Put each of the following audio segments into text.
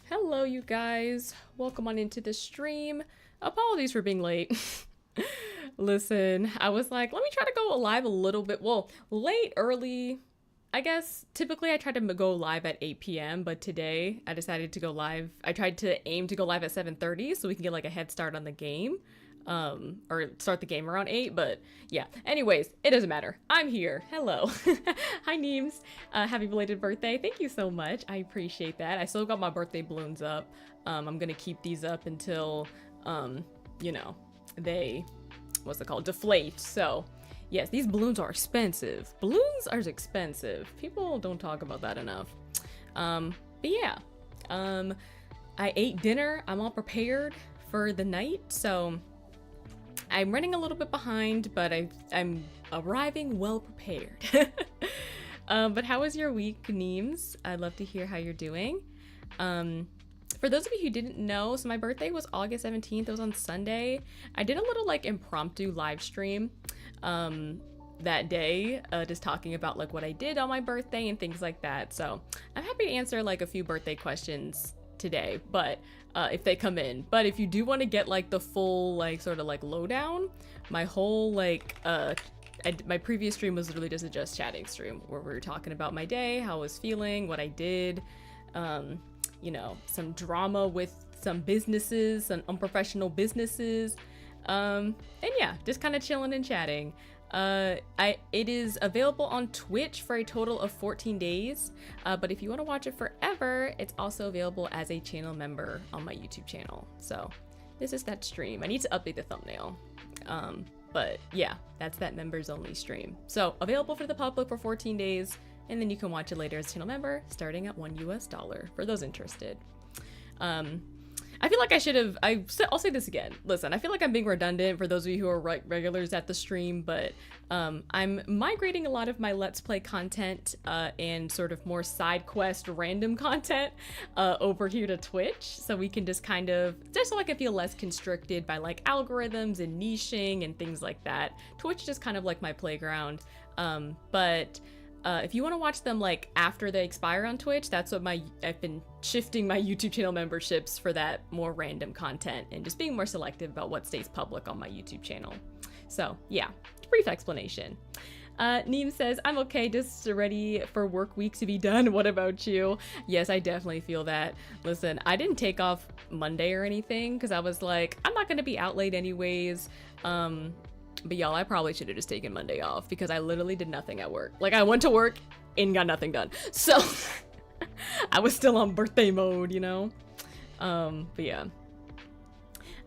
Hello, you guys. Welcome on into the stream. Apologies for being late. Listen, I was like, let me try to go live a little bit. Well, late, early. I guess typically I try to go live at 8 p.m., but today I decided to go live. I tried to aim to go live at 7:30 so we can get like a head start on the game. Or start the game around 8, but yeah. Anyways, it doesn't matter. I'm here. Hello. Hi, Neems. Happy belated birthday. Thank you so much. I appreciate that. I still got my birthday balloons up. I'm gonna keep these up until, you know, they, what's it called? Deflate. So, yes, these balloons are expensive. Balloons are expensive. People don't talk about that enough. But yeah. I ate dinner. I'm all prepared for the night, so I'm running a little bit behind, but I'm arriving well prepared. But how was your week, Neems? I'd love to hear how you're doing. For those of you who didn't know, so my birthday was August 17th. It was on Sunday. I did a little like impromptu live stream that day, just talking about like what I did on my birthday and things like that. So I'm happy to answer like a few birthday questions today, but if they come in. But if you do want to get like the full like sort of like lowdown, my whole like my previous stream was literally just a just chatting stream where we were talking about my day, how I was feeling, what I did, you know, some drama with some businesses, some unprofessional businesses, and yeah, just kind of chilling and chatting. It is available on Twitch for a total of 14 days, but if you want to watch it forever, it's also available as a channel member on my YouTube channel. So this is that stream. I need to update the thumbnail, but yeah, that's that members only stream. So available for the public for 14 days, and then you can watch it later as a channel member starting at $1 US for those interested. I feel like I should have, I'll say this again. Listen, I feel like I'm being redundant for those of you who are regulars at the stream, but I'm migrating a lot of my Let's Play content and sort of more side quest random content over here to Twitch. So we can just kind of, just so I can feel less constricted by like algorithms and niching and things like that. Twitch is just kind of like my playground. If you want to watch them like after they expire on Twitch, that's what I've been shifting my YouTube channel memberships for that more random content and just being more selective about what stays public on my YouTube channel. So yeah, brief explanation. Neem says, I'm okay, just ready for work week to be done. What about you? Yes, I definitely feel that. Listen, I didn't take off Monday or anything because I was like, I'm not going to be out late anyways. But y'all, I probably should have just taken Monday off because I literally did nothing at work. Like I went to work and got nothing done. So I was still on birthday mode, you know? But yeah.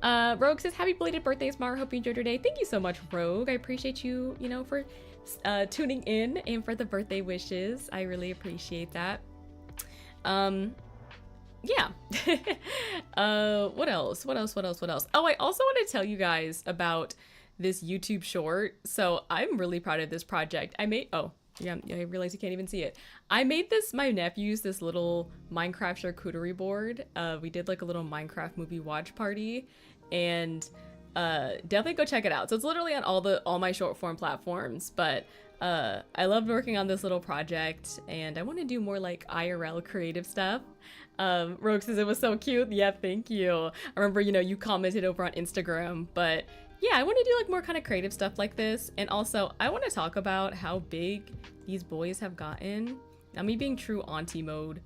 Rogue says, happy belated birthday, Asmara. Hope you enjoyed your day. Thank you so much, Rogue. I appreciate you, you know, for tuning in and for the birthday wishes. I really appreciate that. Yeah. What else? Oh, I also want to tell you guys about this YouTube short. So I'm really proud of this project. I realize you can't even see it. I made my nephews this little Minecraft charcuterie board. We did like a little Minecraft movie watch party, and definitely go check it out. So it's literally on all my short form platforms, but I loved working on this little project and I want to do more like IRL creative stuff. Rogue says it was so cute. Yeah, thank you. I remember, you know, you commented over on Instagram, but yeah, I want to do like more kind of creative stuff like this. And also I want to talk about how big these boys have gotten. Now me being true auntie mode.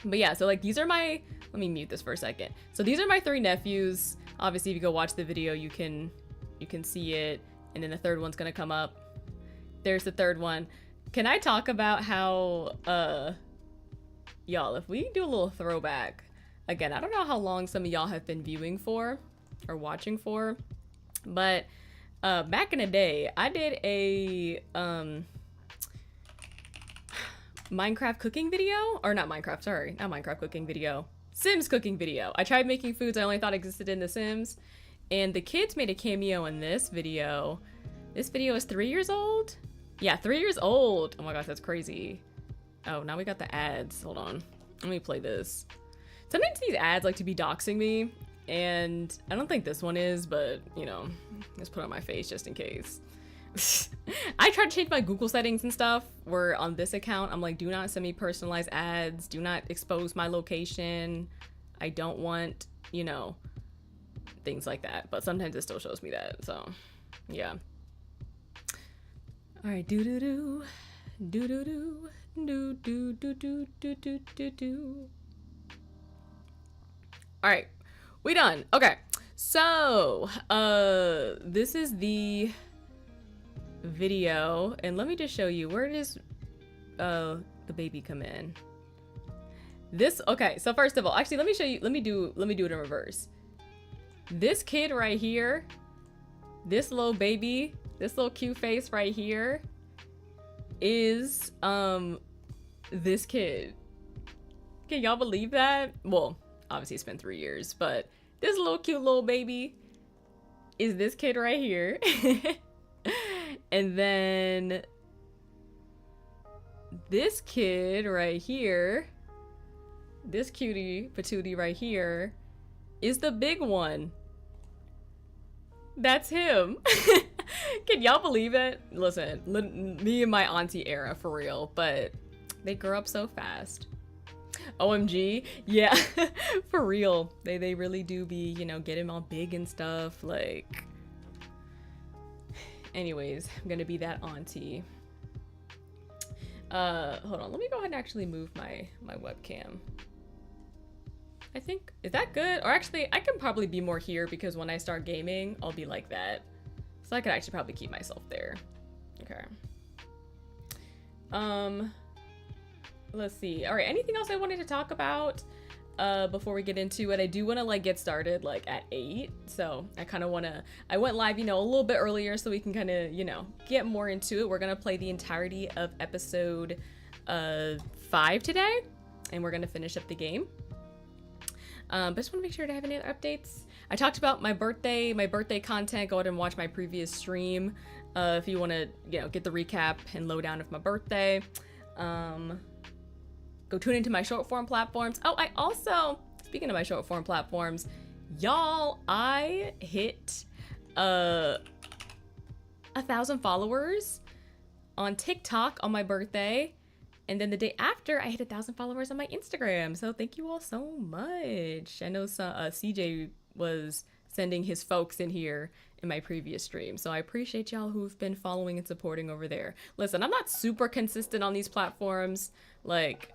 But yeah, so like these are let me mute this for a second. So these are my 3 nephews. Obviously if you go watch the video, you can see it. And then the third one's going to come up. There's the third one. Can I talk about how, y'all, if we do a little throwback, again, I don't know how long some of y'all have been viewing for or watching for, but back in the day, I did a Minecraft cooking video, or not Minecraft cooking video, Sims cooking video. I tried making foods I only thought existed in The Sims, and the kids made a cameo in this video. This video is 3 years old? Yeah, 3 years old. Oh my gosh, that's crazy. Oh, now we got the ads. Hold on. Let me play this. Sometimes these ads like to be doxing me, and I don't think this one is, but, you know, just put on my face just in case. I tried to change my Google settings and stuff where on this account, I'm like, do not send me personalized ads. Do not expose my location. I don't want, you know, things like that. But sometimes it still shows me that. So, yeah. All right. Do-do-do. Do-do-do. Do-do-do-do-do-do-do-do. All right. We done. Okay. So, this is the video, and let me just show you, where does the baby come in? This, okay, so first of all, actually let me show you, let me do it in reverse. This kid right here, this little baby, this little cute face right here is this kid. Can y'all believe that? Well, obviously it's been 3 years, but this little cute little baby is this kid right here. And then this kid right here, this cutie patootie right here, is the big one. That's him. Can y'all believe it? Listen, me and my auntie era, for real, but they grow up so fast. OMG, yeah. For real, they really do be, you know, getting all big and stuff, like. Anyways, I'm gonna be that auntie. Hold on, let me go ahead and actually move my webcam. I think, is that good? Or actually, I can probably be more here because when I start gaming, I'll be like that. So I could actually probably keep myself there. Okay. Let's see. All right, anything else I wanted to talk about before we get into it? I do want to like get started like at 8, so I kind of want to, I went live, you know, a little bit earlier so we can kind of, you know, get more into it. We're gonna play the entirety of episode 5 today, and we're gonna finish up the game. But just want to make sure to have any other updates. I talked about my birthday content. Go ahead and watch my previous stream if you want to, you know, get the recap and lowdown of my birthday. Go tune into my short form platforms. Oh, I also, speaking of my short form platforms, y'all, I hit 1,000 followers on TikTok on my birthday. And then the day after, I hit 1,000 followers on my Instagram. So thank you all so much. I know CJ was sending his folks in here in my previous stream. So I appreciate y'all who've been following and supporting over there. Listen, I'm not super consistent on these platforms, like,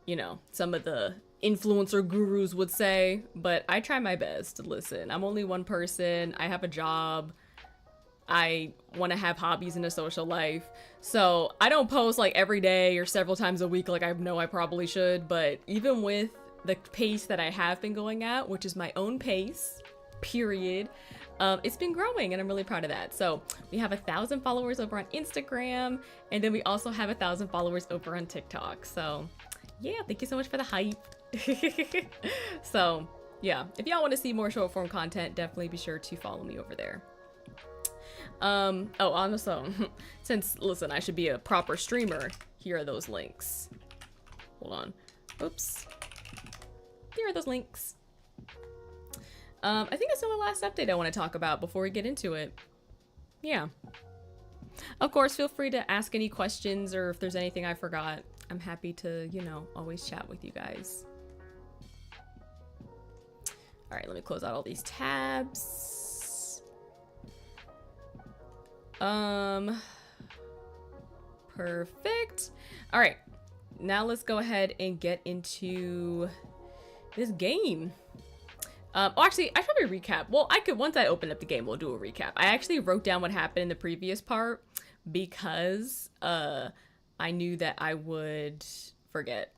you know, some of the influencer gurus would say, but I try my best. Listen, I'm only one person. I have a job. I want to have hobbies and a social life. So I don't post like every day or several times a week like I know I probably should. But even with the pace that I have been going at, which is my own pace, period, it's been growing and I'm really proud of that. So we have 1,000 followers over on Instagram, and then we also have 1,000 followers over on TikTok. So yeah, thank you so much for the hype. So yeah, if y'all want to see more short form content, definitely be sure to follow me over there. Oh, also, since, listen, I should be a proper streamer, here are those links. Hold on. Oops. Here are those links. I think that's the only last update I want to talk about before we get into it. Yeah. Of course, feel free to ask any questions, or if there's anything I forgot. I'm happy to, you know, always chat with you guys. All right, let me close out all these tabs. Perfect. All right, now let's go ahead and get into this game. Oh, actually, I should probably recap. Well, I could, once I open up the game, we'll do a recap. I actually wrote down what happened in the previous part because I knew that I would forget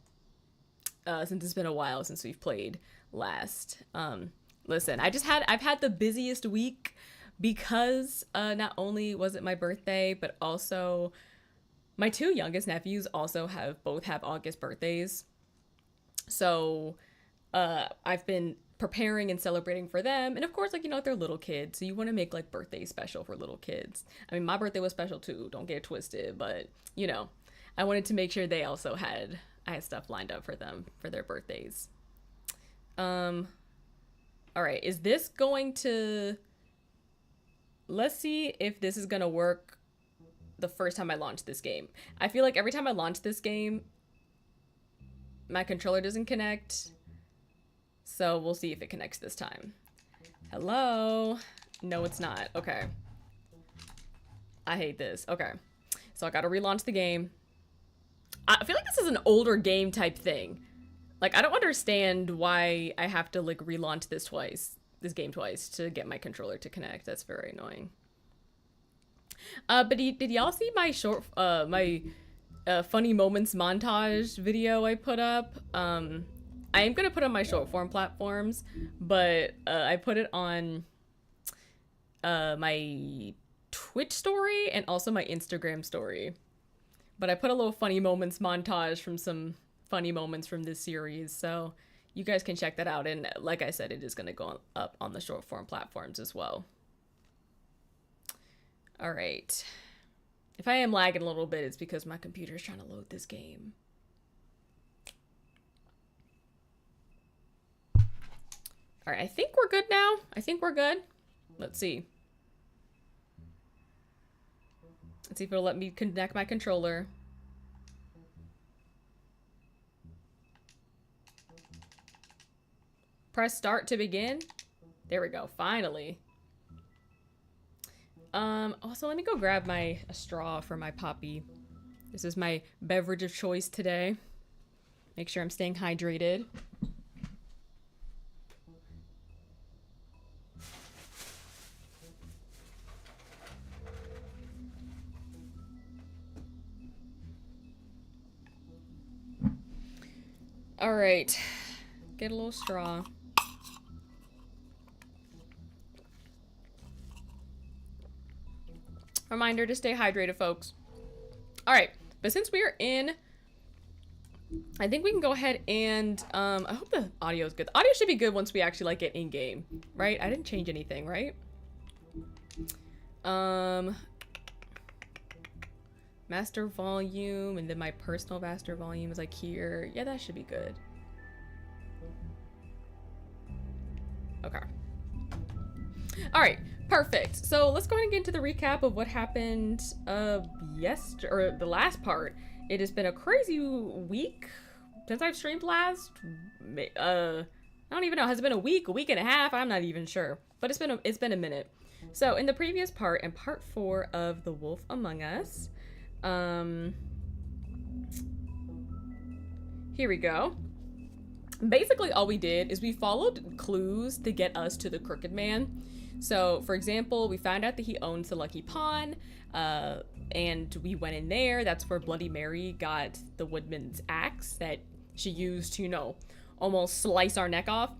since it's been a while since we've played last. Listen, I've had the busiest week because not only was it my birthday, but also my 2 youngest nephews also both have August birthdays. So I've been preparing and celebrating for them. And of course, like, you know, they're little kids, so you want to make like birthdays special for little kids. I mean, my birthday was special too, don't get it twisted, but you know, I wanted to make sure they also I had stuff lined up for them for their birthdays. All right, is this going to, let's see if this is gonna work the first time I launched this game. I feel like every time I launch this game, my controller doesn't connect. So we'll see if it connects this time. Hello? No, it's not. Okay. I hate this. Okay. So I gotta relaunch the game. I feel like this is an older game type thing. Like, I don't understand why I have to, like, relaunch this game twice to get my controller to connect. That's very annoying. But did y'all see my funny moments montage video I put up? I am gonna put on my short form platforms, but I put it on my Twitch story and also my Instagram story. But I put a little funny moments montage from some funny moments from this series, so you guys can check that out. And like I said, it is gonna go up on the short form platforms as well. All right. If I am lagging a little bit, it's because my computer is trying to load this game. All right, I think we're good now. I think we're good. Let's see. Let's see if it'll let me connect my controller. Press start to begin. There we go, finally. Also, let me go grab a straw for my poppy. This is my beverage of choice today. Make sure I'm staying hydrated. All right, get a little straw. Reminder to stay hydrated, folks. All right, but since we are in, I think we can go ahead and, I hope the audio is good. The audio should be good once we actually like get in game, right? I didn't change anything, right? Master volume, and then my personal master volume is like here. Yeah, that should be good. Okay. All right, perfect. So let's go ahead and get into the recap of what happened the last part. It has been a crazy week since I've streamed last. I don't even know. Has it been a week and a half? I'm not even sure. But it's been a minute. So in the previous part, in part 4 of The Wolf Among Us, here we go. Basically all we did is we followed clues to get us to the Crooked Man. So for example, we found out that he owns the Lucky Pawn, and we went in there. That's where Bloody Mary got the woodman's axe that she used to, you know, almost slice our neck off.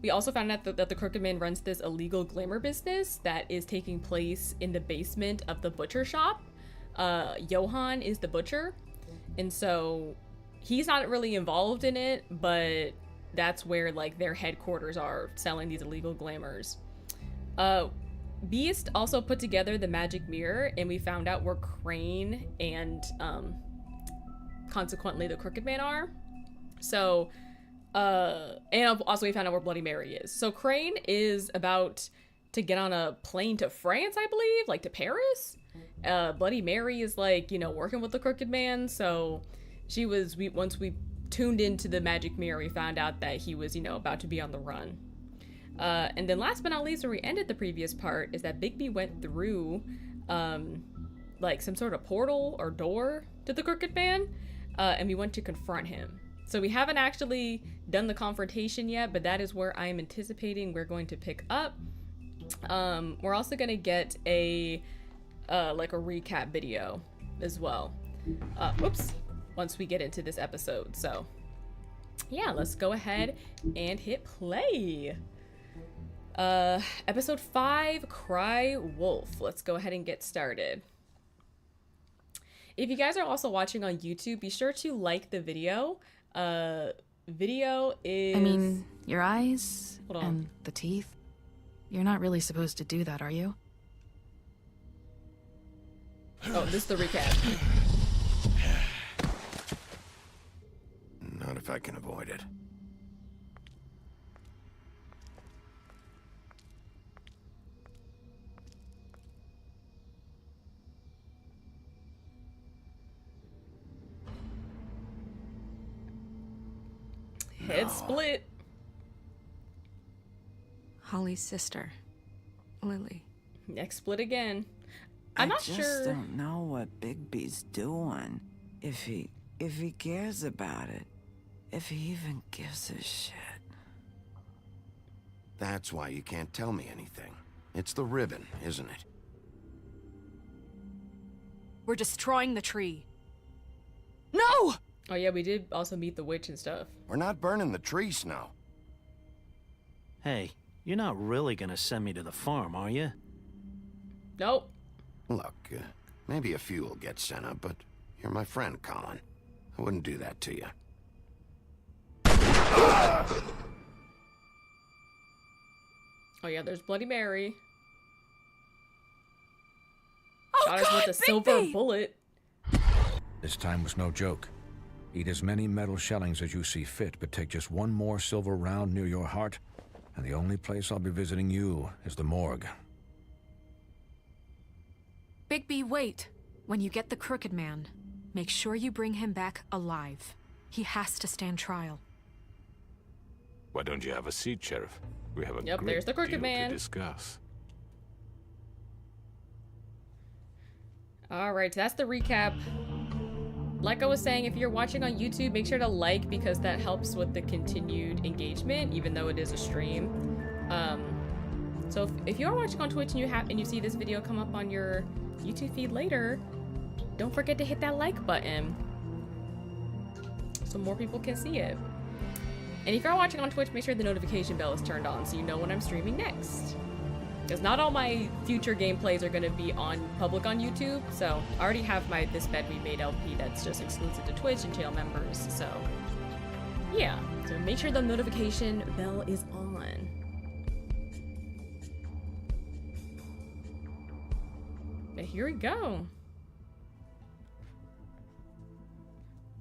We also found out that the Crooked Man runs this illegal glamour business that is taking place in the basement of the butcher shop. Johan is the butcher, and so he's not really involved in it, but that's where like their headquarters are, selling these illegal glamours. Beast also put together the magic mirror, and we found out where Crane and consequently the Crooked Man are. So and also we found out where Bloody Mary is. So Crane is about to get on a plane to France, I believe, like to Paris. Bloody Mary is like, you know, working with the Crooked Man. So once we tuned into the magic mirror, we found out that he was, you know, about to be on the run. And then last but not least, where we ended the previous part, is that Bigby went through like some sort of portal or door to the Crooked Man, and we went to confront him. So we haven't actually done the confrontation yet, but that is where I am anticipating we're going to pick up. We're also gonna get a recap video as well. Once we get into this episode. So yeah, let's go ahead and hit play. Episode 5, Cry Wolf. Let's go ahead and get started. If you guys are also watching on YouTube, be sure to like the video. Video is... I mean, your eyes and the teeth. You're not really supposed to do that, are you? Oh, this is the recap. Not if I can avoid it. Head split. Holly's sister, Lily. Neck split again. I'm not sure. I just don't know what Bigby's doing. If he cares about it. If he even gives a shit. That's why you can't tell me anything. It's the ribbon, isn't it? We're destroying the tree. No! Oh yeah, we did also meet the witch and stuff. We're not burning the tree, Snow. Hey, you're not really gonna send me to the farm, are you? Nope. Look, maybe a few will get sent up, but you're my friend, Colin. I wouldn't do that to you. Oh yeah, there's Bloody Mary. Oh, Shot us with a silver bullet. This time was no joke. Eat as many metal shellings as you see fit, but take just one more silver round near your heart, and the only place I'll be visiting you is the morgue. Bigby, wait. When you get the Crooked Man, make sure you bring him back alive. He has to stand trial. Why don't you have a seat, Sheriff? We have a Yep, great there's the Crooked deal Man. to discuss. Alright, so that's the recap. Like I was saying, if you're watching on YouTube, make sure to like because that helps with the continued engagement, even though it is a stream. So if you are watching on Twitch and you see this video come up on your YouTube feed later, don't forget to hit that like button so more people can see it. And if you're watching on Twitch, make sure the notification bell is turned on so you know when I'm streaming next. Because not all my future gameplays are going to be public on YouTube, so I already have my This Bed We Made LP that's just exclusive to Twitch and channel members, so yeah. So make sure the notification bell is on. But here we go.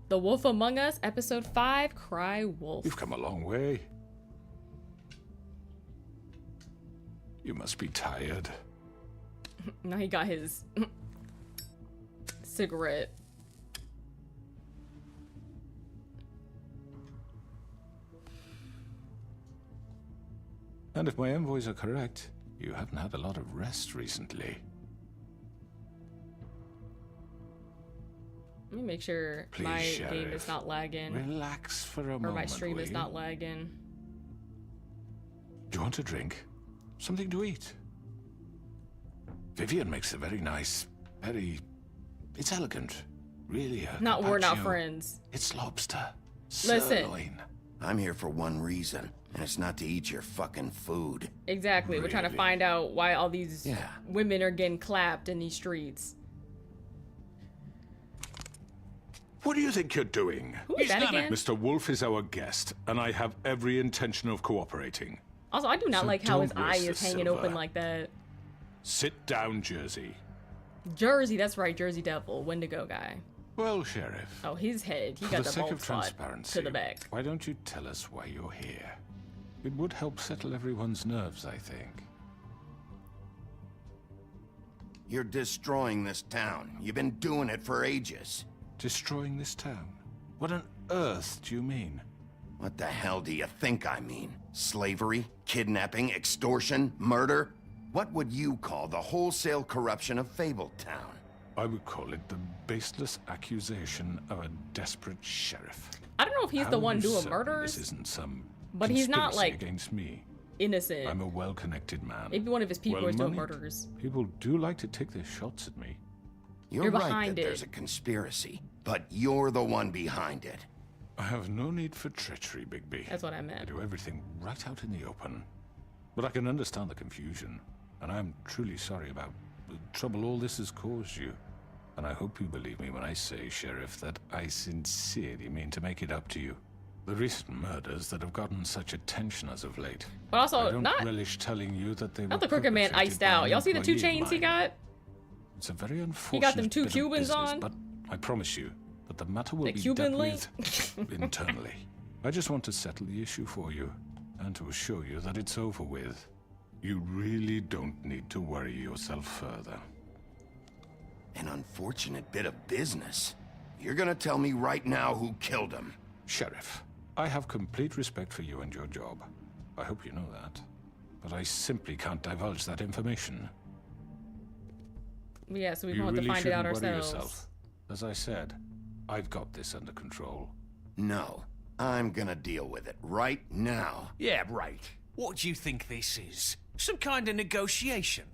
The Wolf Among Us, Episode 5, Cry Wolf. You've come a long way. You must be tired. Now he got his cigarette. And if my envoys are correct, you haven't had a lot of rest recently. Let me make sure Please, my Sheriff, game is not lagging. Relax for a moment, Or my stream will is you? not lagging. Do you want a drink? Something to eat? Vivian makes a very nice, it's elegant. Really a Not we're not carpaccio. friends. It's lobster. Listen. Sirloin. I'm here for one reason, and it's not to eat your fucking food. Exactly. We're trying to Really? find out why all these Yeah. women are getting clapped in these streets. What do you think you're doing? Who is that again? Mr. Wolf is our guest, and I have every intention of cooperating. Also, I do not So like how his don't eye waste is the hanging silver. open like that. Sit down, Jersey. Jersey, that's right, Jersey Devil, Wendigo guy. Well, Sheriff, Oh, his head. He for got the the sake bald of spot transparency, to the back. why don't you tell us why you're here? It would help settle everyone's nerves, I think. You're destroying this town. You've been doing it for ages. Destroying this town? What on earth do you mean? What the hell do you think I mean? Slavery? Kidnapping? Extortion? Murder? What would you call the wholesale corruption of Fabletown? I would call it the baseless accusation of a desperate sheriff. I don't know if he's How the are one you doing certain murders, This isn't some but he's not, conspiracy like, against me. innocent. I'm a well-connected man. Maybe one of his people is doing Well-moneyed. murders. People do like to take their shots at me. You're You're right behind that it. there's a conspiracy, but you're the one behind it. I have no need for treachery, Bigby. That's what I I meant. do everything right out in the open. But I can understand the confusion, and I'm truly sorry about the trouble all this has caused you. And I hope you believe me when I say, Sheriff, that I sincerely mean to make it up to you. The recent murders that have gotten such attention as of late. But also, I don't not relish telling you that they not were the Crooked Man perpetrated iced by out. an Y'all see the two employee of chains he mine. got? It's a very unfortunate He got them two bit of Cubans business, on? but I promise you that the matter will The be Cuban dealt link? with internally. I just want to settle the issue for you and to assure you that it's over with. You really don't need to worry yourself further. An unfortunate bit of business. You're gonna tell me right now who killed him. Sheriff, I have complete respect for you and your job. I hope you know that. But I simply can't divulge that information. Yeah, so we You want really to find it out shouldn't worry ourselves. yourself. As I said, I've got this under control. No, I'm gonna deal with it right now. Yeah, right. What do you think this is? Some kind of negotiation?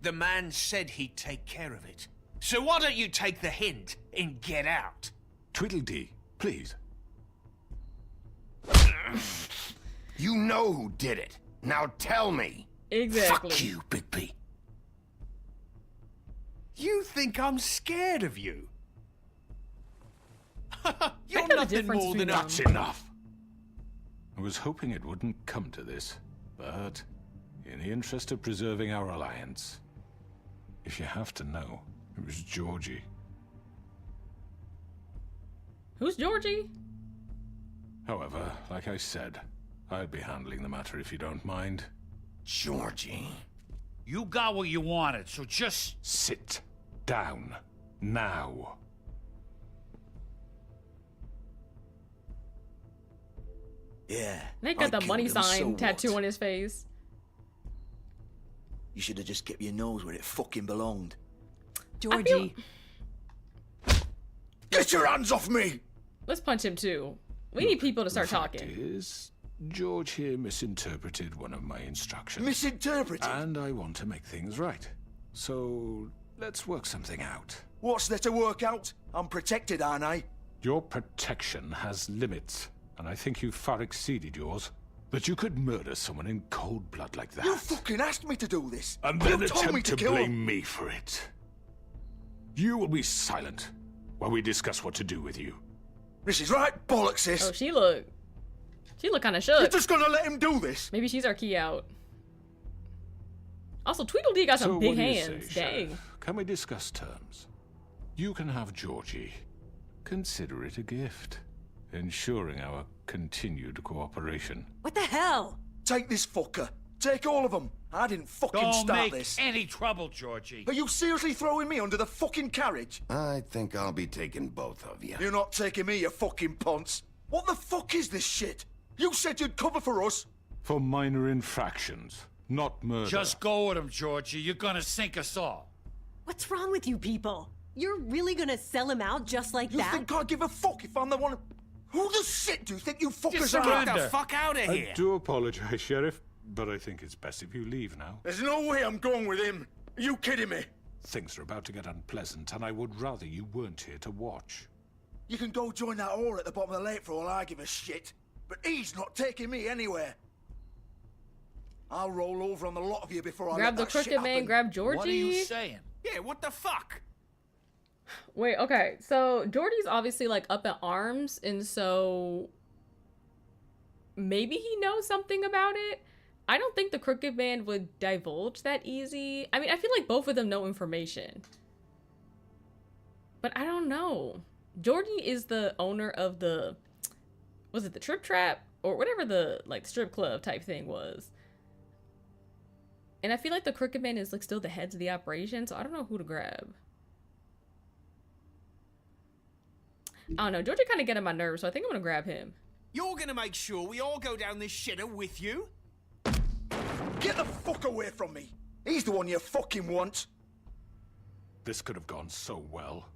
The man said he'd take care of it. So why don't you take the hint and get out? Tweedledee, please. You know who did it. Now tell me. Exactly. Fuck you, Bigby. You think I'm scared of you? You're know the nothing difference more between than a... That's enough. I was hoping it wouldn't come to this, but in the interest of preserving our alliance, if you have to know, it was Georgie. Who's Georgie? However, like I said, I'll be handling the matter if you don't mind. Georgie. You got what you wanted, so just... Sit down now. Yeah. They got I the money killed him, sign so tattoo what? on his face. You should have just kept your nose where it fucking belonged. Georgie. Get your hands off me! Let's punch him too. We need people to start The fact talking. is, George here misinterpreted one of my instructions. Misinterpreted? And I want to make things right. So, let's work something out. What's there to work out? I'm protected, aren't I? Your protection has limits, and I think you've far exceeded yours. But you could murder someone in cold blood like that. You fucking asked me to do this. And then you told me attempt to to kill blame him. me for it. You will be silent while we discuss what to do with you. This is right bollocks, sis. Oh, she look kind of shook. You're just gonna let him do this? Maybe she's our key out. Also, Tweedledee got some So big what do you hands. say, Dang. Sheriff? Can we discuss terms? You can have Georgie. Consider it a gift, ensuring our continued cooperation. What the hell? Take this fucker. Take all of them. I didn't fucking Don't start make this. any trouble, Georgie. Are you seriously throwing me under the fucking carriage? I think I'll be taking both of you. You're not taking me, you fucking ponce. What the fuck is this shit? You said you'd cover for us. For minor infractions, not murder. Just go with him, Georgie. You're gonna sink us all. What's wrong with you people? You're really gonna sell him out just like You that? think I give a fuck if I'm the one? Who the shit do you think you fuckers Just are? surrender. Get the fuck out of I here. do apologize, Sheriff, but I think it's best if you leave now. There's no way I'm going with him. Are you kidding me? Things are about to get unpleasant, and I would rather you weren't here to watch. You can go join that whore at the bottom of the lake for all I give a shit. But he's not taking me anywhere. I'll roll over on the lot of you before I Grab let the that shit crooked man, happen. grab Georgie. What are you saying? Yeah, what the fuck? Wait, okay. So Georgie's obviously like up in arms, and so maybe he knows something about it. I don't think the crooked man would divulge that easy. I mean, I feel like both of them know information. But I don't know. Georgie is the owner of the, was it the Trip Trap? Or whatever the, like, strip club type thing was. And I feel like the crooked man is, like, still the heads of the operation, so I don't know who to grab. I don't know. Georgie kind of get on my nerves, so I think I'm gonna grab him. You're gonna make sure we all go down this shitter with you? Get the fuck away from me. He's the one you fucking want. This could have gone so well.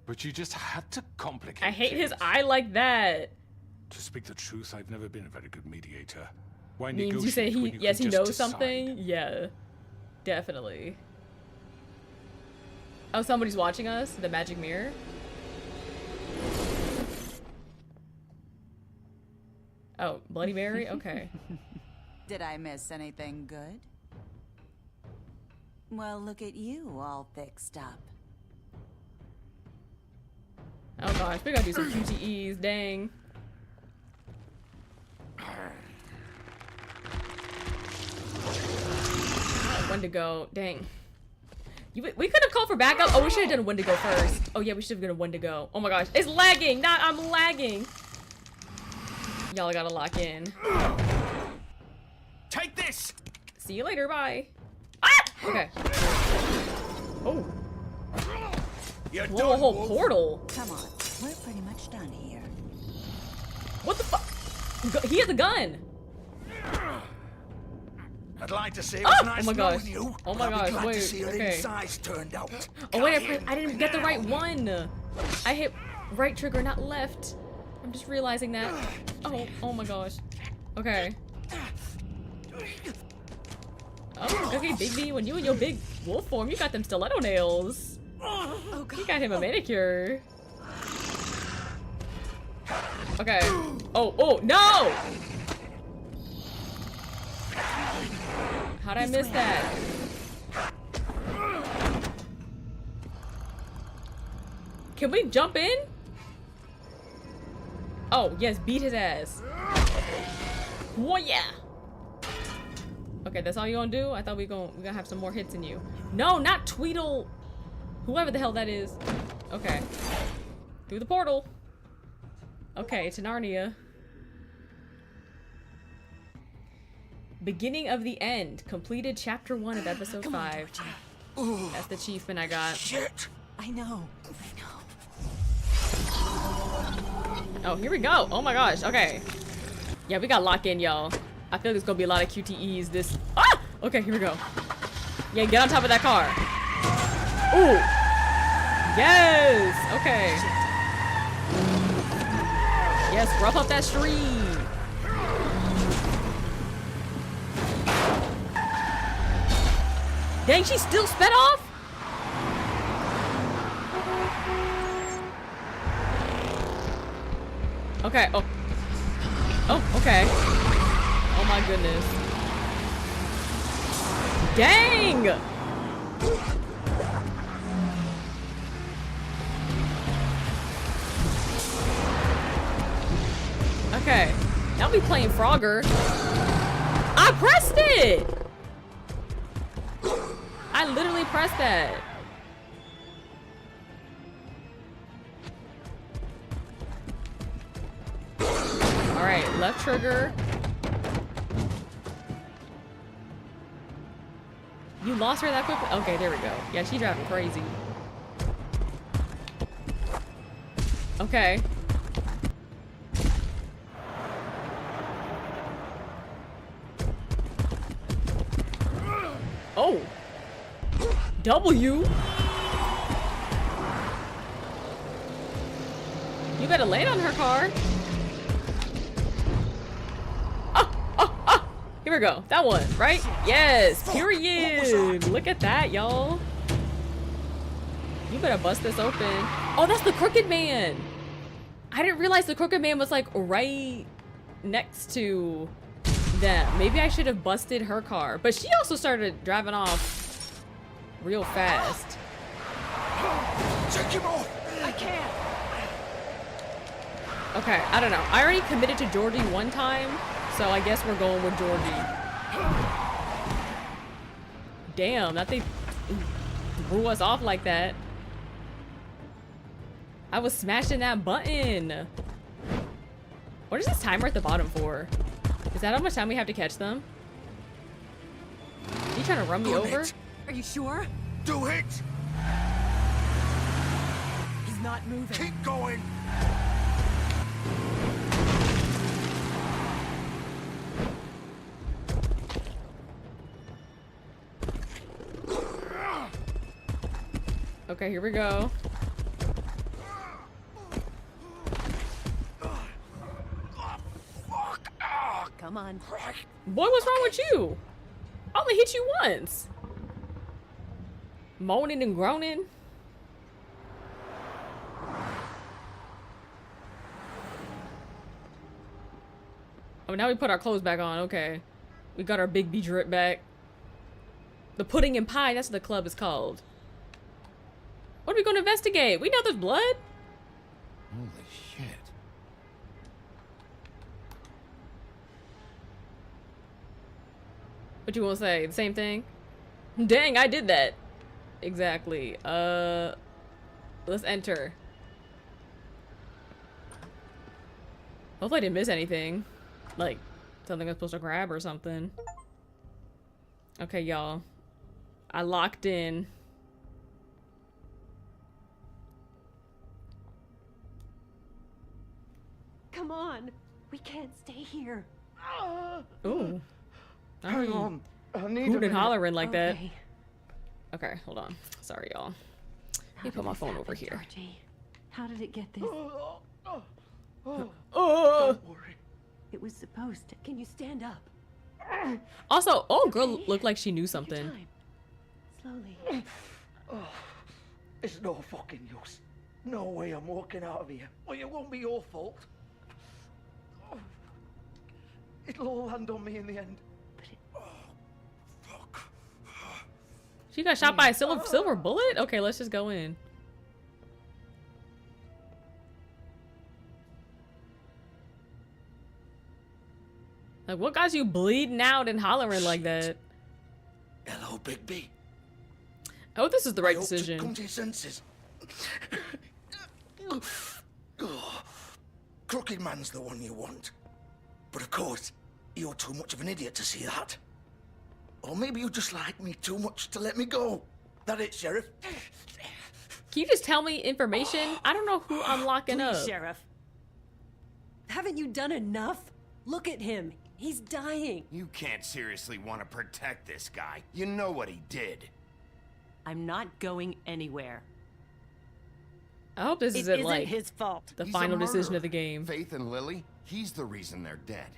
But you just had to complicate I hate his things. eye like that. To speak the truth, I've never been a very good mediator. Why Means you say negotiate when he, you yes, can he just knows decide? something? Yeah, definitely. Oh, somebody's watching us? The magic mirror? Oh, Bloody Mary? Okay. Did I miss anything good? Well, look at you all fixed up. Oh gosh, we gotta do some QTEs, dang. Wendigo, dang. We could have called for backup. Oh, we should have done Wendigo first. Oh yeah, we should have done a Wendigo. Oh my gosh, it's lagging. I'm lagging. Y'all gotta lock in. Take this! See you later, bye. Ah! Okay. Oh. You're Whoa, done, a whole Wolf. portal. Come on, we're pretty much done here. What the fuck? He has a gun. I'd like to say it was nice oh my gosh. knowing you. Oh my but I'd be gosh, glad wait, to see your okay. insides turned out. Oh wait, I didn't get the right one. I hit right trigger, not left. I'm just realizing that. Oh my gosh. Okay. Oh, okay, Big B, when you in your big wolf form, you got them stiletto nails. Oh god. You got him a manicure. Okay. Oh, no! How'd I miss that? Can we jump in? Oh, yes, beat his ass. Oh, yeah. Okay, that's all you gonna do? I thought we gonna have some more hits in you. No, not Tweedle. Whoever the hell that is. Okay. Through the portal. Okay, to Narnia. Beginning of the end. Completed chapter 1 of episode 5. That's the achievement I got. Shit. I know. Oh, here we go. Oh my gosh. Okay. Yeah, we got lock in, y'all. I feel there's gonna be a lot of QTEs this. Ah! Okay, here we go. Yeah, get on top of that car. Ooh. Yes. Okay. Yes, rough up that street. Dang, she still sped off? Okay. Oh. Oh, okay. Oh my goodness. Dang! Okay. Now we playing Frogger. I pressed it! I literally pressed that. Alright, left trigger. You lost her that quickly? Okay, there we go. Yeah, she driving crazy. Okay. Oh. W. You better land on her car. Here we go. That one, right? Yes. Period. Look at that, y'all. You better bust this open. Oh, that's the Crooked Man. I didn't realize the Crooked Man was like right next to them. Maybe I should have busted her car. But she also started driving off real fast. Take him off. I can't. Okay, I don't know. I already committed to Georgie one time, so I guess we're going with Georgie. Damn, that thing threw us off like that. I was smashing that button. What is this timer at the bottom for? Is that how much time we have to catch them? Are you trying to run me over? Are you sure? Do it. He's not moving. Keep going. Okay, here we go. Come on. Boy, what's wrong with you? I only hit you once. Moaning and groaning. Oh, now we put our clothes back on. Okay. We got our Big B drip back. The Pudding and Pie, that's what the club is called. What are we going to investigate? We know there's blood. Holy shit. What you want to say? The same thing? Dang, I did that. Exactly. Let's enter. Hopefully I didn't miss anything. Like, something I'm supposed to grab or something. Okay, y'all. I locked in. come on. We can't stay here. Ooh. Hang on. I need Hooting and hollering like that. Okay. Okay, hold on. Sorry, y'all. Let me put my phone over here. Georgie? How did it get this? Oh. Don't worry. It was supposed to. Can you stand up? Also, oh, girl looked like she knew Take your something. time. Slowly. It's no fucking use. No way I'm walking out of here. Well, it won't be your fault. It'll all land on me in the end. Fuck. She got shot by a silver bullet? Okay, let's just go in. Like, what got you bleeding out and hollering like that? Hello, Bigby. I hope this is the right I hope decision. to come to your senses. Crooked Man's the one you want. But of course, you're too much of an idiot to see that. Or maybe you just like me too much to let me go. That it, Sheriff? Can you just tell me information? I don't know who I'm locking Please, up. Sheriff. Haven't you done enough? Look at him. He's dying. You can't seriously want to protect this guy. You know what he did. I'm not going anywhere. I hope this It isn't isn't like his fault. the He's a final decision murderer. of the game. Faith and Lily, he's the reason they're dead.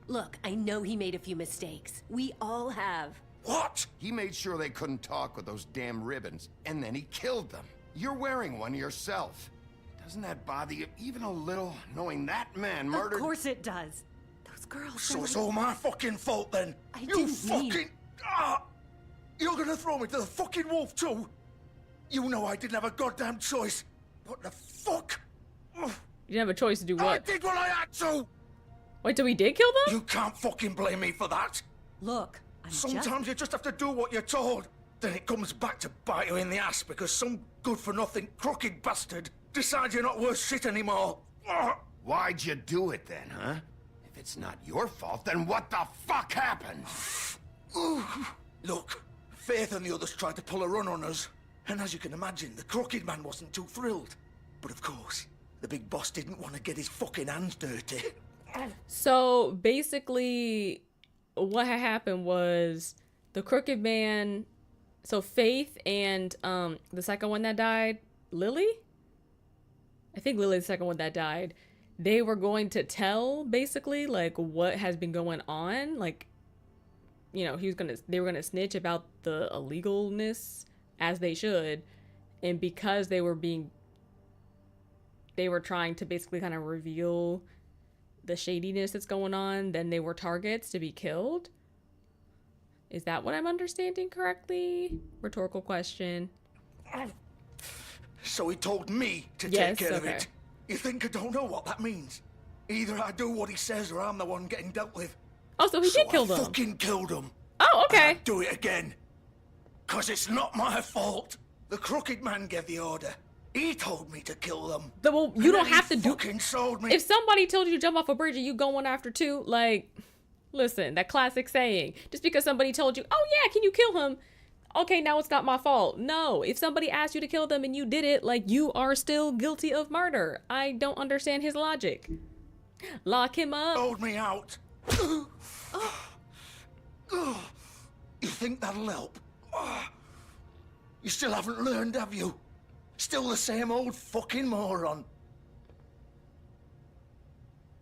Look, I know he made a few mistakes. We all have. What? He made sure they couldn't talk with those damn ribbons, and then he killed them. You're wearing one yourself. Doesn't that bother you even a little, knowing that man murdered... Of course it does. Those girls. So it's all my fucking fault then? I You didn't mean- fucking... You're gonna throw me to the fucking wolf too? You know I didn't have a goddamn choice. What the fuck? You didn't have a choice to do I what? did what I had to! Wait, so we did kill them? You can't fucking blame me for that. Look, I'm Sometimes you just have to do what you're told. Then it comes back to bite you in the ass because some good-for-nothing crooked bastard decides you're not worth shit anymore. Why'd you do it then, huh? If it's not your fault, then what the fuck happened? Look, Faith and the others tried to pull a run on us. And as you can imagine, the Crooked Man wasn't too thrilled. But of course, the big boss didn't want to get his fucking hands dirty. So basically, what had happened was the Crooked Man. So Faith and the second one that died, Lily. I think Lily's the second one that died. They were going to tell basically like what has been going on. Like, you know, they were gonna snitch about the illegalness as they should, and because they were trying to basically kind of reveal the shadiness that's going on, then they were targets to be killed. Is that what I'm understanding correctly? Rhetorical question. So he told me to Yes, take care of okay. it. You think I don't know what that means? Either I do what he says or I'm the one getting dealt with. Oh, so he did kill them. I fucking killed him. Oh, okay. And I'd do it again. 'Cause it's not my fault. The Crooked Man gave the order. He told me to kill them. Well, you don't have to do. Fucking sold me. If somebody told you to jump off a bridge and you going after two, like, listen, that classic saying, just because somebody told you, oh yeah, can you kill him? Okay, now it's not my fault. No, if somebody asked you to kill them and you did it, like, you are still guilty of murder. I don't understand his logic. Lock him up. Hold me out. You think that'll help? You still haven't learned, have you? Still the same old fucking moron.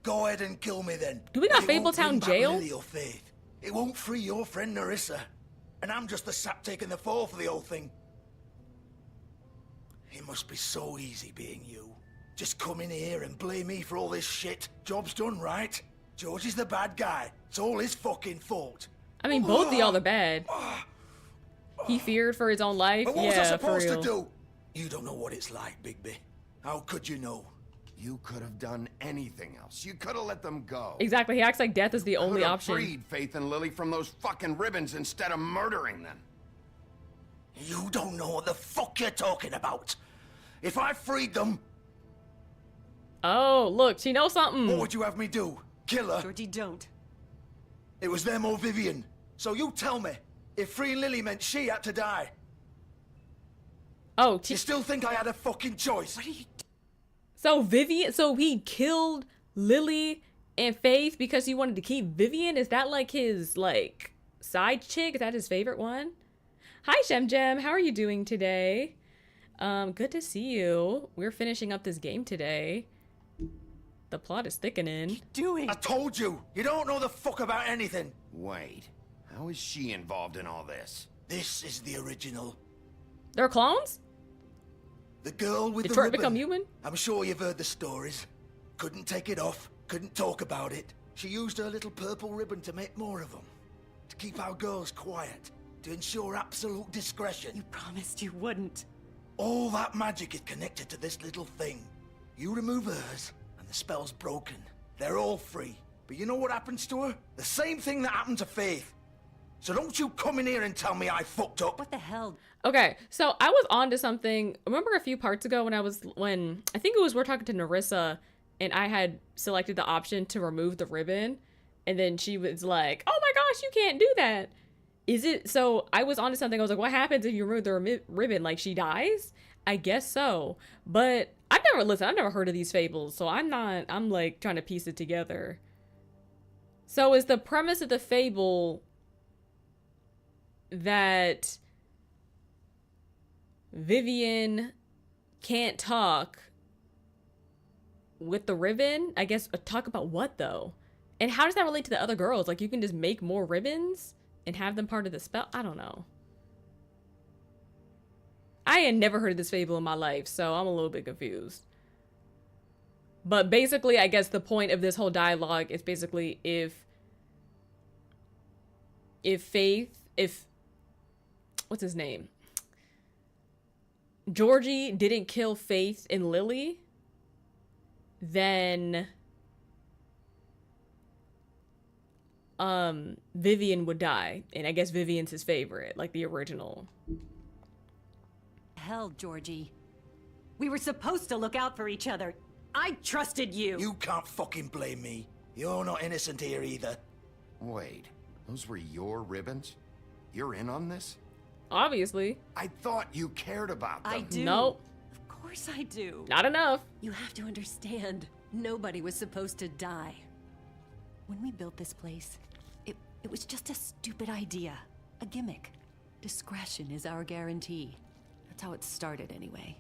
Go ahead and kill me then. Do we got It won't Fabletown bring back jail? Lily or Faith. It won't free your friend Narissa. And I'm just the sap taking the fall for the whole thing. It must be so easy being you. Just come in here and blame me for all this shit. Job's done, right? George is the bad guy. It's all his fucking fault. I mean, both of y'all are bad. He feared for his own life. But what was I Yeah, for supposed to real. do? You don't know what it's like, Bigby. How could you know? You could have done anything else. You could have let them go. Exactly. He acts like death is the only Could have option. freed Faith and Lily from those fucking ribbons instead of murdering them. You don't know what the fuck you're talking about. If I freed them, Oh, look, she knows something. what would you have me do? Kill her? Georgie, don't. It was them or Vivian. So you tell me, if freeing Lily meant she had to die, Oh, you still think I had a fucking choice? so Vivian, so he killed Lily and Faith because he wanted to keep Vivian? Is that like his like side chick? Is that his favorite one? Hi Shem Jem, how are you doing today? Good to see you. We're finishing up this game today. The plot is thickening. I told you, you don't know the fuck about anything. Wait, how is she involved in all this? This is the original. They're clones? The girl with Did the Troy ribbon. become human? I'm sure you've heard the stories. Couldn't take it off, couldn't talk about it. She used her little purple ribbon to make more of them. To keep our girls quiet. To ensure absolute discretion. You promised you wouldn't. All that magic is connected to this little thing. You remove hers, and the spell's broken. They're all free. But you know what happens to her? The same thing that happened to Faith. So don't you come in here and tell me I fucked up. What the hell? Okay, so I was on to something. Remember a few parts ago when I think it was we're talking to Narissa and I had selected the option to remove the ribbon and then she was like, oh my gosh, you can't do that. Is it, so I was on to something. I was like, what happens if you remove the ribbon? Like she dies? I guess so. But I've never heard of these fables. So I'm like trying to piece it together. So is the premise of the fable that Vivian can't talk with the ribbon? I guess talk about what though? And how does that relate to the other girls? Like you can just make more ribbons and have them part of the spell? I don't know. I had never heard of this fable in my life, so I'm a little bit confused. But basically, I guess the point of this whole dialogue is basically if what's his name? Georgie didn't kill Faith and Lily, then Vivian would die. And I guess Vivian's his favorite, like the original. Hell, Georgie. We were supposed to look out for each other. I trusted you. You can't fucking blame me. You're not innocent here either. Wait, those were your ribbons? You're in on this? Obviously. I thought you cared about them. I do. Nope. Of course I do. Not enough. You have to understand, nobody was supposed to die. When we built this place, it was just a stupid idea. A gimmick. Discretion is our guarantee. That's how it started anyway.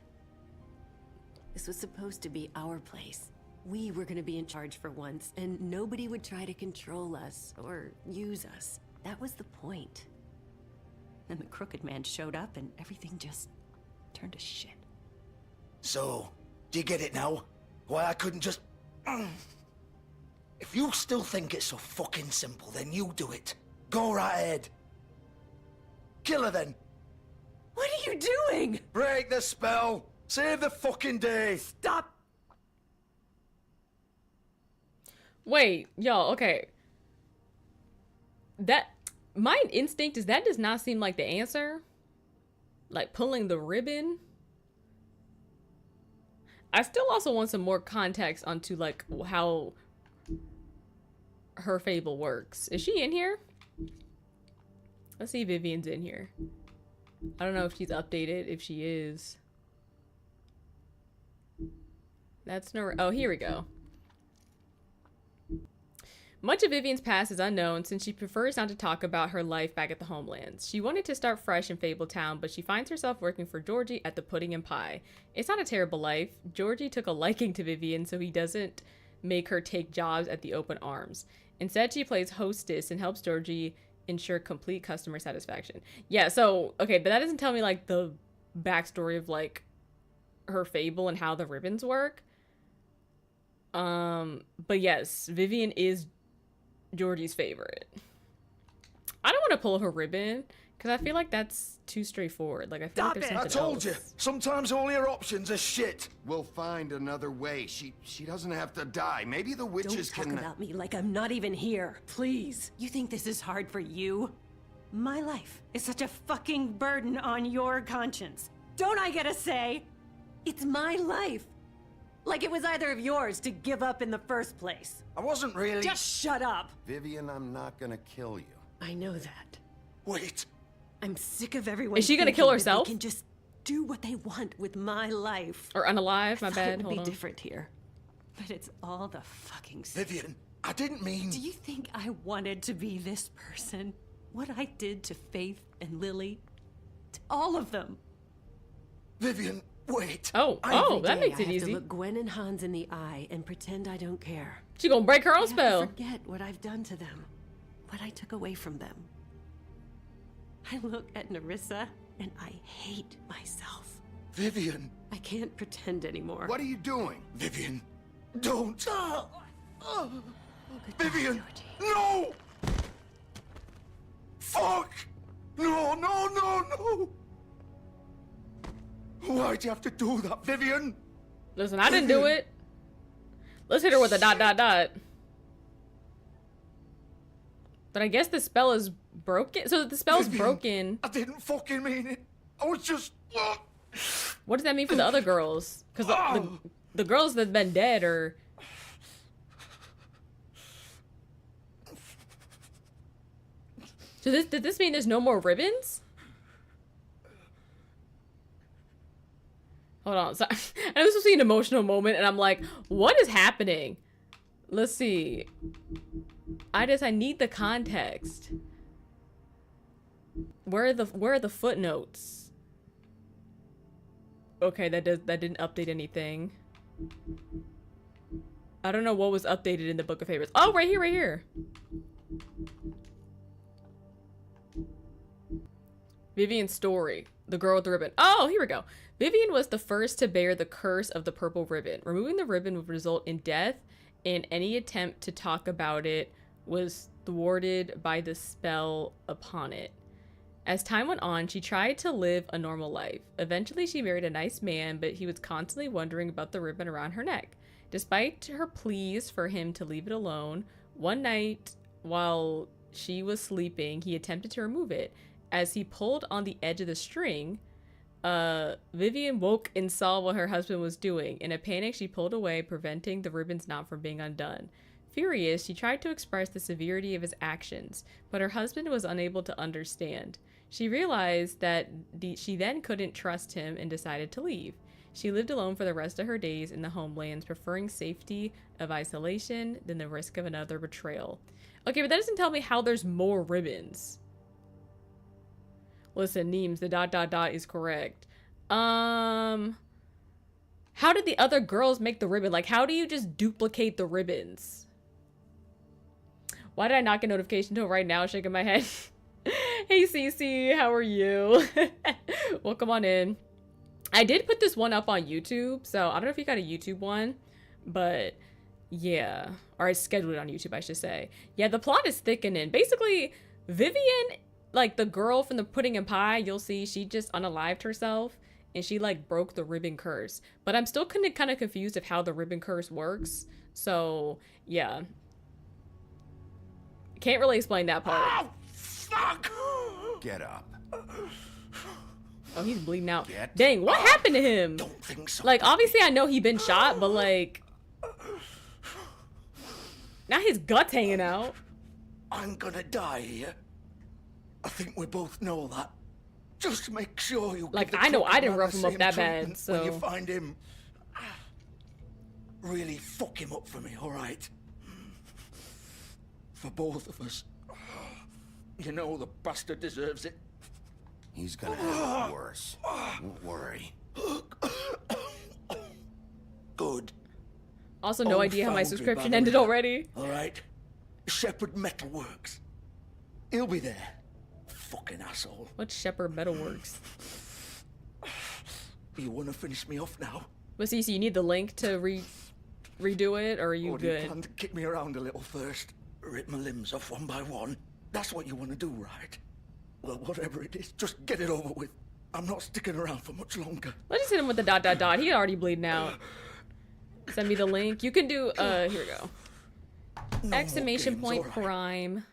This was supposed to be our place. We were gonna be in charge for once, and nobody would try to control us or use us. That was the point. Then the Crooked Man showed up and everything just turned to shit. So, do you get it now? Why I couldn't just... If you still think it's so fucking simple, then you do it. Go right ahead. Kill her then. What are you doing? Break the spell. Save the fucking day. Stop. Wait, y'all, okay. My instinct is that does not seem like the answer. Like pulling the ribbon. I still also want some more context onto like how her fable works. Is she in here? Let's see if Vivian's in here. I don't know if she's updated. If she is. That's no... Oh, here we go. Much of Vivian's past is unknown since she prefers not to talk about her life back at the homelands. She wanted to start fresh in Fabletown, but she finds herself working for Georgie at the Pudding and Pie. It's not a terrible life. Georgie took a liking to Vivian, so he doesn't make her take jobs at the Open Arms. Instead, she plays hostess and helps Georgie ensure complete customer satisfaction. Yeah, so, okay, but that doesn't tell me, like, the backstory of, like, her fable and how the ribbons work. But yes, Vivian is Georgie's favorite. I don't want to pull her ribbon because I feel like that's too straightforward. Like I feel like there's something I told else. you. Sometimes all your options are shit. We'll find another way. She doesn't have to die. Maybe the witches Don't can... talk about me like I'm not even here, please. You think this is hard for you? My life is such a fucking burden on your conscience. Don't I get a say? It's my life. Like it was either of yours to give up in the first place. I wasn't really... Just shut up. Vivian, I'm not gonna kill you. I know that. Wait. I'm sick of everyone. Is she gonna kill herself? They can just do what they want with my life. Or unalive? My bad. It would Hold be on. different here. But it's all the fucking same. Vivian, I didn't mean... Do you think I wanted to be this person? What I did to Faith and Lily? To all of them. Vivian, wait. That makes it I have easy. to look Gwen and Hans in the eye and pretend I don't care. She gonna break her own I have to spell. forget what I've done to them. What I took away from them. I look at Nerissa and I hate myself. Vivian. I can't pretend anymore. What are you doing? Vivian, don't. Vivian, no! Fuck! No, no, no, no! Why'd you have to do that, Vivian? Listen, I didn't do it. Let's hit her with a ... But I guess the spell is broken. So the spell's broken. I didn't fucking mean it. I was just... What does that mean for the other girls? Because the girls that've been dead are... So did this mean there's no more ribbons? Hold on. Sorry. I was supposed to be an emotional moment, and I'm like, what is happening? Let's see. I need the context. Where are the footnotes? Okay, that didn't update anything. I don't know what was updated in the Book of Favorites. Oh, right here. Vivian's story. The girl with the ribbon. Oh, here we go. Vivian was the first to bear the curse of the purple ribbon. Removing the ribbon would result in death, and any attempt to talk about it was thwarted by the spell upon it. As time went on, she tried to live a normal life. Eventually, she married a nice man, but he was constantly wondering about the ribbon around her neck. Despite her pleas for him to leave it alone, one night while she was sleeping, he attempted to remove it. As he pulled on the edge of the string, Vivian woke and saw what her husband was doing. In a panic, she pulled away, preventing the ribbon's knot from being undone. Furious, she tried to express the severity of his actions, but her husband was unable to understand. She realized that she then couldn't trust him and decided to leave. She lived alone for the rest of her days in the homelands, preferring safety of isolation than the risk of another betrayal. Okay, but that doesn't tell me how there's more ribbons. Listen, Neems, the ... is correct. How did the other girls make the ribbon? Like, how do you just duplicate the ribbons? Why did I not get notification until right now? Shaking my head. Hey, Cece, how are you? Welcome on in. I did put this one up on YouTube, so I don't know if you got a YouTube one, but yeah. Or I scheduled it on YouTube, I should say. Yeah, the plot is thickening. Basically, Vivian, like the girl from the Pudding and Pie, you'll see she just unalived herself and she like broke the ribbon curse. But I'm still kind of confused of how the ribbon curse works. So yeah. Can't really explain that part. Oh, fuck! Get up. Oh, he's bleeding out. Dang, what happened to him? Don't think so. Like, obviously I know he been shot, but like... Now his gut's hanging out. I'm gonna die here. I think we both know that. Just make sure you like, give the I know I didn't man rough the him up same that treatment bad, so... when you find him. Really fuck him up for me, alright? For both of us. You know the bastard deserves it. He's gonna have it worse. Don't worry. Good. Also, no idea how my subscription ended already. Alright. Shepherd Metalworks. He'll be there. Fucking asshole. What's Shepherd Metalworks? You wanna finish me off now? But Cece, you need the link to redo it, or are you or do good? you plan to kick me around a little first? Rip my limbs off one by one? That's what you want to do, right? Well, whatever it is, just get it over with. I'm not sticking around for much longer. Let's just hit him with the ... He already bleeding out. Send me the link. You can do, here we go. No Exclamation games, point right. prime.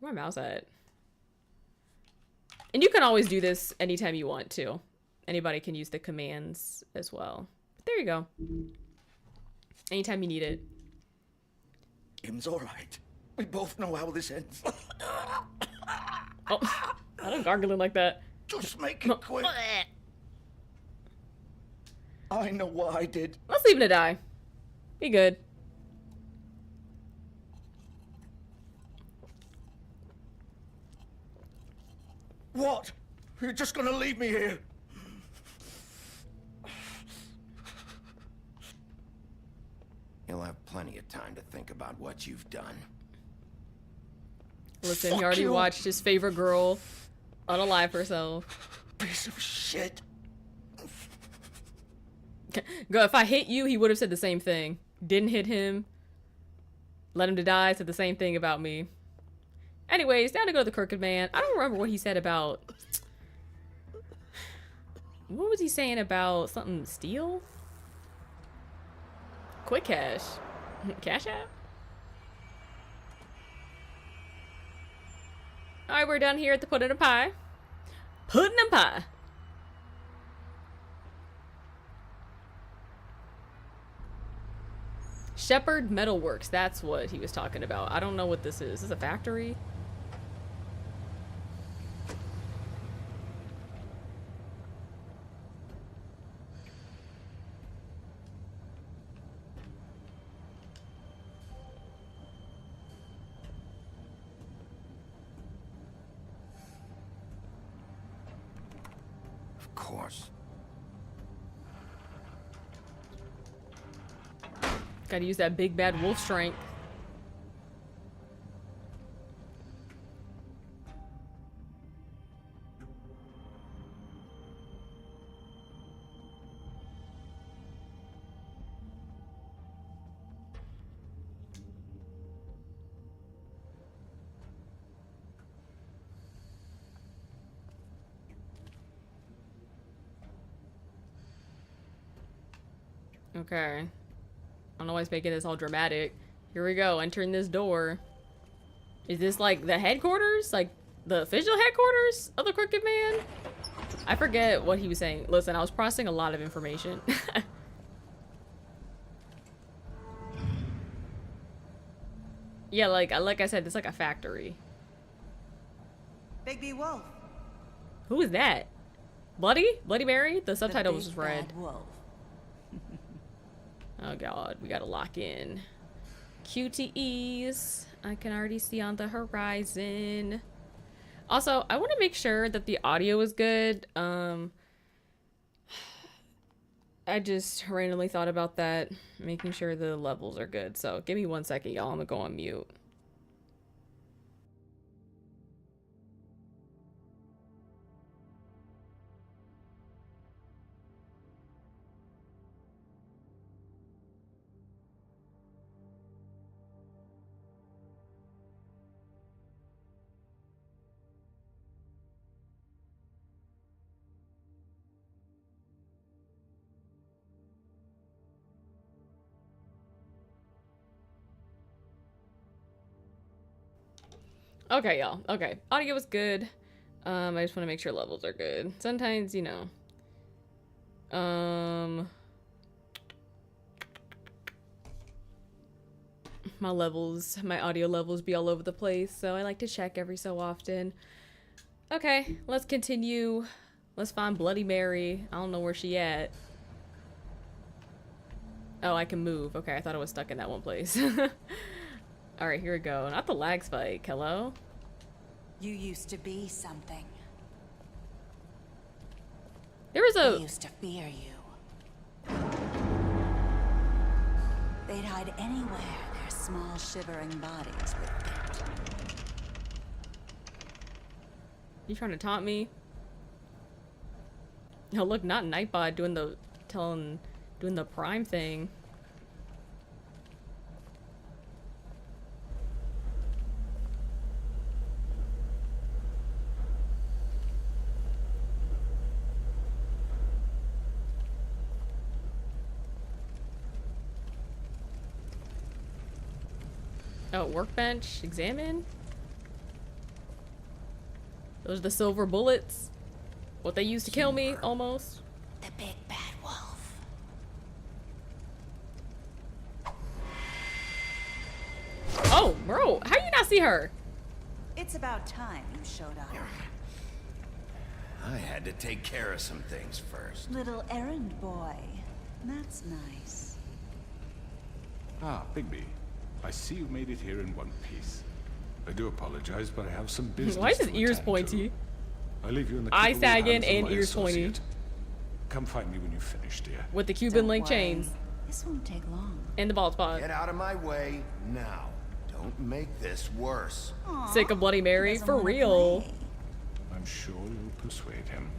Where my mouse at? And you can always do this anytime you want to. Anybody can use the commands as well. But there you go. Anytime you need it. Game's alright. We both know how this ends. Oh, I don't gargling like that. Just make it quick. I know what I did. Let's leave him to die. Be good. What? You're just gonna leave me here? You'll have plenty of time to think about what you've done. Listen, Fuck he already you. watched his favorite girl unalive herself. Piece of shit. Go, if I hit you, he would have said the same thing. Didn't hit him. Let him to die, said the same thing about me. Anyways, down to go to the Crooked Man. I don't remember what he said about... What was he saying about something steel? Quick cash. Cash app? Alright, we're down here at the Puddin' and Pie. Puddin' and Pie. Shepherd Metalworks, that's what he was talking about. I don't know what this is. Is this a factory? Of course. Gotta use that big bad wolf strength. Okay. I don't know why he's making this all dramatic. Here we go, entering this door. Is this like the headquarters? Like the official headquarters of the Crooked Man? I forget what he was saying. Listen, I was processing a lot of information. Yeah, like I said, it's like a factory. Bigby Wolf. Who is that? Bloody? Bloody Mary? The subtitle The was big red. bad wolf. Oh god, we gotta lock in. QTEs. I can already see on the horizon. Also, I want to make sure that the audio is good. I just randomly thought about that. Making sure the levels are good. So give me 1 second, y'all. I'm gonna go on mute. Okay, y'all. Okay. Audio is good. I just want to make sure levels are good. Sometimes, you know. My audio levels be all over the place, so I like to check every so often. Okay, let's continue. Let's find Bloody Mary. I don't know where she at. Oh, I can move. Okay, I thought I was stuck in that one place. Alright, here we go. Not the lag spike. Hello? You used to be something. There was They a... used to fear you. They'd hide anywhere their small shivering bodies would fit. You trying to taunt me? Oh, look, not Nightbot doing the... doing the prime thing. Oh, workbench. Examine. Those are the silver bullets. What they used to kill me, almost. The big bad wolf. Oh, bro. How you not see her? It's about time you showed up. I had to take care of some things first. Little errand boy. That's nice. Ah, Bigby. I see you made it here in one piece. I do apologize, but I have some business. Why is his to ears attend pointy? to. I leave you in the Eye capable sagging hands of and my ears pointy. associate. Come find me when you finish, dear. With the Cuban Don't link worry. chains This won't take long. and the bald spot. Get out of my way now. Don't make this worse. Sick of Bloody Mary? Doesn't For wanna real. play. I'm sure you'll persuade him.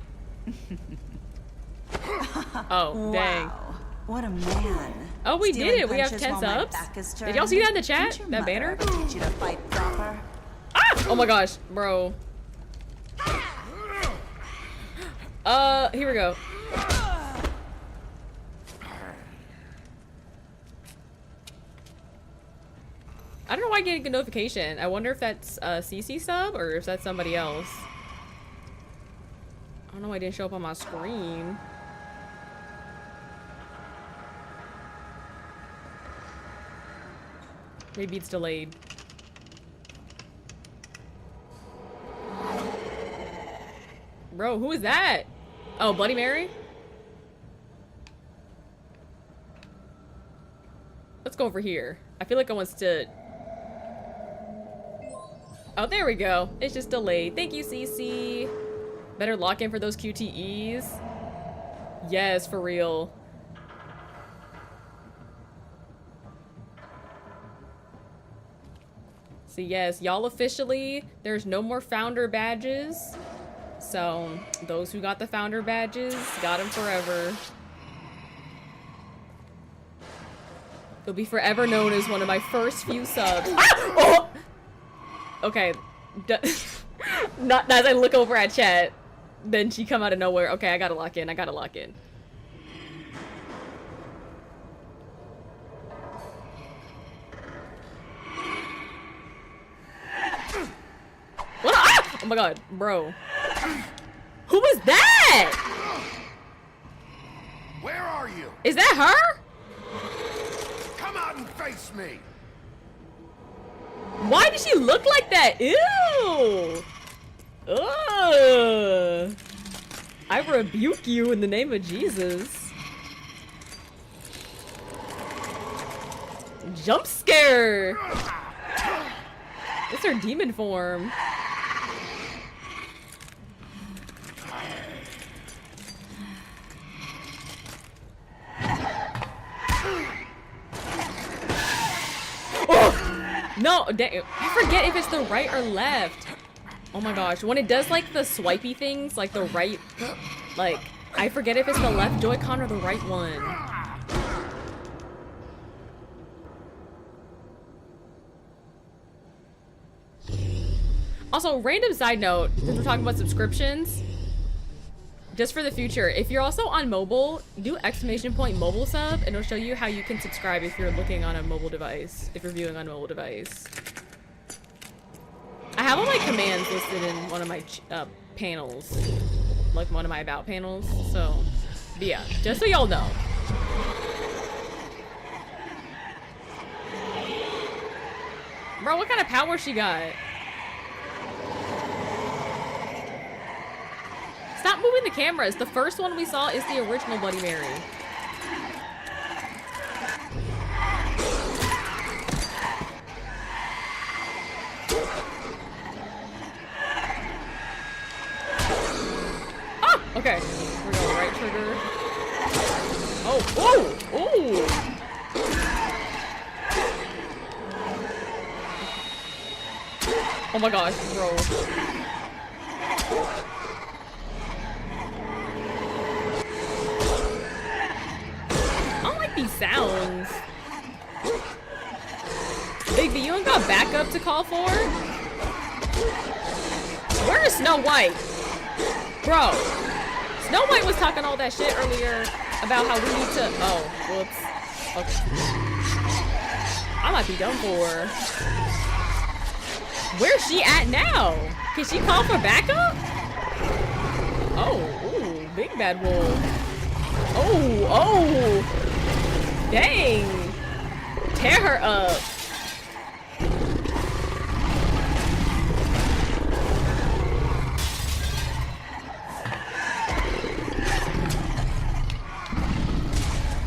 Oh, dang. Wow. What a man. Oh, we Stealing did it. We have punches 10 while my subs. back is Did y'all see that in the turned? chat? Didn't your That mother banner? ever teach you to fight proper? Ah! Oh my gosh, bro. Here we go. I don't know why I'm getting a notification. I wonder if that's a CC sub or if that's somebody else. I don't know why it didn't show up on my screen. Maybe it's delayed. Bro, who is that? Oh, Bloody Mary? Let's go over here. I feel like I want to... Oh, there we go. It's just delayed. Thank you, CC. Better lock in for those QTEs. Yes, for real. So yes, y'all officially, there's no more founder badges. So those who got the founder badges got them forever. They'll be forever known as one of my first few subs. Ah! Oh! Okay. Not as I look over at chat, then she come out of nowhere. Okay, I gotta lock in. I gotta lock in. What? Ah! Oh my god, bro. Who was that? Where are you? Is that her? Come out and face me. Why did she look like that? Ew. Ugh. I rebuke you in the name of Jesus. Jump scare. It's her demon form. Oh! No, I forget if it's the right or left. Oh my gosh, when it does like the swipey things, like the right, like, I forget if it's the left Joy-Con or the right one. Also, random side note, since we're talking about subscriptions, just for the future, if you're also on mobile, do ! Mobile sub, and it'll show you how you can subscribe if you're looking on a mobile device, if you're viewing on a mobile device. I have all my commands listed in one of my panels, like one of my about panels, so, but yeah, just so y'all know. Bro, what kind of power she got? Stop moving the cameras. The first one we saw is the original Bloody Mary. Ah! Okay. We're going right trigger. Oh! Oh! Oh! Oh my gosh, bro. I don't like these sounds. Big B, you don't got backup to call for? Where is Snow White? Bro, Snow White was talking all that shit earlier about how we need to... Oh, whoops. Okay. I might be done for. Where's she at now? Can she call for backup? Oh, ooh, big bad wolf. Oh, oh. Dang. Tear her up.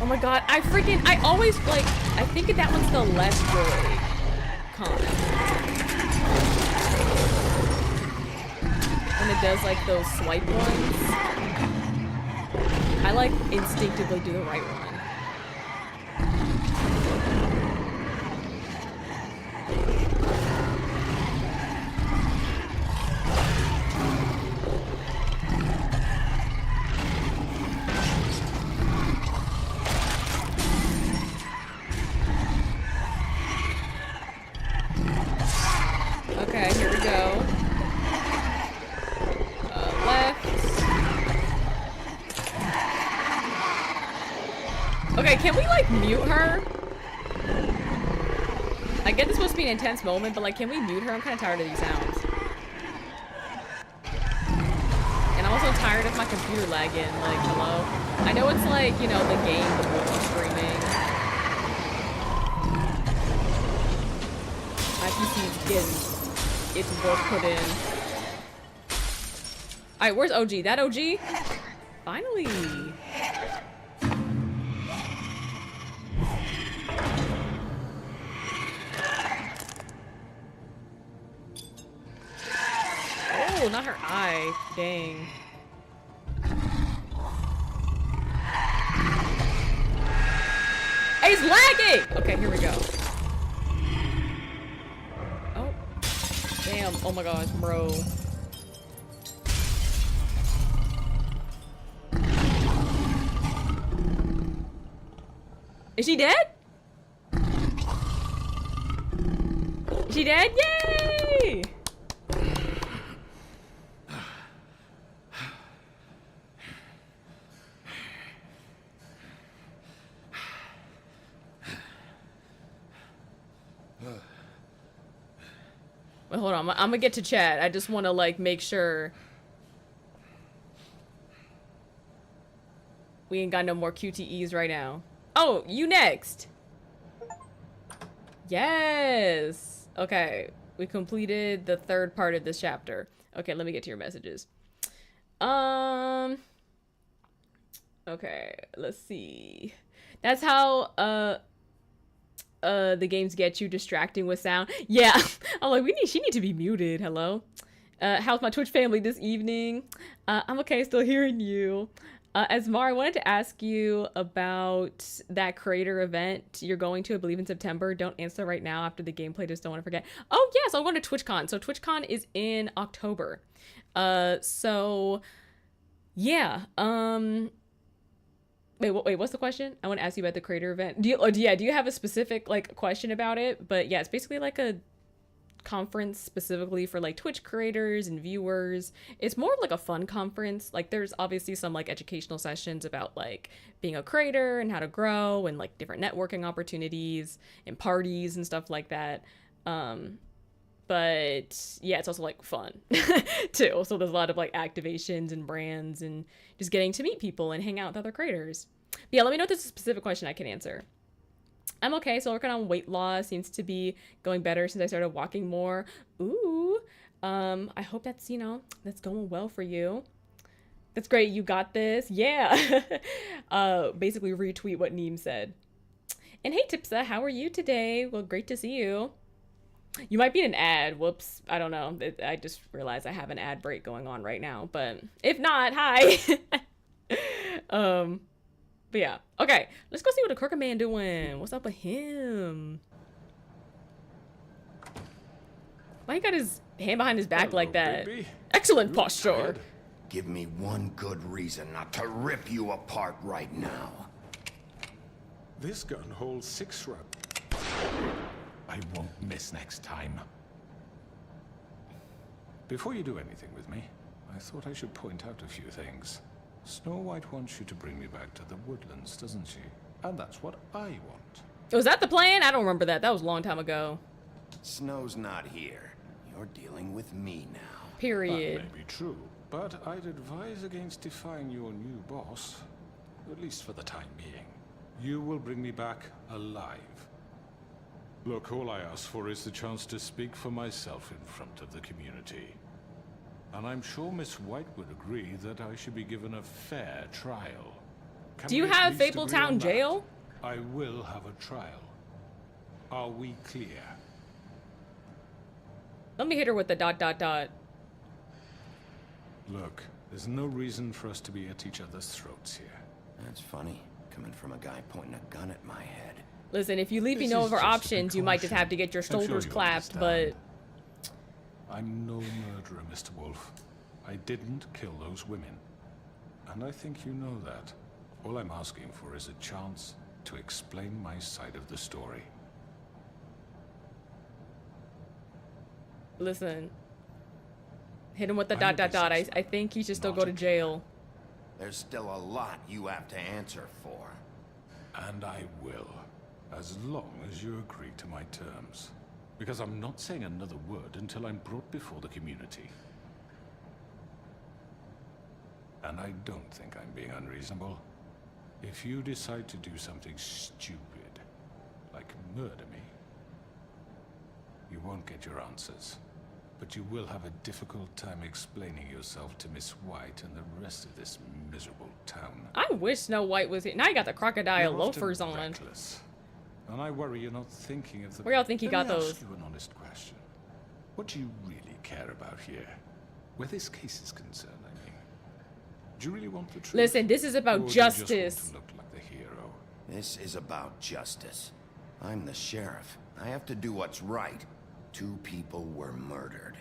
Oh my god, I always, like, I think that one's the less good con. When it does, like, those swipe ones. I, like, instinctively do the right one. Okay, here we go. Left. Okay, can we, like, mute her? I get this supposed to be an intense moment, but, like, can we mute her? I'm kind of tired of these sounds. And I'm also tired of my computer lagging. Like, hello? I know it's, like, you know, the game, the multi-streaming. My PC is getting its work put in. Alright, where's OG? That OG? Finally. Oh, not her eye. Dang. Hey, it's lagging! Okay, here we go. Oh. Damn. Oh my gosh, bro. Is she dead? Is she dead? Yay! Wait, hold on. I'm gonna get to chat. I just want to, like, make sure we ain't got no more QTEs right now. Oh, you next. Yes. Okay. We completed the third part of this chapter. Okay, let me get to your messages. Okay, let's see. That's how, the games get you distracting with sound. Yeah. I'm like, she need to be muted. Hello. How's my Twitch family this evening? I'm okay, still hearing you. Asmara, I wanted to ask you about that creator event you're going to, I believe in September. Don't answer right now after the gameplay, just don't want to forget. Oh yes, I'm going to TwitchCon. So TwitchCon is in October. So yeah. Wait, what's the question? I want to ask you about the creator event. Do you have a specific, like, question about it? But yeah, it's basically like a conference specifically for, like, Twitch creators and viewers. It's more of like a fun conference. Like, there's obviously some, like, educational sessions about, like, being a creator and how to grow and, like, different networking opportunities and parties and stuff like that. But yeah, it's also, like, fun too. So there's a lot of, like, activations and brands and just getting to meet people and hang out with other creators. But yeah, let me know if there's a specific question I can answer. I'm okay, so working on weight loss. Seems to be going better since I started walking more. Ooh. I hope that's, you know, that's going well for you. That's great, you got this. Yeah. Basically retweet what Neem said. And hey Tipsa, how are you today? Well, great to see you. You might be in an ad. Whoops. I don't know. I just realized I have an ad break going on right now. But if not, hi. But yeah. Okay. Let's go see what the Crooked Man doing. What's up with him? Why he got his hand behind his back like that? Baby. Excellent posture. Give me one good reason not to rip you apart right now. This gun holds 6 rounds. I won't miss next time. Before you do anything with me, I thought I should point out a few things. Snow White wants you to bring me back to the woodlands, doesn't she? And that's what I want. Was that the plan? I don't remember that. That was a long time ago. Snow's not here. You're dealing with me now. Period. That may be true, but I'd advise against defying your new boss, at least for the time being. You will bring me back alive. Look, all I ask for is the chance to speak for myself in front of the community. And I'm sure Miss White would agree that I should be given a fair trial. Do you have Fabletown Jail? I will have a trial. Are we clear? Let me hit her with the ... Look, there's no reason for us to be at each other's throats here. That's funny, coming from a guy pointing a gun at my head. Listen, if you leave me This no is other just a options, you might just have to precaution. get your I'm sure shoulders you clapped, but... understand. I'm no murderer, Mr. Wolf. I didn't kill those women. And I think you know that. All I'm asking for is a chance to explain my side of the story. Listen. Hit him with the ... I'm a I think he should still not go to a jail. There's still a lot you have to answer for. And I will, as long as you agree to my terms. Because I'm not saying another word until I'm brought before the community. And I don't think I'm being unreasonable. If you decide to do something stupid, like murder me, you won't get your answers. But you will have a difficult time explaining yourself to Miss White and the rest of this miserable town. I wish Snow White was here. Now you got the crocodile You're often loafers on. reckless, and I worry you're not thinking of the... Where y'all think he Let got me those? ask you an honest question. What do you really care about here? Where this case is concerned, I mean. Do you really want the truth? Listen, this is Or about do you just justice. want to look like the hero? This is about justice. I'm the sheriff. I have to do what's right. 2 people were murdered.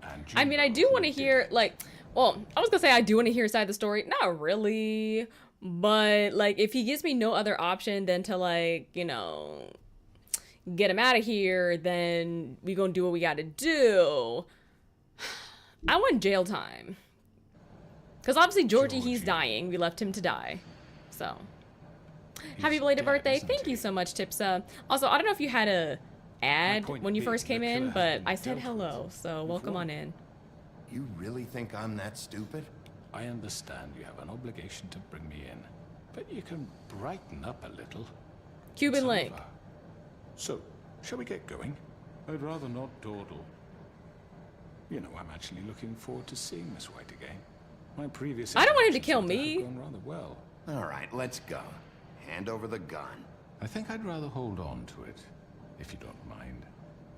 And I mean, I do want to hear, like, well, I was gonna say I do want to hear his side of the story. Not really. But, like, if he gives me no other option than to, like, you know, get him out of here, then we gonna do what we gotta do. I want jail time. Because obviously, Georgie, he's dying. We left him to die. So, happy belated birthday. Thank you so much, Tipsa. Also, I don't know if you had a ad when you first came in, but I said hello, so welcome on in. You really think I'm that stupid? I understand you have an obligation to bring me in, but you can brighten up a little. Cuban It's link. over. So, shall we get going? I'd rather not dawdle. You know, I'm actually looking forward to seeing Miss White again. My previous I don't want him to interactions kill with her me. have gone rather well. All right, let's go. Hand over the gun. I think I'd rather hold on to it, if you don't mind.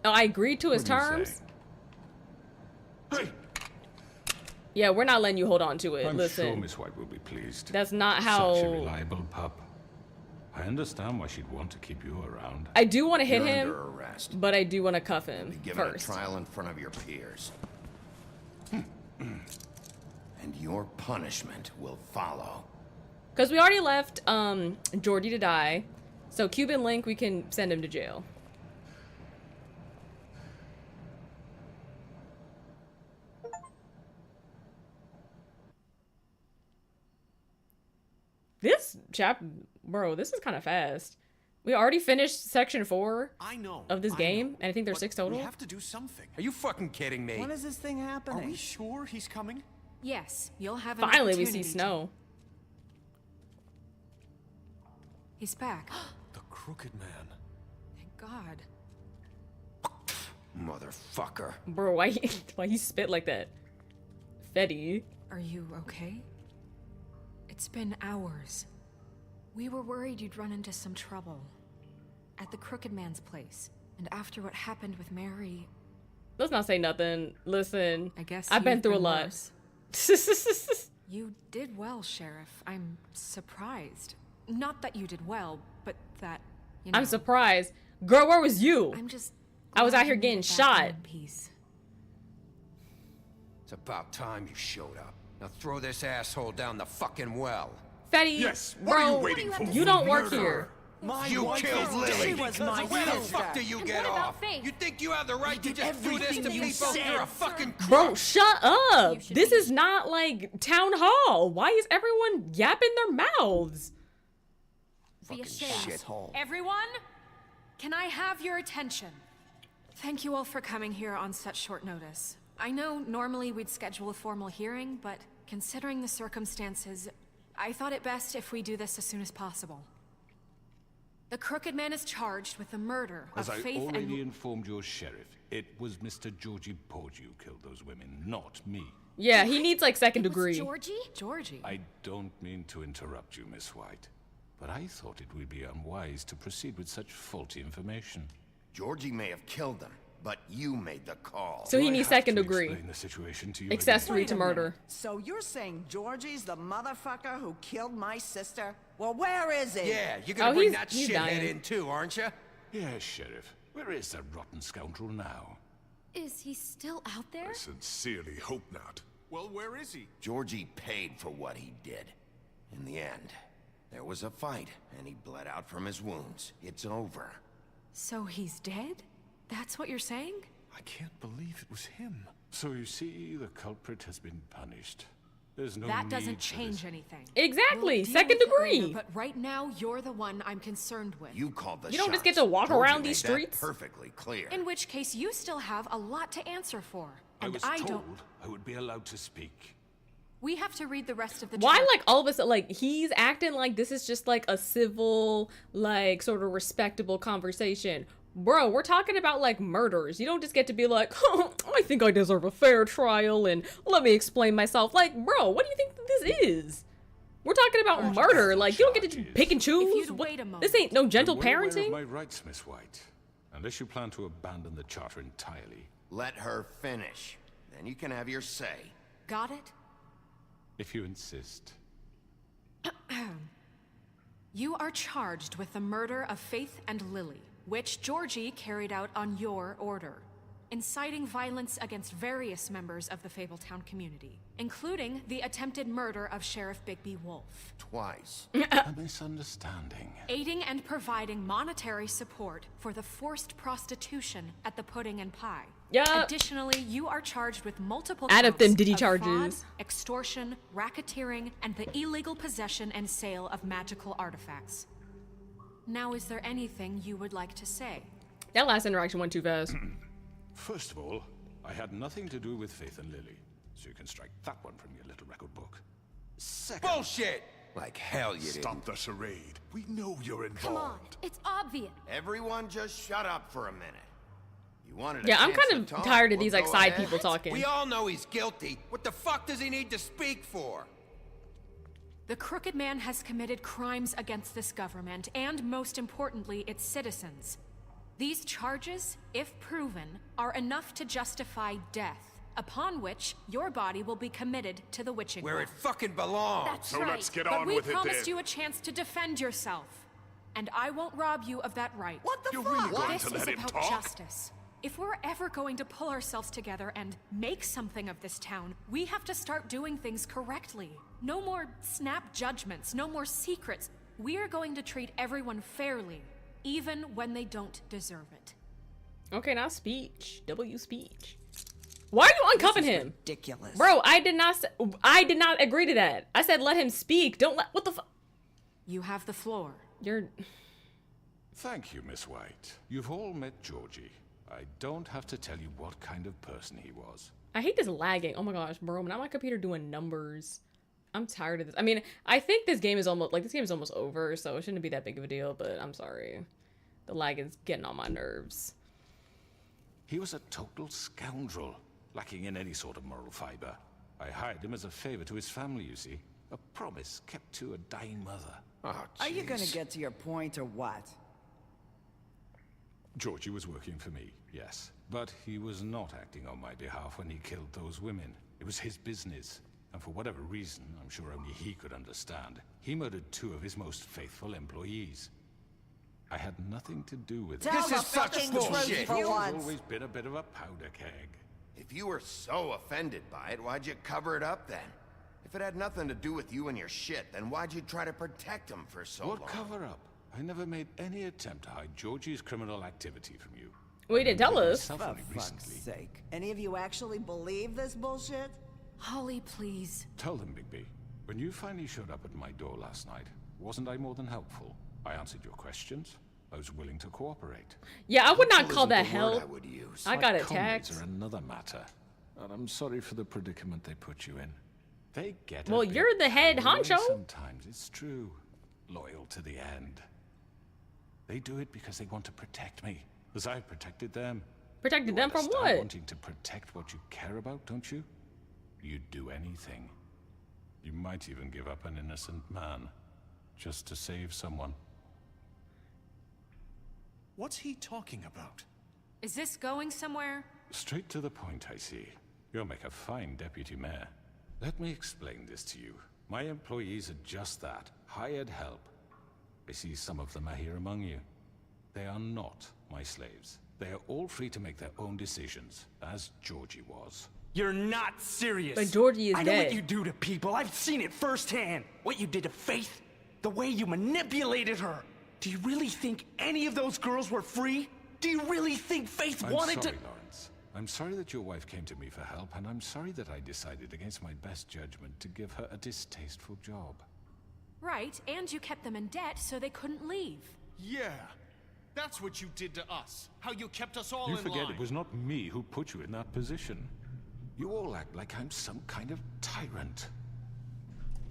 Oh, I agreed to his What do you terms. say? Hey! Yeah, we're not letting you hold on to it. I'm Listen, sure Miss White will be pleased. that's not how. Such a reliable pup. I understand why she'd want to keep you around. I do want to hit You're him, under arrest. but I do want to cuff him Be given first. a trial in front of your peers. And your punishment will follow. Because we already left Georgie to die, so Cuban Link, we can send him to jail. This bro, this is kind of fast. We already finished section 4 of this game, and I think there's 6 total. We have to do something. Are you fucking kidding me? When is this thing happening? Are we sure he's coming? Yes, you'll have an Finally, we opportunity see to- Snow. He's back. The Crooked Man. Thank God. Motherfucker. Bro, why he spit like that? Fetty. Are you okay? It's been hours. We were worried you'd run into some trouble. At the Crooked Man's place. And after what happened with Mary... Let's not say nothing. Listen, I guess I've been you've through a been lot. worse. You did well, Sheriff. I'm surprised. Not that you did well, but that, you know... I'm surprised. Girl, where was you? I'm just... I was glad out here you made getting it back shot. in one piece. It's about time you showed up. Now throw this asshole down the fucking well. Fetty, Yes, bro, what are you waiting for? you don't work here. You killed Lily. Where the sister. fuck do you get off? You think you have the right to just do this to everything you people? said. You're a fucking Bro, crook. shut up. This is not like town hall. Why is everyone yapping their mouths? Be Fucking ashamed. shithole. Everyone, can I have your attention? Thank you all for coming here on such short notice. I know normally we'd schedule a formal hearing, but considering the circumstances, I thought it best if we do this as soon as possible. The Crooked Man is charged with the murder As of I Faith already and... informed your sheriff, it was Mr. Georgie Porgy who killed those women, not me. Yeah, he needs like second degree. Georgie? Georgie. I don't mean to interrupt you, Miss White, but I thought it would be unwise to proceed with such faulty information. Georgie may have killed them, but you made the call. So he needs second degree. Explain the situation to you Accessory again. to murder. So you're saying Georgie's the motherfucker who killed my sister? Well, where is he? Yeah, you're gonna bring that he's shithead dying. in too, aren't you? Yes, Sheriff. Where is that rotten scoundrel now? Is he still out there? I sincerely hope not. Well, where is he? Georgie paid for what he did. In the end, there was a fight, and he bled out from his wounds. It's over. So he's dead? That's what you're saying? I can't believe it was him. So you see, the culprit has been punished. There's no That need doesn't for change this. anything. Exactly. We'll deal Second with it later, degree. but right now, you're the one I'm concerned with. You called the You don't just shots. get to walk Georgie around made these that streets. perfectly clear. In which case, you still have a lot to answer for. I And was I told don't. I would be allowed to speak. We have to read the rest of the Why, chart. like, all of a sudden, like, he's acting like this is just, like, a civil, like, sort of respectable conversation. Bro, we're talking about, like, murders. You don't just get to be like, oh, I think I deserve a fair trial, and let me explain myself. Like, bro, what do you think this is? We're talking about murder. Like, you don't get to pick and choose. If you'd wait a moment. This ain't no gentle I'm well aware parenting. of my rights, Miss White. Unless you plan to abandon the charter entirely. Let her finish. Then you can have your say. Got it? If you insist. You are charged with the murder of Faith and Lily, which Georgie carried out on your order, inciting violence against various members of the Fabletown community, including the attempted murder of Sheriff Bigby Wolf. Twice. A misunderstanding. Aiding and providing monetary support for the forced prostitution at the Pudding and Pie. Yeah. Additionally, you are charged with multiple Add up counts them Diddy of charges. fraud, extortion, racketeering, and the illegal possession and sale of magical artifacts. Now, is there anything you would like to say? That last interaction went too fast. First of all, I had nothing to do with Faith and Lily, so you can strike that one from your little record book. Second... Bullshit! Like hell you didn't. Stop the charade. We know you're involved. Come on, it's obvious. Everyone just shut up for a minute. You wanted a Yeah, I'm chance kind to of talk? tired of Well, these, like, go side ahead. people talking. We all know he's guilty. What the fuck does he need to speak for? The Crooked Man has committed crimes against this government, and most importantly, its citizens. These charges, if proven, are enough to justify death, upon which your body will be committed to the witching Where well. it fucking belongs. That's So right. let's get but on we with it promised then. you a chance to defend yourself, and I won't rob you of that right. What the You're fuck? really going This to is let him about talk? justice. If we're ever going to pull ourselves together and make something of this town, we have to start doing things correctly. No more snap judgments, no more secrets. We are going to treat everyone fairly, even when they don't deserve it. Okay, now speech. W speech. Why are you uncuffing him? Ridiculous. Bro, I did not agree to that. I said let him speak. Don't let, what the fuck? You have the floor. You're... Thank you, Miss White. You've all met Georgie. I don't have to tell you what kind of person he was. I hate this lagging. Oh my gosh, bro. Now my computer doing numbers. I'm tired of this. I mean, I think this game is almost over, so it shouldn't be that big of a deal, but I'm sorry. The lag is getting on my nerves. He was a total scoundrel, lacking in any sort of moral fiber. I hired him as a favor to his family, you see. A promise kept to a dying mother. Oh, Are you gonna jeez. get to your point or what? Georgie was working for me, yes. But he was not acting on my behalf when he killed those women. It was his business. And for whatever reason, I'm sure only he could understand, he murdered 2 of his most faithful employees. I had nothing to do with it. Tell This the is such fucking bullshit. truth for He's once. always been a bit of a powder keg. If you were so offended by it, why'd you cover it up then? If it had nothing to do with you and your shit, then why'd you try to protect him for so What long? cover up? I never made any attempt to hide Georgie's criminal activity from you. Well, you didn't tell us. Myself For only fuck's recently. sake. Any of you actually believe this bullshit? Holly, please. Tell them, Bigby. When you finally showed up at my door last night, wasn't I more than helpful? I answered your questions. I was willing to cooperate. Yeah, I would not Helpful call isn't that the word help. I would use. I got My attacked. comrades are another matter. And I'm sorry for the predicament they put you in. They get a Well, bit you're the head carried away honcho. Sometimes it's true. Loyal to the end. They do it because they want to protect me, as I've protected them. Protected You them from understand what? Wanting to protect what you care about, don't you? You'd do anything. You might even give up an innocent man, just to save someone. What's he talking about? Is this going somewhere? Straight to the point, I see. You'll make a fine deputy mayor. Let me explain this to you. My employees are just that, hired help. I see some of them are here among you. They are not my slaves. They are all free to make their own decisions, as Georgie was. You're not serious. But Georgie is I know dead. what you do to people. I've seen it firsthand. What you did to Faith. The way you manipulated her. Do you really think any of those girls were free? Do you really think Faith wanted I'm sorry, to... Lawrence. I'm sorry that your wife came to me for help, and I'm sorry that I decided against my best judgment to give her a distasteful job. Right, and you kept them in debt so they couldn't leave. Yeah. That's what you did to us. How you kept us all You in forget line. it was not me who put you in that position. You all act like I'm some kind of tyrant.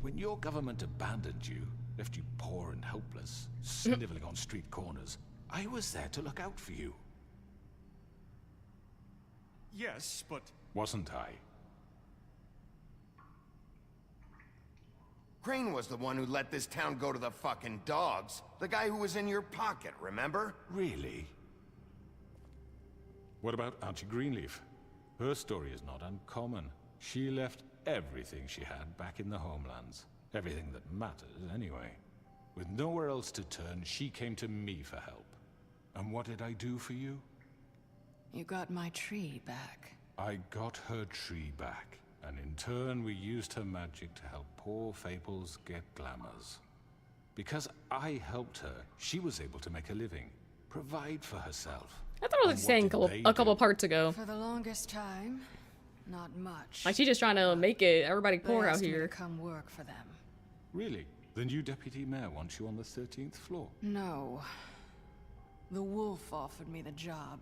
When your government abandoned you, left you poor and helpless, sniveling on street corners, I was there to look out for you. Yes, but... Wasn't I? Crane was the one who let this town go to the fucking dogs. The guy who was in your pocket, remember? Really? What about Auntie Greenleaf? Her story is not uncommon. She left everything she had back in the homelands. Everything that matters, anyway. With nowhere else to turn, she came to me for help. And what did I do for you? You got my tree back. I got her tree back. And in turn, we used her magic to help poor Fables get glamours. Because I helped her, she was able to make a living, provide for herself. I thought I was saying a couple parts ago. For the longest time, not much. Like she's just trying to make it everybody poor They out asked me here. to come work for them. Really? The new deputy mayor wants you on the 13th floor. No. The wolf offered me the job.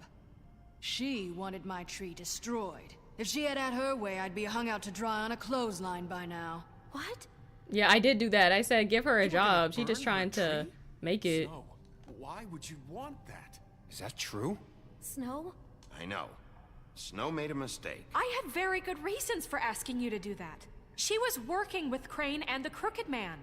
She wanted my tree destroyed. If she had her way, I'd be hung out to dry on a clothesline by now. What? Yeah, I did do that. I said give her a You were gonna job. She burn just her trying to tree? make it. Snow, why would you want that? Is that true? Snow? I know. Snow made a mistake. I had very good reasons for asking you to do that. She was working with Crane and the Crooked Man.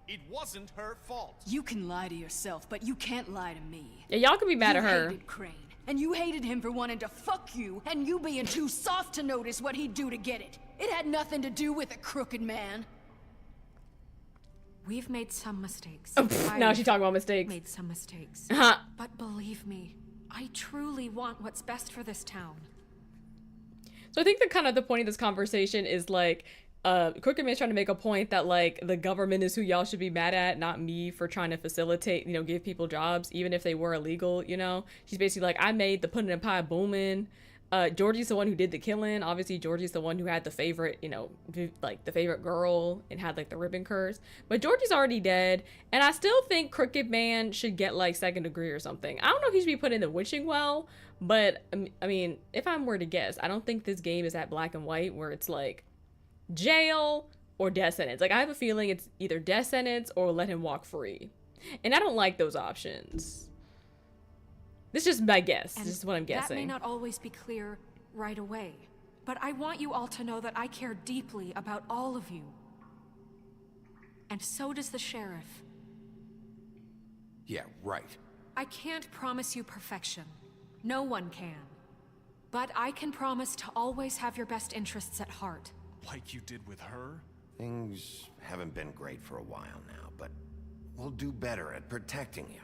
It wasn't her fault. You can lie to yourself, but you can't lie to me. Yeah, y'all can be mad at You her. hated Crane, and you hated him for wanting to fuck you, and you being too soft to notice what he'd do to get it. It had nothing to do with a Crooked Man. We've made some mistakes. Now she's talking about mistakes. Made some mistakes. Uh-huh. But believe me, I truly want what's best for this town. So I think the point of this conversation is like, Crooked Man's trying to make a point that like the government is who y'all should be mad at, not me for trying to facilitate, give people jobs, even if they were illegal, She's basically like, I made the pudding and pie booming. Georgie's the one who did the killing. Obviously, Georgie's the one who had the favorite, like the favorite girl and had like the ribbon curse. But Georgie's already dead. And I still think Crooked Man should get like 2nd degree or something. I don't know if he should be put in the witching well, but I mean, if I were to guess, I don't think this game is that black and white where it's like jail or death sentence. Like I have a feeling it's either death sentence or let him walk free. And I don't like those options. This is just my guess. This is what I'm guessing. That may not always be clear right away, but I want you all to know that I care deeply about all of you. And so does the sheriff. Yeah, right. I can't promise you perfection. No one can. But I can promise to always have your best interests at heart. Like you did with her? Things haven't been great for a while now, but we'll do better at protecting you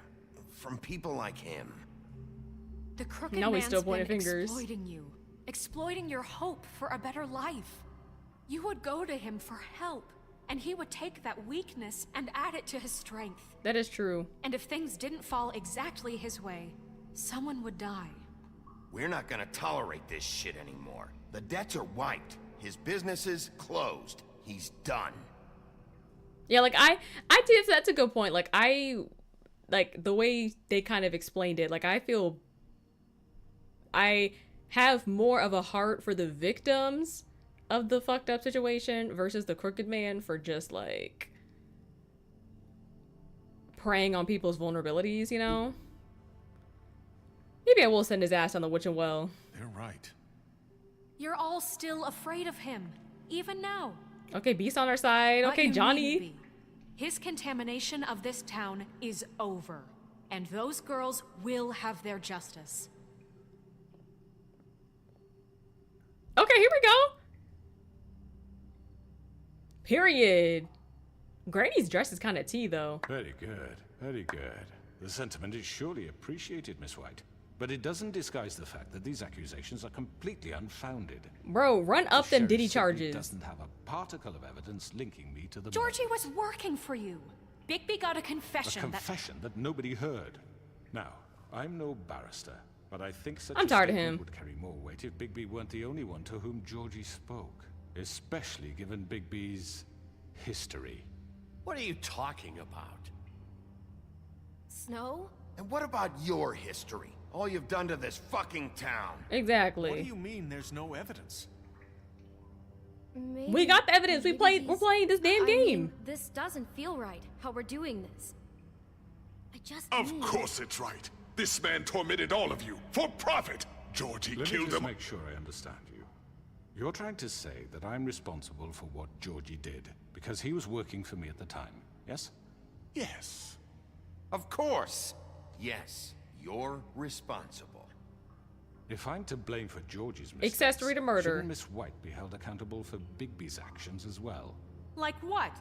from people like him. The Crooked Now we Man's still pointing been fingers. exploiting you, exploiting your hope for a better life. You would go to him for help, and he would take that weakness and add it to his strength. That is true. And if things didn't fall exactly his way, someone would die. We're not gonna tolerate this shit anymore. The debts are wiped. His business is closed. He's done. Yeah, like I did. That's a good point. Like the way they kind of explained it. Like I feel I have more of a heart for the victims of the fucked up situation versus the Crooked Man for just like preying on people's vulnerabilities. Maybe I will send his ass on the witching well. They're right. You're all still afraid of him, even now. Okay, Beast on our side. But Okay, you Johnny. needn't be. His contamination of this town is over, and those girls will have their justice. Okay, here we go. Period. Grady's dress is kind of tea, though. Very good, very good. The sentiment is surely appreciated, Miss White. But it doesn't disguise the fact that these accusations are completely unfounded. Bro, run up them Diddy charges. Doesn't have a particle of evidence linking me to the Georgie was working for you. Bigby got a confession. A confession that nobody heard. Now, I'm no barrister, but I think such I'm a tired of statement him. would carry more weight if Bigby weren't the only one to whom Georgie spoke, especially given Bigby's history. What are you talking about? Snow? And what about your history? All you've done to this fucking town. Exactly. What do you mean there's no evidence? We got the evidence. We're playing this damn game. Mean, this doesn't feel right, how we're doing this. I just Of course it's right. This man tormented all of you for profit. Georgie Let killed me just him. make sure I understand you. You're trying to say that I'm responsible for what Georgie did because he was working for me at the time, yes? Yes. Of course. Yes, you're responsible. If I'm to blame for Georgie's mistakes, accessory to murder, shouldn't Miss White be held accountable for Bigby's actions as well? Like what?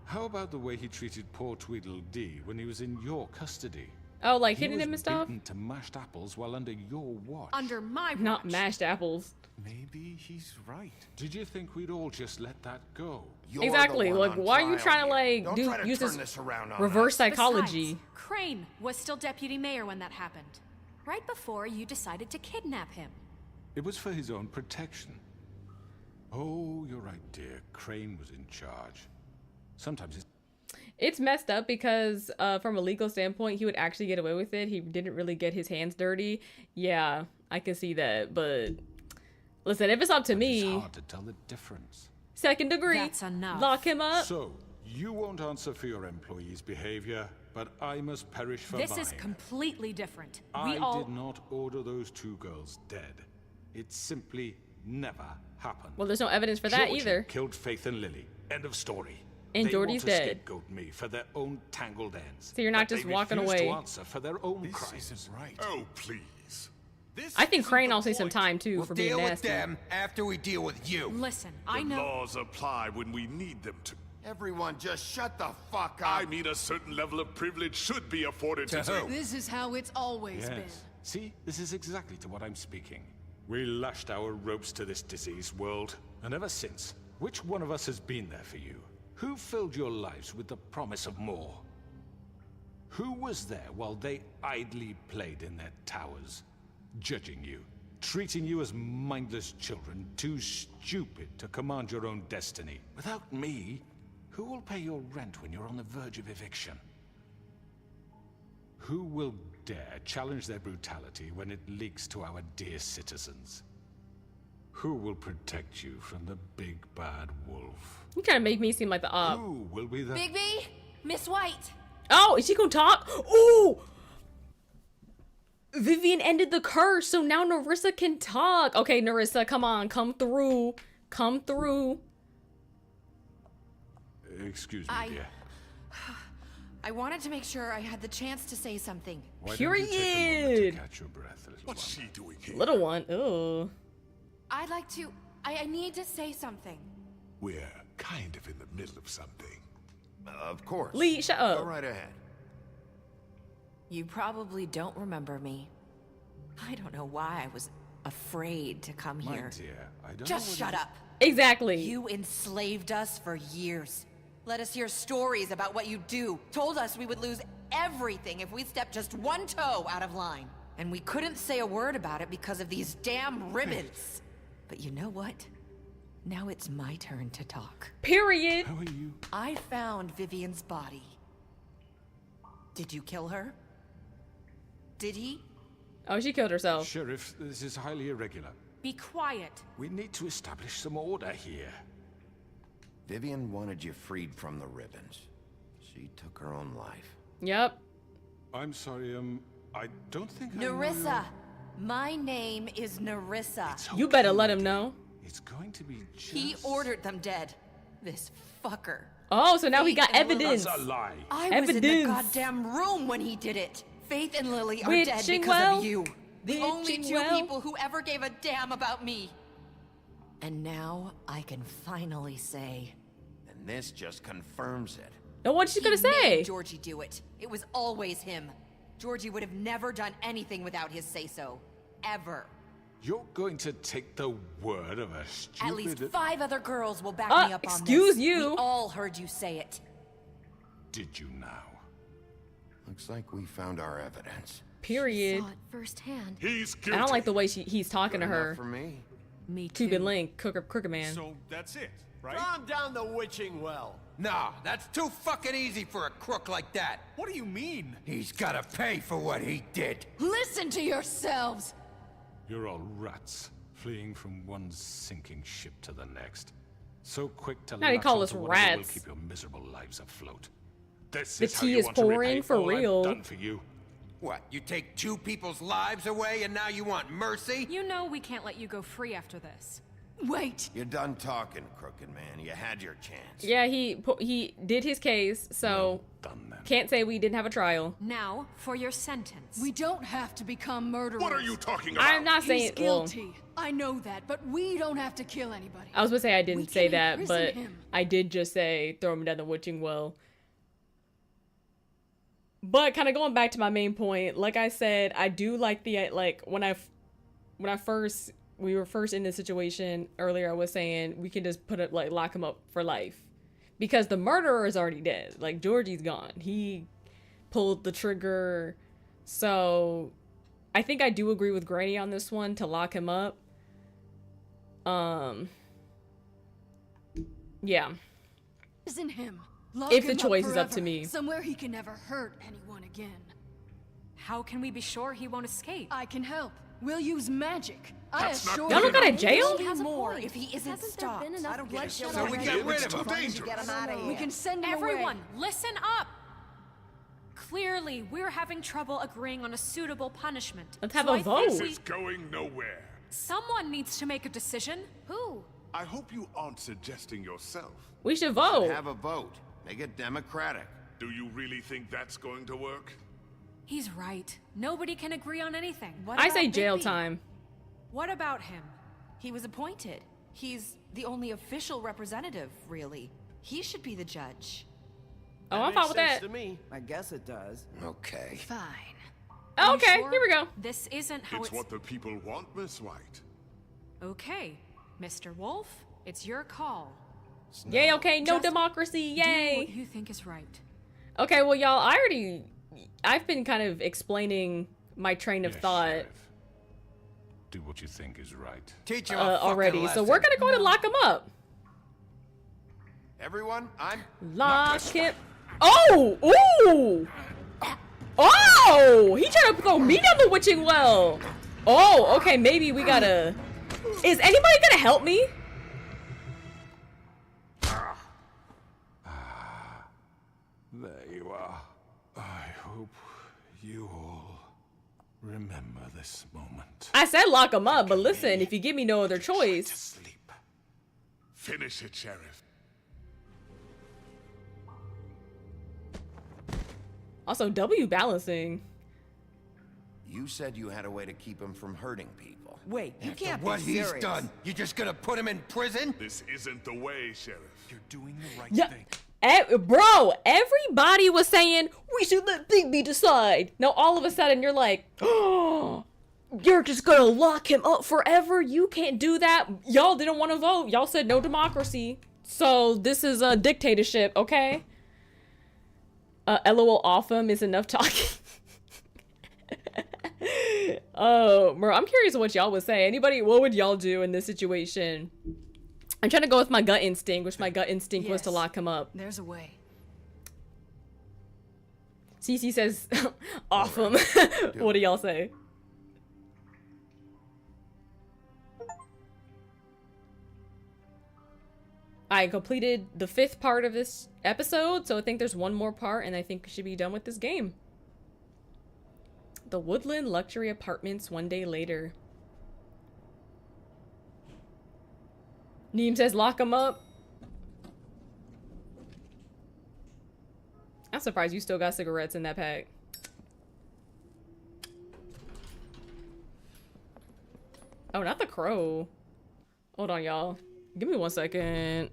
How about the way he treated poor Tweedledee when he was in your custody? Oh, like He hitting was him and stuff? beaten to mashed apples while under your watch. Under my watch. Not mashed apples. Maybe he's right. Did you think we'd all just let that go? Exactly. Like, why are you trying to like use this reverse psychology? Besides, Crane was still deputy mayor when that happened. Right before you decided to kidnap him. It was for his own protection. Oh, you're right, dear. Crane was in charge. Sometimes it's messed up because from a legal standpoint, he would actually get away with it. He didn't really get his hands dirty. Yeah, I can see that. But listen, if it's up to me, it's hard to tell the difference. Second degree. That's enough. Lock him up. So, you won't answer for your employees' behavior, but I must perish for mine. This is completely different. I did not order those two girls dead. It simply never happened. Well, there's no evidence for that Georgie either. Killed Faith and Lily. End of story. And Georgie's they want to dead. scapegoat me for their own tangled ends. So you're not but just they walking refuse away. to answer for their own This crimes. isn't right. Oh, please. I think Crane will see some time too We'll for being deal with nasty. them after we deal with you. Listen, I The know. laws apply when we need them to. Everyone just shut the fuck up. I mean, a certain level of privilege should be afforded to who? This is how it's always been. Yes. See, this is exactly to what I'm speaking. We lashed our ropes to this diseased world, and ever since, which one of us has been there for you? Who filled your lives with the promise of more? Who was there while they idly played in their towers, judging you, treating you as mindless children, too stupid to command your own destiny? Without me, who will pay your rent when you're on the verge of eviction? Who will dare challenge their brutality when it leaks to our dear citizens? Who will protect you from the big bad wolf? You kind of make me seem like the op. Who will be the... Bigby, Miss White. Oh, is she gonna talk? Ooh! Vivian ended the curse, so now Nerissa can talk. Okay, Nerissa, come on, come through. Come through. Excuse me, dear. I wanted to make sure I had the chance to say something. Why don't you take a moment to Period. catch your breath, little What's one? she doing here? Little one, ooh. I'd like to... I need to say something. We're kind of in the middle of something. Of course. Lee, shut up. Go right ahead. You probably don't remember me. I don't know why I was afraid to come My here. dear, I don't Just know shut up. Exactly. You enslaved us for years. Let us hear stories about what you do. Told us we would lose everything if we stepped just one toe out of line. And we couldn't say a word about it because of these damn ribbons. But you know what? Now it's my turn to talk. Period. How are you? I found Vivian's body. Did you kill her? Did he? Oh, she killed herself. Sheriff, this is highly irregular. Be quiet. We need to establish some order here. Vivian wanted you freed from the ribbons. She took her own life. Yep. I'm sorry, I don't think I know Nerissa. My name is Nerissa. your- You better let him know. It's going to be just... He ordered them dead. This fucker. Oh, so now we got Faith and Lily- evidence. That's a lie. I was in the Evidence. goddamn room when he did it. Faith and Lily are dead Witching because well. of you. The only Witching two well. people who ever gave a damn about me. And now I can finally say, And this just confirms it. No, what's she he gonna say? made Georgie do it. It was always him. Georgie would have never done anything without his say-so. Ever. You're going to take the word of a stupid... At least 5 other girls will back me up on this. excuse you. We all heard you say it. Did you now? Looks like we found our evidence. Period. Saw it firsthand. He's I guilty. don't like the way he's talking to Good enough her. for me. Me too. Cuban Link, Crooked Man. So that's it, right? Calm down the witching well. Nah, that's too fucking easy for a crook like that. What do you mean? He's gotta pay for what he did. Listen to yourselves! You're all rats, fleeing from one sinking ship to the next. So quick to Now they latch call onto us whatever will rats. keep your miserable lives afloat. This The is how tea you is want to repay pouring for all I've real. Done for you. What, you take 2 people's lives away and now you want mercy? You know we can't let you go free after this. Wait! You're done talking, Crooked Man. You had your chance. Yeah, he did his case, so Done then. can't say we didn't have a trial. Now, for your sentence. We don't have to become murderers. What are you talking about? I'm not saying He's well, guilty. I know that, but we don't have to kill anybody. I was gonna say I We didn't can say that, imprison but him. I did just say throw him down the witching well. But kind of going back to my main point, like I said, I do like the like when we were first in this situation earlier, I was saying we can just put it like lock him up for life because the murderer is already dead. Like Georgie's gone. He pulled the trigger. So I think I do agree with Granny on this one to lock him up. Yeah. Isn't him. Lock If the him up choice is up to forever, me. Somewhere he can never hurt anyone again. How can we be sure he won't escape? I can help. We'll use magic. That's not assure Y'all don't you. go to jail? Maybe Has a more point. if he isn't Hasn't stopped. there been enough I don't get it. bloodshed So we already? get rid It's of too him. dangerous. Get him out of here. We can send him Everyone, away. listen up! Clearly, we're having trouble agreeing on a suitable punishment. Let's have So a I think vote. This we- is going nowhere. Someone needs to make a decision. Who? I hope you aren't suggesting yourself. We should vote. Have a vote. Make it democratic. Do you really think that's going to work? He's right. Nobody can agree on anything. What I about say jail Bigby? time. What about him? He was appointed. He's the only official representative, really. He should be the judge. Oh, I'm fine with that. To me. I guess it does. Okay. Fine. Are you Okay, sure? here we go. This isn't how It's it's... what the people want, Miss White. Okay, Mr. Wolf, it's your call. Yay, okay, no Just democracy, Do what yay. you think is right. Okay, well, y'all, I've been kind of explaining my train of Yes, thought Sheriff. Do what you think is right. Teach him a fucking already, so lesson. we're gonna go ahead and lock him up. Everyone, I'm... Lock him. Oh, ooh. Oh, he tried to throw me down the witching well. Oh, okay, maybe we gotta... Is anybody gonna help me? There you are. I hope you all remember this moment. I said lock him up, but listen, if you give me no other choice... Finish it, Sheriff. Also, W balancing. You said you had a way to keep him from hurting people. Wait, you After can't what be he's serious. done, you just gonna put him in prison? This isn't the way, Sheriff. You're doing the right Yeah. thing. Bro, everybody was saying we should let Bigby decide. Now all of a sudden you're like, oh, you're just gonna lock him up forever? You can't do that. Y'all didn't want to vote. Y'all said no democracy. So this is a dictatorship, okay? LOL awesome is enough talking. Oh, bro, I'm curious what y'all would say. Anybody, what would y'all do in this situation? I'm trying to go with my gut instinct, which my gut instinct was to Yes. lock him up. There's a way. Cece says, awesome. What do y'all say? I completed the 5th part of this episode, so I think there's one more part, and I think we should be done with this game. The Woodland Luxury Apartments one day later. Neem says lock him up. surprised you still got cigarettes in that pack. Oh, not the crow. Hold on, y'all. Give me 1 second.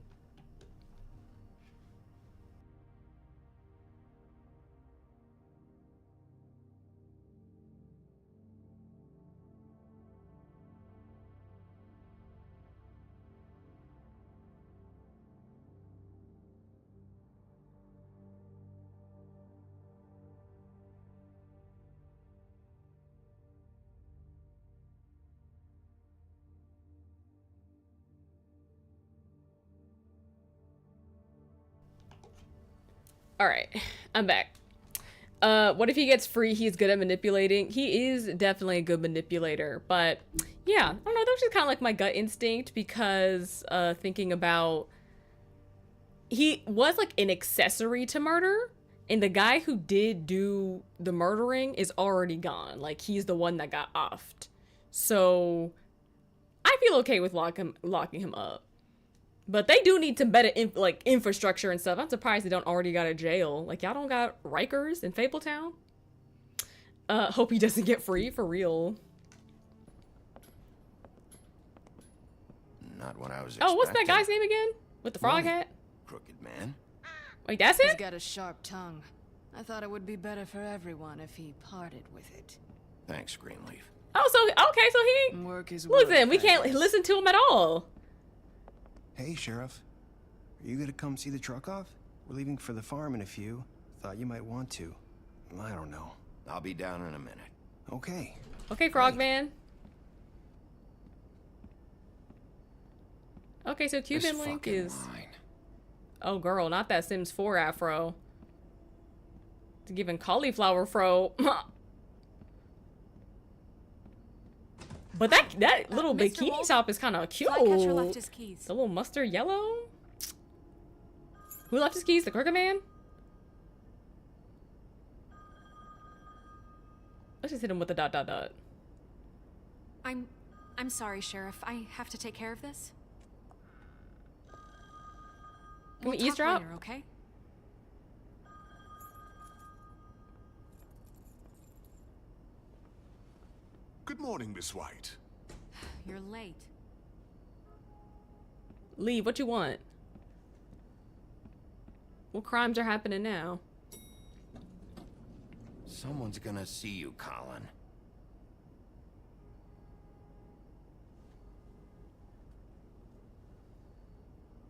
All right, I'm back. What if he gets free? He's good at manipulating. He is definitely a good manipulator, but yeah, I don't know. That was just kind of like my gut instinct because thinking about he was like an accessory to murder, and the guy who did do the murdering is already gone. Like he's the one that got offed, so I feel okay with locking him up. But they do need some better infrastructure and stuff. I'm surprised they don't already got a jail. Like, y'all don't got Rikers in Fabletown? Hope he doesn't get free for real. Not what I was expecting. Oh, what's that guy's name again? With the frog hat? Crooked man. Wait, that's it? He's got a sharp tongue. I thought it would be better for everyone if he parted with it. Thanks, Greenleaf. Oh, so, okay, so he... Work is work. Listen, we can't listen to him at all. Hey, Sheriff. Are you gonna come see the truck off? We're leaving for the farm in a few. Thought you might want to. I don't know. I'll be down in a minute. Okay. Okay, Frogman. Okay, so Cuban Link is... Oh, girl, not that Sims 4 afro. It's giving cauliflower fro. But that little bikini Wolf? top is kind of cute. Flycatcher left his keys. The little mustard yellow. Who left his keys? The Crooked Man? Let's just hit him with the ... I'm sorry, Sheriff. I have to take care of this. Can we We'll talk eavesdrop? later, okay? Good morning, Miss White. You're late. Leave. What you want? What crimes are happening now? Someone's gonna see you, Colin.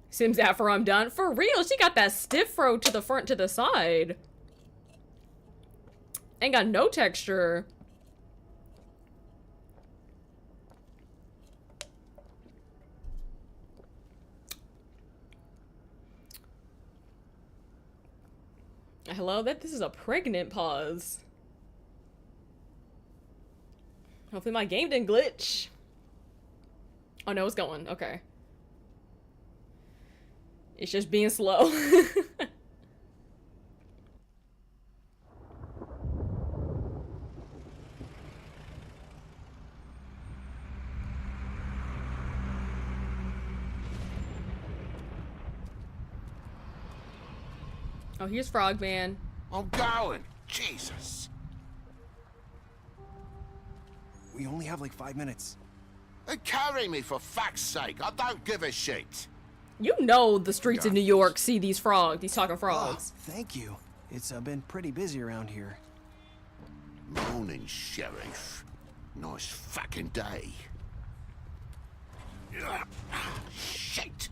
Sims after I'm done. For real, she got that stiff fro to the front to the side. Ain't got no texture. Hello, this is a pregnant pause. Hopefully my game didn't glitch. Oh no, it's going. Okay. It's just being slow. Oh, here's Frogman. I'm going. Jesus. We only have like 5 minutes. Carry me for fuck's sake. I don't give a shit. You know the streets of New York see these frogs, these talking frogs. Oh, thank you. It's been pretty busy around here. Morning, Sheriff. Nice fucking day. Shit.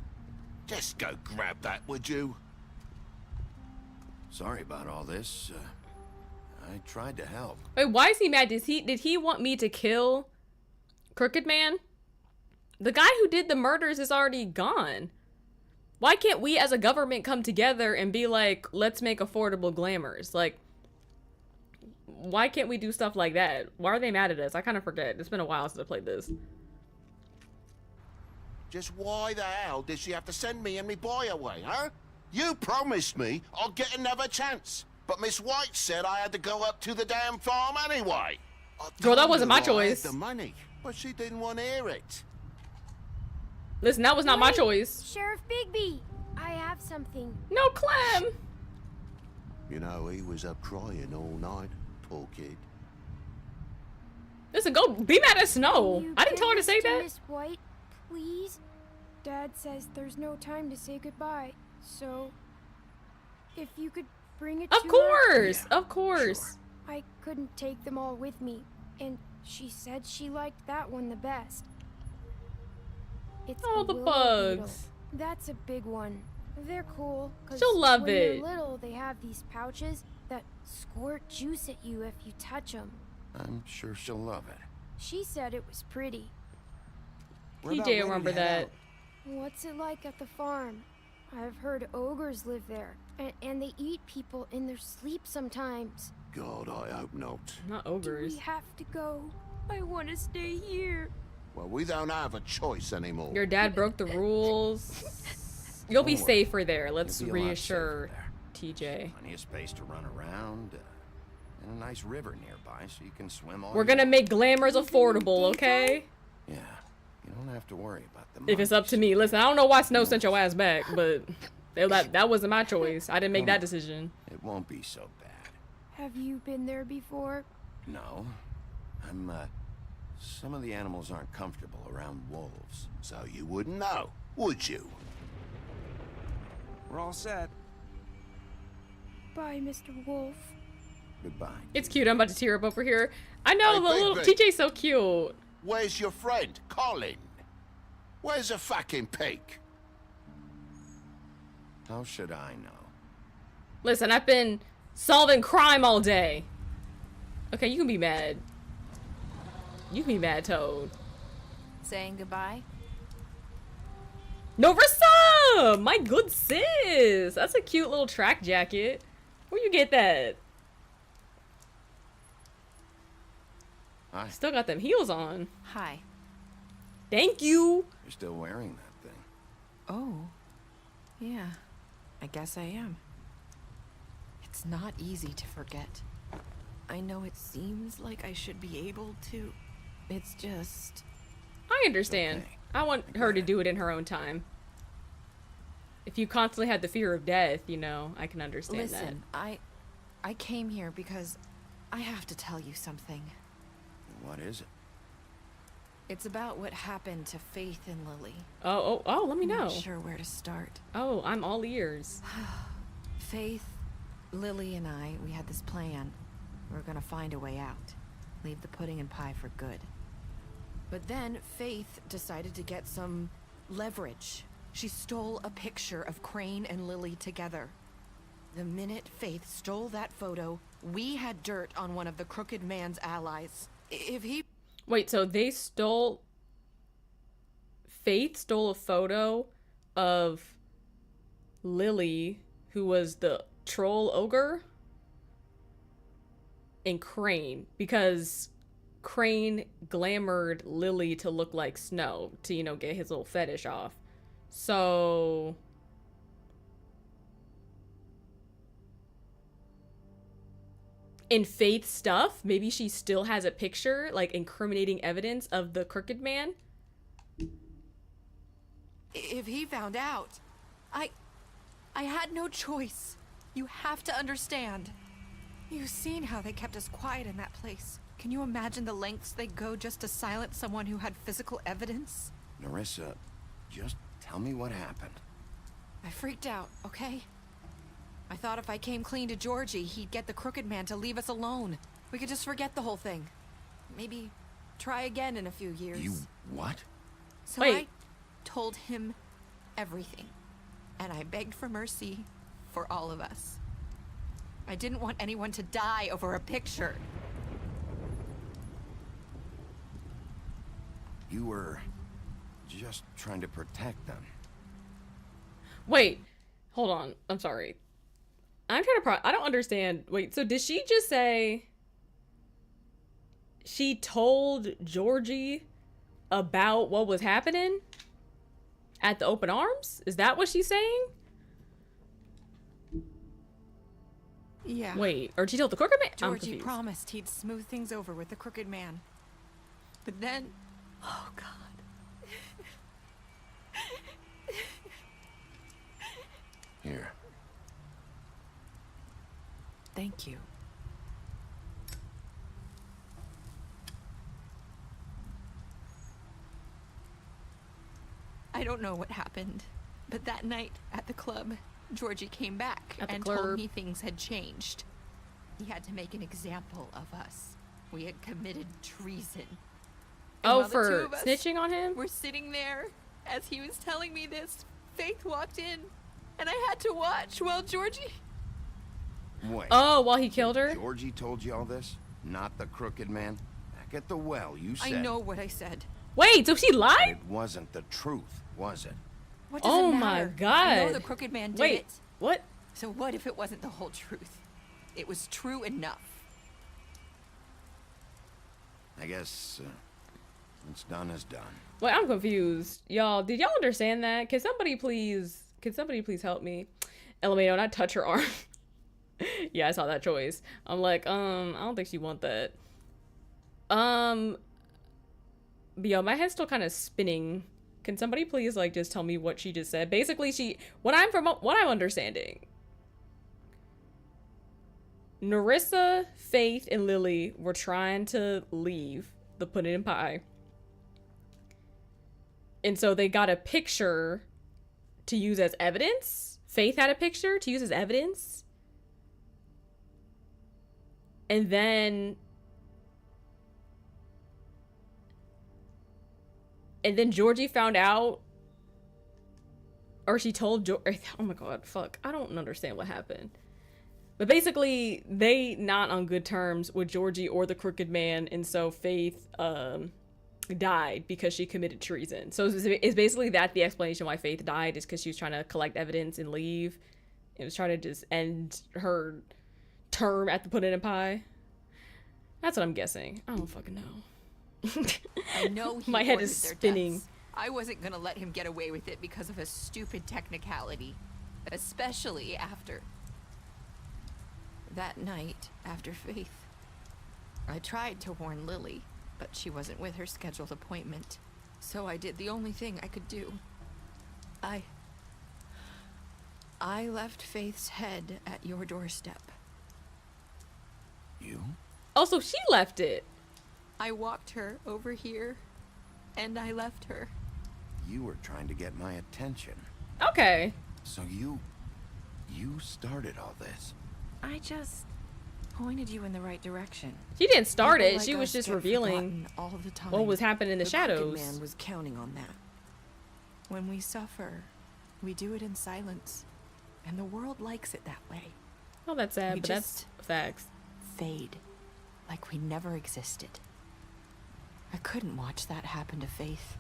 Just go grab that, would you? Sorry about all this. I tried to help. Wait, why is he mad? Did he want me to kill Crooked Man? The guy who did the murders is already gone. Why can't we as a government come together and be like, let's make affordable glamours? Like, why can't we do stuff like that? Why are they mad at us? I kind of forget. It's been a while since I played this. Just why the hell did she have to send me and me boy away, huh? You promised me I'd get another chance. But Miss White said I had to go up to the damn farm anyway. Girl, that wasn't my I had choice. the money, but she didn't want to hear it. Listen, that was not my Wait, choice. Sheriff Bigby, I have something. No, Clem. You know, he was up crying all night, poor kid. Listen, go be mad at Snow. Can you I didn't tell her to give say this that. Miss White, please? Dad says there's no time to say goodbye, so if you could bring it to Of course, of course. her. I couldn't take them all with me, and she said she liked that one the best. It's Oh, a the willow beetle. bugs. That's a big one. They're cool, 'cause She'll love when it. they're little, they have these pouches that squirt juice at you if you touch them. I'm sure she'll love it. She said it was pretty. TJ will remember that. What's it like at the farm? I've heard ogres live there, and they eat people in their sleep sometimes. God, I hope not. Not Do ogres. we have to go? I want to stay here. Well, we don't have a choice anymore. Your dad broke the rules. You'll be safer there. Let's You'll be a lot reassure safer TJ. Plenty of space to run around, and a nice river nearby so you can swim all We're gonna make glamours affordable, okay? Yeah, you don't have to worry about the If it's up to me. Listen, I don't know why Snow sent your ass back, but that wasn't my choice. I didn't make that decision. It won't be so bad. Have you been there before? No. Some of the animals aren't comfortable around wolves. So you wouldn't know, would you? We're all set. Bye, Mr. Wolf. Goodbye. It's cute. I'm about to tear up over here. I know, Hey, the little baby. TJ's so cute. Where's your friend, Colin? Where's the fucking pig? How should I know? Listen, I've been solving crime all day. Okay, you can be mad. You can be mad, Toad. Saying goodbye? Norissa! My good sis! That's a cute little track jacket. Where you get that? Hi. Still got them heels on. Hi. Thank you! You're still wearing that thing. Oh. Yeah. I guess I am. It's not easy to forget. I know it seems like I should be able to. It's just... I understand. I want her to do it in her own time. If you constantly had the fear of death, you know, I can understand that. Listen, I came here because I have to tell you something. What is it? It's about what happened to Faith and Lily. Oh, let me know. I'm not sure where to start. Oh, I'm all ears. Faith, Lily, and I, we had this plan. We were gonna find a way out. Leave the pudding and pie for good. But then Faith decided to get some leverage. She stole a picture of Crane and Lily together. The minute Faith stole that photo, we had dirt on one of the Crooked Man's allies. If he... Wait, so they stole... Faith stole a photo of Lily, who was the troll ogre, and Crane, because Crane glamored Lily to look like Snow to, you know, get his little fetish off. So... in Faith's stuff, maybe she still has a picture, like incriminating evidence of the Crooked Man. If he found out, I had no choice. You have to understand. You've seen how they kept us quiet in that place. Can you imagine the lengths they go just to silence someone who had physical evidence? Norissa, just tell me what happened. I freaked out, okay? I thought if I came clean to Georgie, he'd get the Crooked Man to leave us alone. We could just forget the whole thing. Maybe try again in a few years. You what? So Wait. I told him everything. And I begged for mercy for all of us. I didn't want anyone to die over a picture. You were just trying to protect them. Wait, hold on. I'm sorry. I'm trying to I don't understand. Wait, so did she just say she told Georgie about what was happening at the open arms? Is that what she's saying? Yeah. Wait, or she told the Crooked Man? I'm Georgie confused. promised he'd smooth things over with the Crooked Man. But then... Oh, God. Here. Thank you. I don't know what happened, but that night at the club, Georgie came back and club. told me things had changed. He had to make an example of us. We had committed treason. And Oh, while the two for of us snitching on him? were sitting there, as he was telling me this, Faith walked in, and I had to watch while Georgie... Wait. Oh, while he killed her? Georgie told you all this? Not the crooked man? Back at the well, you I said... know what I said. Wait, so she But lied? it wasn't the truth, was it? What does Oh it my matter? God. I know the crooked man did Wait, it. what? So what if it wasn't the whole truth? It was true enough. I guess, what's done is done. Wait, I'm confused. Y'all, did y'all understand that? Can somebody please help me? LMAO, not touch her arm. Yeah, I saw that choice. I'm like, I don't think she want that. But yo, my head's still kind of spinning. Can somebody please like just tell me what she just said? Basically, what I'm understanding. Narissa, Faith, and Lily were trying to leave the pudding and pie. And so they got a picture to use as evidence. Faith had a picture to use as evidence. And then Georgie found out, or she told oh my god, fuck, I don't understand what happened. But basically, they not on good terms with Georgie or the crooked man, and so Faith died because she committed treason. So it's basically that the explanation why Faith died is because she was trying to collect evidence and leave. It was trying to just end her term at the pudding and pie. That's what I'm guessing. I don't fucking know. I know he My head ordered is their spinning. deaths. I wasn't gonna let him get away with it because of a stupid technicality. Especially after... that night, after Faith. I tried to warn Lily, but she wasn't with her scheduled appointment. So I did the only thing I could do. I left Faith's head at your doorstep. You? Also, she left it. I walked her over here, and I left her. You were trying to get my attention. Okay. So you started all this. I just pointed you in the right direction. She didn't start People it. like She was us just get revealing forgotten all the time. what was happening in the Crooked shadows. Man was counting on that. When we suffer, we do it in silence, and the world likes it that way. Oh, that's sad, We but that's facts. Fade, like we never existed. I couldn't watch that happen to Faith.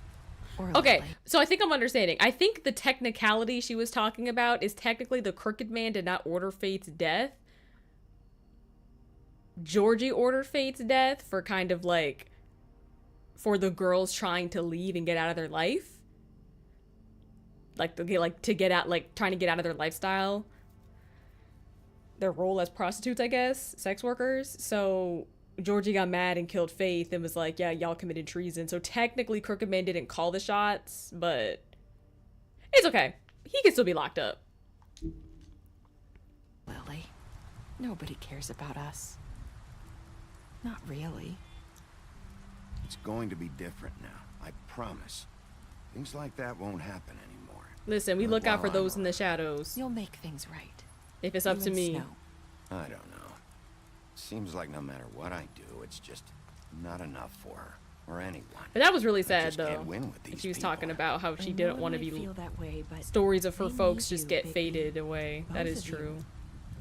Or Okay, Lily. so I think I'm understanding. I think the technicality she was talking about is technically the crooked man did not order Faith's death. Georgie ordered Faith's death for kind of like for the girls trying to leave and get out of their life. Like to get out, like trying to get out of their lifestyle. Their role as prostitutes, I guess, sex workers. So Georgie got mad and killed Faith and was like, yeah, y'all committed treason. So technically Crooked Man didn't call the shots, but it's okay. He can still be locked up. Lily, nobody cares about us. Not really. It's going to be different now, I promise. Things like that won't happen anymore. Listen, we look out for those in the shadows. You'll make things right. If it's up You to and me. Snow. I don't know. Seems like no matter what I do, it's just not enough for her or anyone. But that was really I sad, just though. can't win with And these she was people. talking about how she I didn't know want to it be might feel that way, but stories of her they folks need just you, get Bigby. faded away. That Both is of you. true.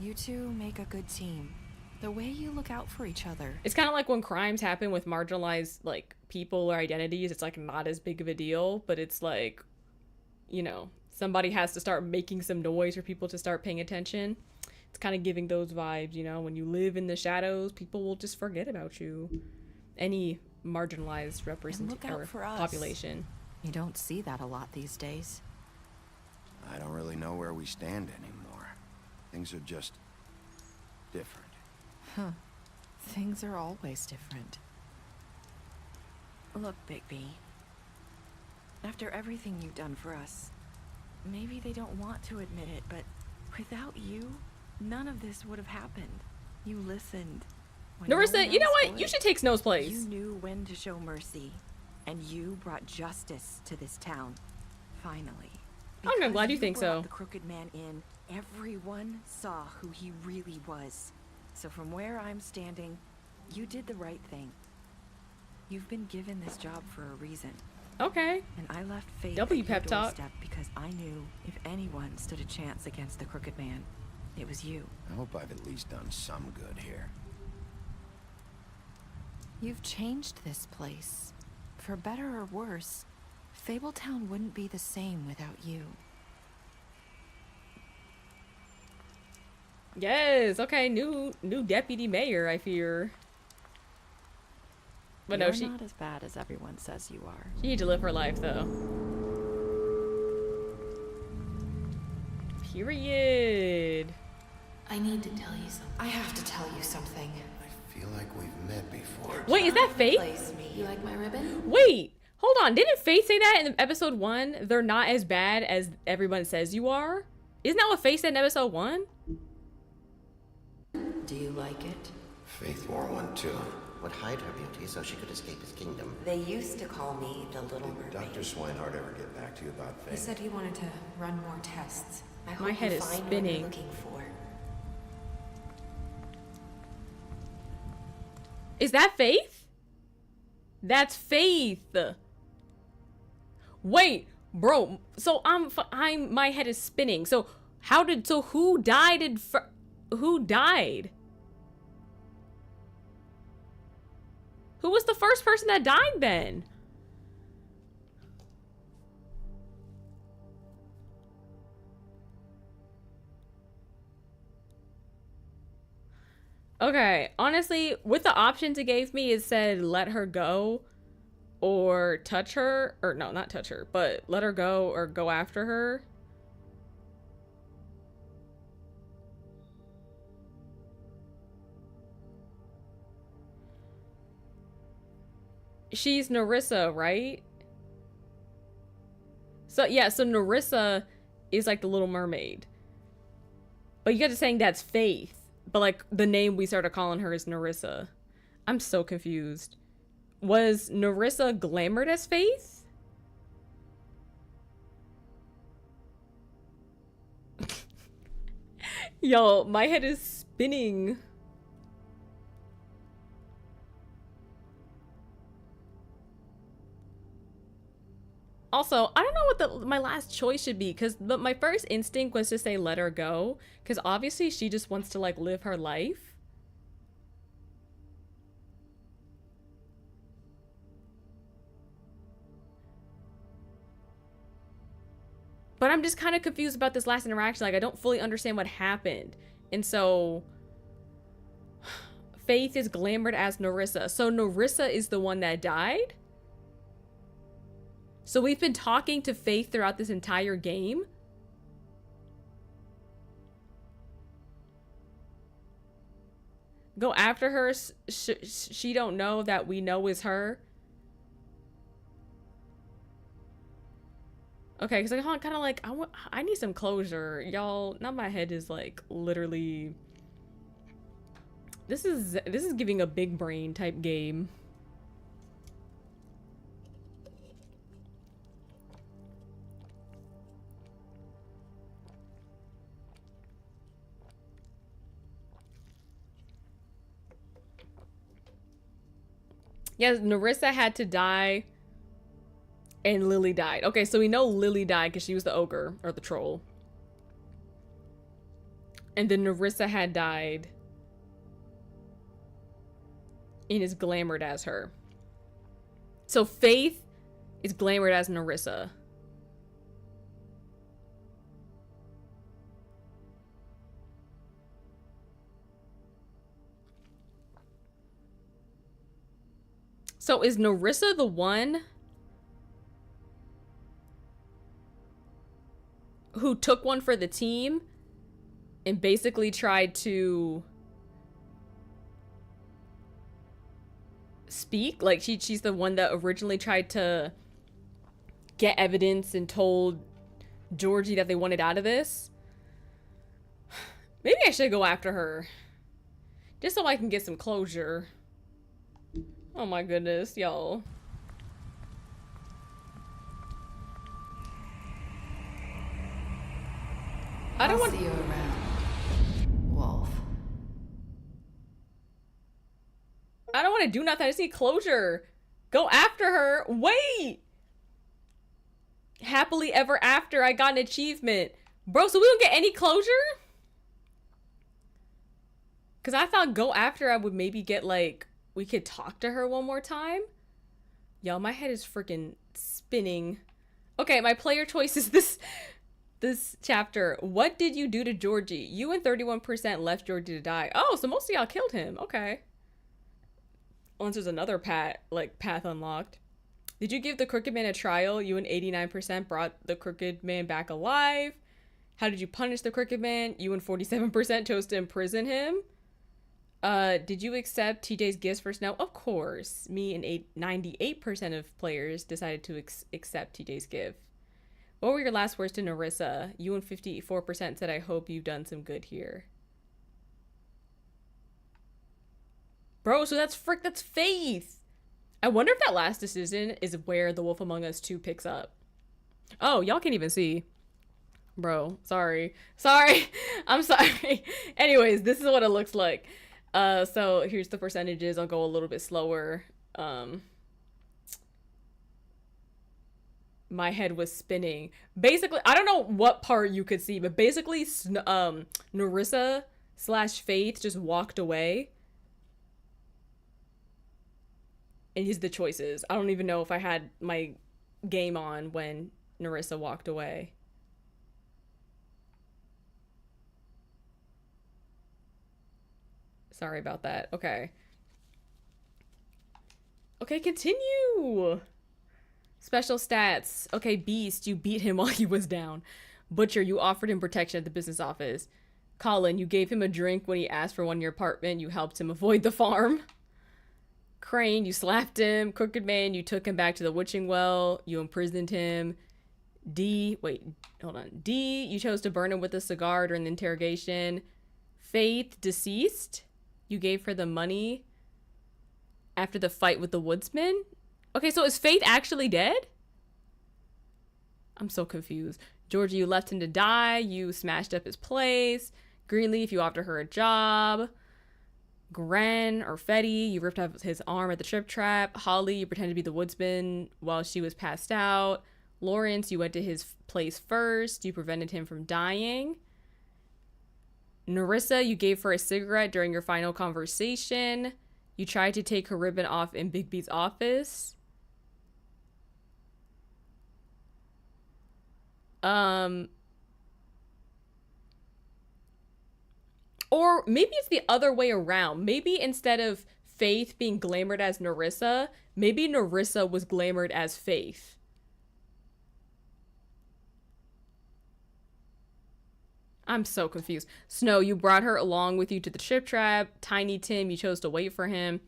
You two make a good team. The way you look out for each other. It's kind of like when crimes happen with marginalized like people or identities. It's like not as big of a deal, but it's like, you know, somebody has to start making some noise for people to start paying attention. It's kind of giving those vibes, you know, when you live in the shadows, people will just forget about you. Any marginalized look out for us. population. You don't see that a lot these days. I don't really know where we stand anymore. Things are just different. Huh. Things are always different. Look, Bigby. After everything you've done for us, maybe they don't want to admit it, but without you, none of this would have happened. You listened. When Narissa, no one you know else what? would. You should take Snow's place. You knew when to show mercy, and you brought justice to this town. Finally. I'm glad you Because think brought so. The crooked man in. Everyone saw who he really was. So from where I'm standing, you did the right thing. You've been given this job for a reason. Okay. And I left Faith W at your pep talk. doorstep because I knew if anyone stood a chance against the crooked man, it was you. I hope I've at least done some good here. You've changed this place. For better or worse, Fabletown wouldn't be the same without you. Yes, okay, new deputy mayor, I fear. But You're no, she not as bad as everyone says you are. she needs to live her life though. Period. I need to tell you something. I have to tell you something. I feel like we've met before. Wait, is that Faith? Replace me. You like my ribbon? Wait, hold on. Didn't Faith say that in episode 1? They're not as bad as everyone says you are? Isn't that what Faith said in episode 1? Do you like it? Faith wore one too. Would hide her beauty so she could escape his kingdom. They used to call me the Little Mermaid. Dr. Swinehart ever get back to you about He Faith? said he wanted to run more tests. I hope My head you is find what spinning. you're looking for. Is that Faith? That's Faith. Wait, bro. So I'm my head is spinning. So who died who died? Who was the first person that died then? Okay, honestly, with the options it gave me, it said let her go or touch her, or no, not touch her, but let her go or go after her. She's Narissa, right? So yeah, so Narissa is like the Little Mermaid. But you guys are saying that's Faith. But like the name we started calling her is Narissa. I'm so confused. Was Narissa glamored as Faith? Yo, my head is spinning. Also, I don't know what my last choice should be, because my first instinct was to say let her go, because obviously she just wants to like live her life. But I'm just kind of confused about this last interaction. Like, I don't fully understand what happened. And so Faith is glamored as Narissa. So Narissa is the one that died? So we've been talking to Faith throughout this entire game? Go after her? She don't know that we know is her? Okay, because I'm kind of like, I need some closure. Y'all, now my head is like literally... This is giving a big brain type game. Yes, Narissa had to die and Lily died. Okay, so we know Lily died because she was the ogre or the troll. And then Narissa had died and is glamored as her. So Faith is glamored as Narissa. So is Narissa the one who took one for the team and basically tried to speak? Like she's the one that originally tried to get evidence and told Georgie that they wanted out of this? Maybe I should go after her. Just so I can get some closure. Oh my goodness, y'all. I don't want see you around, Wolf. I don't want to do nothing. I just need closure. Go after her. Wait. Happily ever after. I got an achievement. Bro, so we don't get any closure? Because I thought go after I would maybe get like, we could talk to her one more time. Y'all, my head is freaking spinning. Okay, my player choice is this chapter. What did you do to Georgie? You and 31% left Georgie to die. Oh, so most of y'all killed him. Okay. Unless there's another path unlocked. Did you give the Crooked Man a trial? You and 89% brought the Crooked Man back alive. How did you punish the Crooked Man? You and 47% chose to imprison him. Did you accept TJ's gifts for Snow? Of course. Me and 98% of players decided to accept TJ's gift. What were your last words to Narissa? You and 54% said, I hope you've done some good here. Bro, so that's Faith. I wonder if that last decision is where The Wolf Among Us 2 picks up. Oh, y'all can't even see. Bro, sorry. I'm sorry. Anyways, this is what it looks like. So here's the percentages. I'll go a little bit slower. My head was spinning. Basically, I don't know what part you could see, but basically, Narissa / Faith just walked away. And these are the choices. I don't even know if I had my game on when Narissa walked away. Sorry about that. Okay. Okay, continue. Special stats. Okay, Beast, you beat him while he was down. Butcher, you offered him protection at the business office. Colin, you gave him a drink when he asked for one in your apartment. You helped him avoid the farm. Crane, you slapped him. Crooked Man, you took him back to the witching well. You imprisoned him. D, you chose to burn him with a cigar during the interrogation. Faith, deceased. You gave her the money after the fight with the woodsman. Okay, so is Faith actually dead? I'm so confused. Georgie, you left him to die. You smashed up his place. Greenleaf, you offered her a job. Gren or Fetty, you ripped off his arm at the trip trap. Holly, you pretended to be the woodsman while she was passed out. Lawrence, you went to his place first. You prevented him from dying. Narissa, you gave her a cigarette during your final conversation. You tried to take her ribbon off in Bigby's office. Or maybe it's the other way around. Maybe instead of Faith being glamored as Narissa, maybe Narissa was glamored as Faith. I'm so confused. Snow, you brought her along with you to the trip trap. Tiny Tim, you chose to wait for him.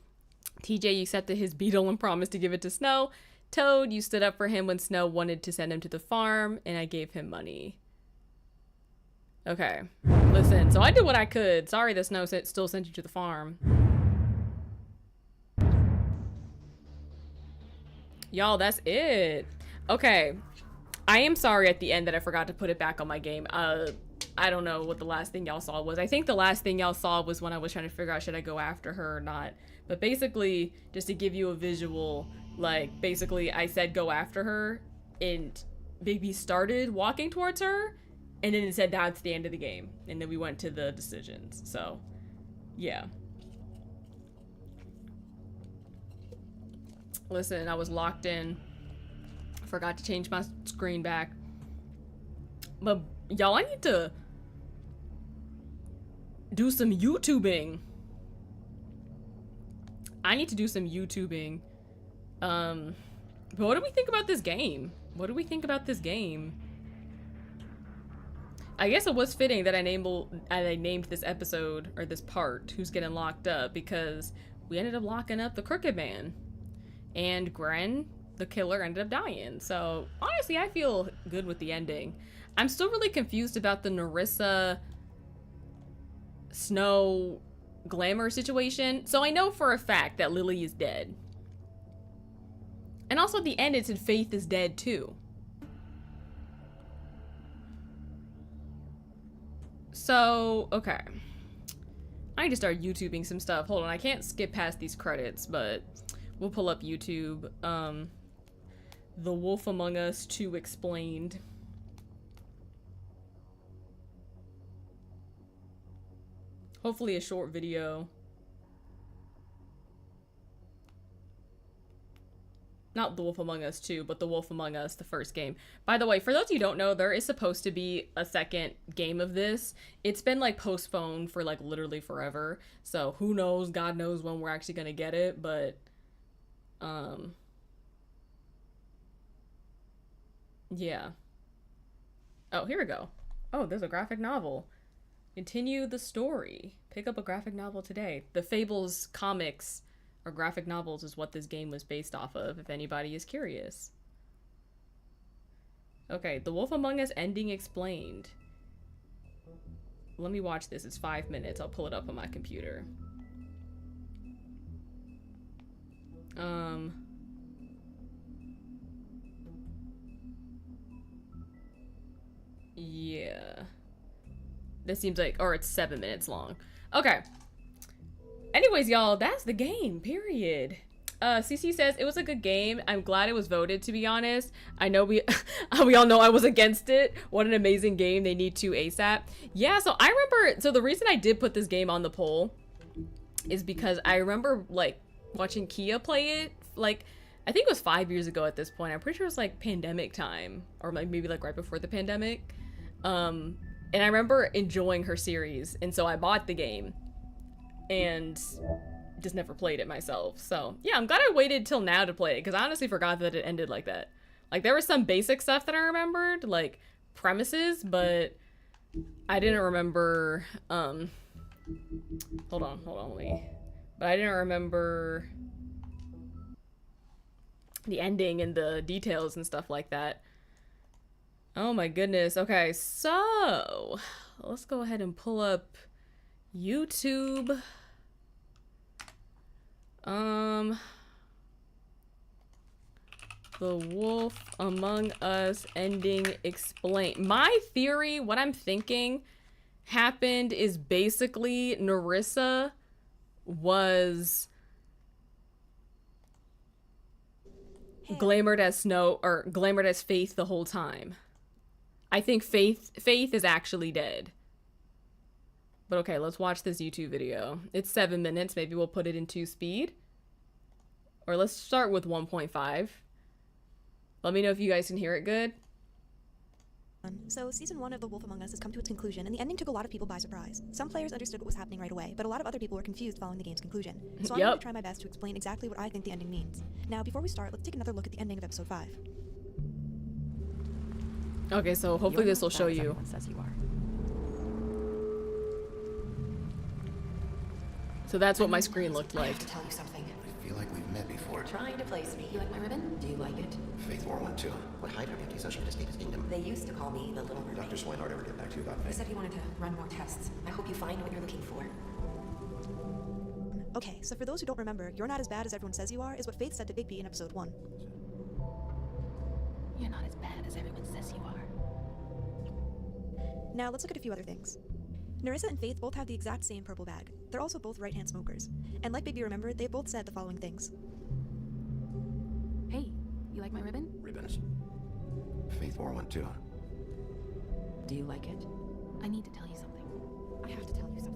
TJ, you accepted his beetle and promised to give it to Snow. Toad, you stood up for him when Snow wanted to send him to the farm, and I gave him money. Okay. Listen, so I did what I could. Sorry that Snow still sent you to the farm. Y'all, that's it. Okay. I am sorry at the end that I forgot to put it back on my game. I don't know what the last thing y'all saw was. I think the last thing y'all saw was when I was trying to figure out should I go after her or not. But basically, just to give you a visual, like, basically I said go after her, and Bigby started walking towards her, and then it said that's the end of the game. And then we went to the decisions. So, yeah. Listen, I was locked in. Forgot to change my screen back. But, y'all, I need to do some YouTubing. I need to do some YouTubing. But what do we think about this game? What do we think about this game? I guess it was fitting that I named this episode, or this part, Who's Getting Locked Up, because we ended up locking up the Crooked Man. And Gren, the killer, ended up dying. So, honestly, I feel good with the ending. I'm still really confused about the Narissa Snow Glamour situation. So I know for a fact that Lily is dead. And also at the end it said Faith is dead too. So, okay. I need to start YouTubing some stuff. Hold on, I can't skip past these credits, but we'll pull up YouTube. The Wolf Among Us 2 Explained. Hopefully a short video. Not The Wolf Among Us 2, but The Wolf Among Us, the first game. By the way, for those of you who don't know, there is supposed to be a second game of this. It's been like postponed for like literally forever. So who knows, God knows when we're actually gonna get it, but yeah. Oh, here we go. Oh, there's a graphic novel. Continue the story. Pick up a graphic novel today. The Fables comics or graphic novels is what this game was based off of, if anybody is curious. Okay, The Wolf Among Us ending explained. Let me watch this. It's 5 minutes. I'll pull it up on my computer. Yeah. This seems like, or it's 7 minutes long. Okay. Anyways, y'all, that's the game, period. CC says, it was a good game. I'm glad it was voted, to be honest. I know we all know I was against it. What an amazing game. They need to ASAP. Yeah, so I remember, so the reason I did put this game on the poll is because I remember, like, watching Kia play it, like, I think it was 5 years ago at this point. I'm pretty sure it was, like, pandemic time, or like maybe, like, right before the pandemic. And I remember enjoying her series, and so I bought the game and just never played it myself. So yeah, I'm glad I waited till now to play it, because I honestly forgot that it ended like that. Like, there was some basic stuff that I remembered, like premises, but I didn't remember, hold on, but I didn't remember the ending and the details and stuff like that. Oh my goodness. Okay, so let's go ahead and pull up YouTube. The Wolf Among Us ending explained. My theory, what I'm thinking happened is basically Nerissa was glamored as Snow, or glamored as Faith the whole time. I think Faith is actually dead. But okay, let's watch this YouTube video. It's 7 minutes. Maybe we'll put it in 2 speed. Or let's start with 1.5. Let me know if you guys can hear it good. So, Season 1 of The Wolf Among Us has come to its conclusion, and the ending took a lot of people by surprise. Some players understood what was happening right away, but a lot of other people were confused following the game's conclusion. So I'm going to try my best to explain exactly what I think the ending means. Now, before we start, let's take another look at the ending of Episode 5. Okay, so hopefully this will show you. Everyone says you are. So that's what my screen looked like. I have to tell you something. I feel like we've met before. You're trying to place me. You like my ribbon? Do you like it? Faith wore one too. What hide her beauty so she could escape his kingdom? They used to call me the Little Mermaid. Dr. Swinehart ever get back to you about He Faith? said he wanted to run more tests. I hope you find what you're looking for. Okay, so for those who don't remember, "You're not as bad as everyone says you are" is what Faith said to Bigby in Episode 1. You're not as bad as everyone says you are. Now, let's look at a few other things. Nerissa and Faith both have the exact same purple bag. They're also both right-hand smokers. And like Bigby remembered, they both said the following things. Hey, you like my ribbon? Ribbons. Faith wore one too. Do you like it? I need to tell you something. I have to tell you something.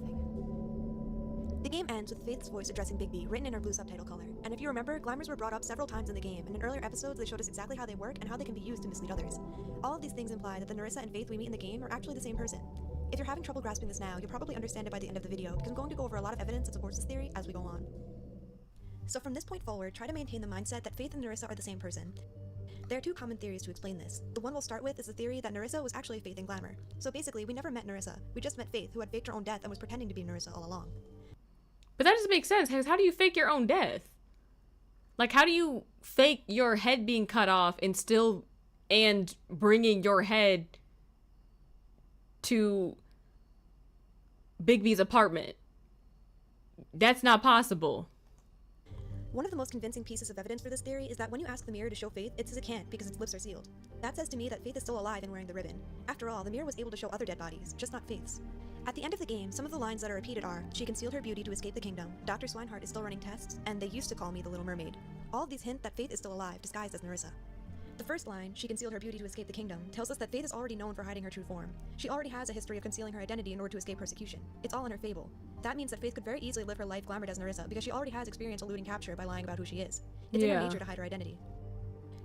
The game ends with Faith's voice addressing Bigby, written in her blue subtitle color. And if you remember, glamours were brought up several times in the game, and in earlier episodes they showed us exactly how they work and how they can be used to mislead others. All of these things imply that the Nerissa and Faith we meet in the game are actually the same person. If you're having trouble grasping this now, you'll probably understand it by the end of the video, because I'm going to go over a lot of evidence that supports this theory as we go on. So from this point forward, try to maintain the mindset that Faith and Nerissa are the same person. There are 2 common theories to explain this. The one we'll start with is the theory that Nerissa was actually Faith in Glamour. So basically, we never met Nerissa, we just met Faith, who had faked her own death and was pretending to be Nerissa all along. But that doesn't make sense, because how do you fake your own death? Like, how do you fake your head being cut off and bringing your head to Bigby's apartment? that's not possible. One of the most convincing pieces of evidence for this theory is that when you ask the mirror to show Faith, it says it can't because its lips are sealed. That says to me that Faith is still alive and wearing the ribbon. After all, the mirror was able to show other dead bodies, just not Faith's. At the end of the game, some of the lines that are repeated are, she concealed her beauty to escape the kingdom, Dr. Swinehart is still running tests, and they used to call me the Little Mermaid. All of these hint that Faith is still alive, disguised as Nerissa. The first line, she concealed her beauty to escape the kingdom, tells us that Faith is already known for hiding her true form. She already has a history of concealing her identity in order to escape persecution. It's all in her fable. That means that Faith could very easily live her life glamored as Nerissa because she already has experience eluding capture by lying about who she is. It's in her nature to hide her identity.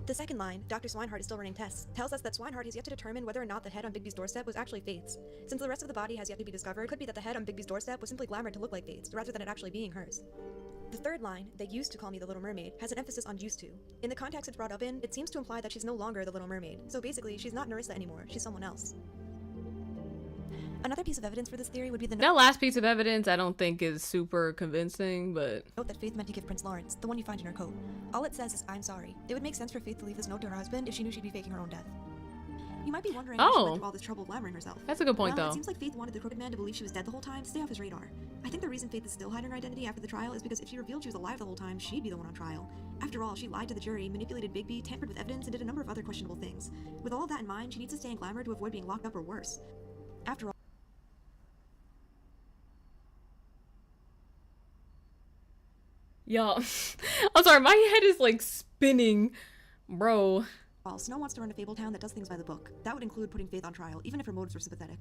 The second line, Dr. Swinehart is still running tests, tells us that Swinehart has yet to determine whether or not the head on Bigby's doorstep was actually Faith's. Since the rest of the body has yet to be discovered, it could be that the head on Bigby's doorstep was simply glamored to look like Faith's, rather than it actually being hers. The third line, they used to call me the Little Mermaid, has an emphasis on used to. In the context it's brought up in, it seems to imply that she's no longer the Little Mermaid, so basically, she's not Nerissa anymore, she's someone else. Another piece of evidence for this theory would be the that last piece of evidence I don't think is super convincing, but note that Faith meant to give Prince Lawrence, the one you find in her coat. All it says is, I'm sorry. It would make sense for Faith to leave this note to her husband if she knew she'd be faking her own death. You might be wondering why she went through all this trouble glamoring herself. That's a good point, well, though. It seems like Faith wanted the crooked man to believe she was dead the whole time to stay off his radar. I think the reason Faith is still hiding her identity after the trial is because if she revealed she was alive the whole time, she'd be the one on trial. After all, she lied to the jury, manipulated Bigby, tampered with evidence, and did a number of other questionable things. With all of that in mind, she needs to stay in glamour to avoid being locked up or worse. After all, y'all, I'm sorry, my head is like spinning, bro. Snow wants to run a fable town that does things by the book. That would include putting Faith on trial, even if her motives were sympathetic.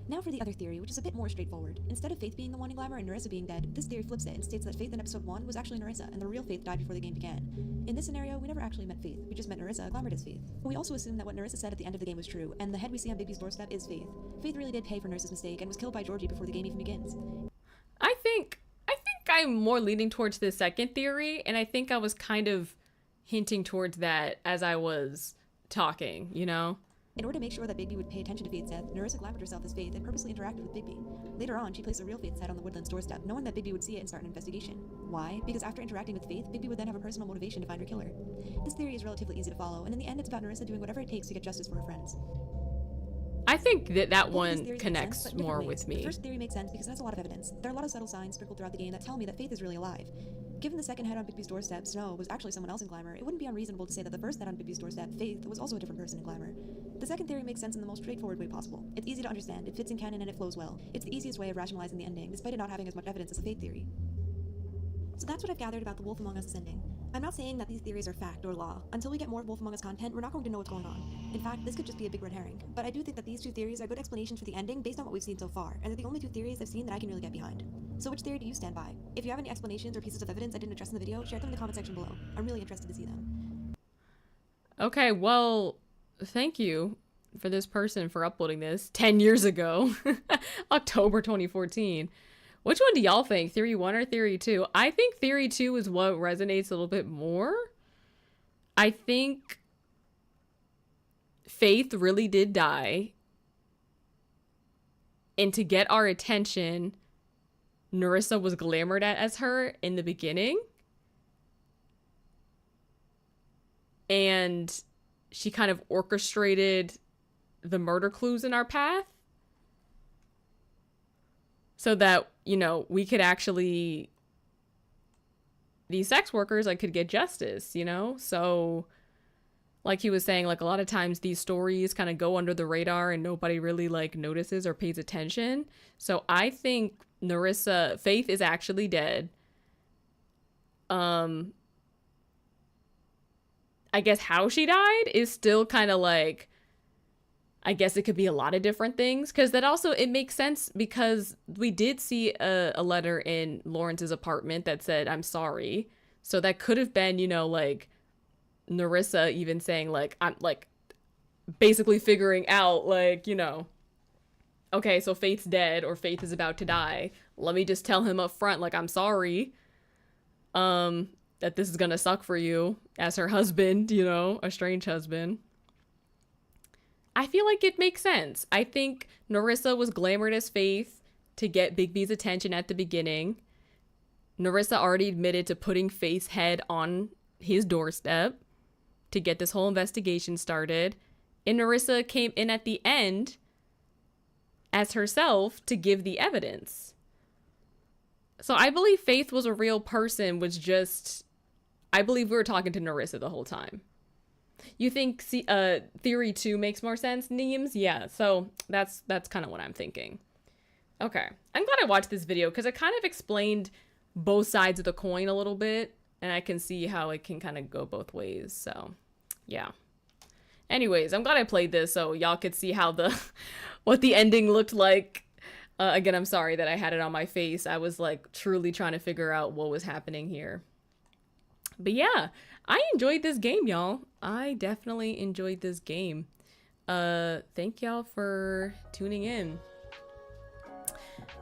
Now for the other theory, which is a bit more straightforward. Instead of Faith being the one in glamour and Nerissa being dead, this theory flips it and states that Faith in episode 1 was actually Nerissa, and the real Faith died before the game began. In this scenario, we never actually met Faith. We just met Nerissa, glamored as Faith. We also assume that what Nerissa said at the end of the game was true, and the head we see on Bigby's doorstep is Faith. Faith really did pay for Nerissa's mistake and was killed by Georgie before the game even begins. I think I'm more leaning towards the second theory, and I think I was kind of hinting towards that as I was talking, you know? In order to make sure that Bigby would pay attention to Faith's death, Nerissa glamored herself as Faith and purposely interacted with Bigby. Later on, she placed the real Faith's head on the Woodlands doorstep, knowing that Bigby would see it and start an investigation. Why? Because after interacting with Faith, Bigby would then have a personal motivation to find her killer. This theory is relatively easy to follow, and in the end, it's about Nerissa doing whatever it takes to get justice for her friends. I think that one connects more with me. The first theory makes sense because it has a lot of evidence. There are a lot of subtle signs sprinkled throughout the game that tell me that Faith is really alive. Given the second head on Bigby's doorstep, Snow, was actually someone else in glamour, it wouldn't be unreasonable to say that the first head on Bigby's doorstep, Faith, was also a different person in glamour. The second theory makes sense in the most straightforward way possible. It's easy to understand, it fits in canon, and it flows well. It's the easiest way of rationalizing the ending, despite it not having as much evidence as the Faith theory. So that's what I've gathered about the Wolf Among Us ending. I'm not saying that these theories are fact or law. Until we get more Wolf Among Us content, we're not going to know what's going on. In fact, this could just be a big red herring. But I do think that these two theories are good explanations for the ending based on what we've seen so far, and they're the only two theories I've seen that I can really get behind. So which theory do you stand by? If you have any explanations or pieces of evidence I didn't address in the video, share them in the comment section below. I'm really interested to see them. Okay, well, thank you for this person for uploading this 10 years ago, October 2014. Which one do y'all think? Theory 1 or Theory 2? I think Theory 2 is what resonates a little bit more. I think Faith really did die. And to get our attention, Nerissa was glamored as her in the beginning. And she kind of orchestrated the murder clues in our path. So that, you know, we could actually, these sex workers, like, could get justice, you know? So, like he was saying, like, a lot of times these stories kind of go under the radar and nobody really, like, notices or pays attention. So I think Faith is actually dead. I guess how she died is still kind of like, I guess it could be a lot of different things, because that also, it makes sense because we did see a letter in Lawrence's apartment that said, I'm sorry. So that could have been, you know, like Nerissa even saying, like, I'm like basically figuring out, like, you know, okay, so Faith's dead or Faith is about to die. Let me just tell him up front, like, I'm sorry that this is gonna suck for you as her husband, you know, a strange husband. I feel like it makes sense. I think Nerissa was glamored as Faith to get Bigby's attention at the beginning. Nerissa already admitted to putting Faith's head on his doorstep to get this whole investigation started. And Nerissa came in at the end as herself to give the evidence. So I believe Faith was a real person, was just, I believe we were talking to Narissa the whole time. You think theory 2 makes more sense, Neems? Yeah, so that's kind of what I'm thinking. Okay, I'm glad I watched this video because it kind of explained both sides of the coin a little bit, and I can see how it can kind of go both ways, so yeah. Anyways, I'm glad I played this so y'all could see how what the ending looked like. Again, I'm sorry that I had it on my face. I was like truly trying to figure out what was happening here. But yeah, I enjoyed this game, y'all. I definitely enjoyed this game. Thank y'all for tuning in.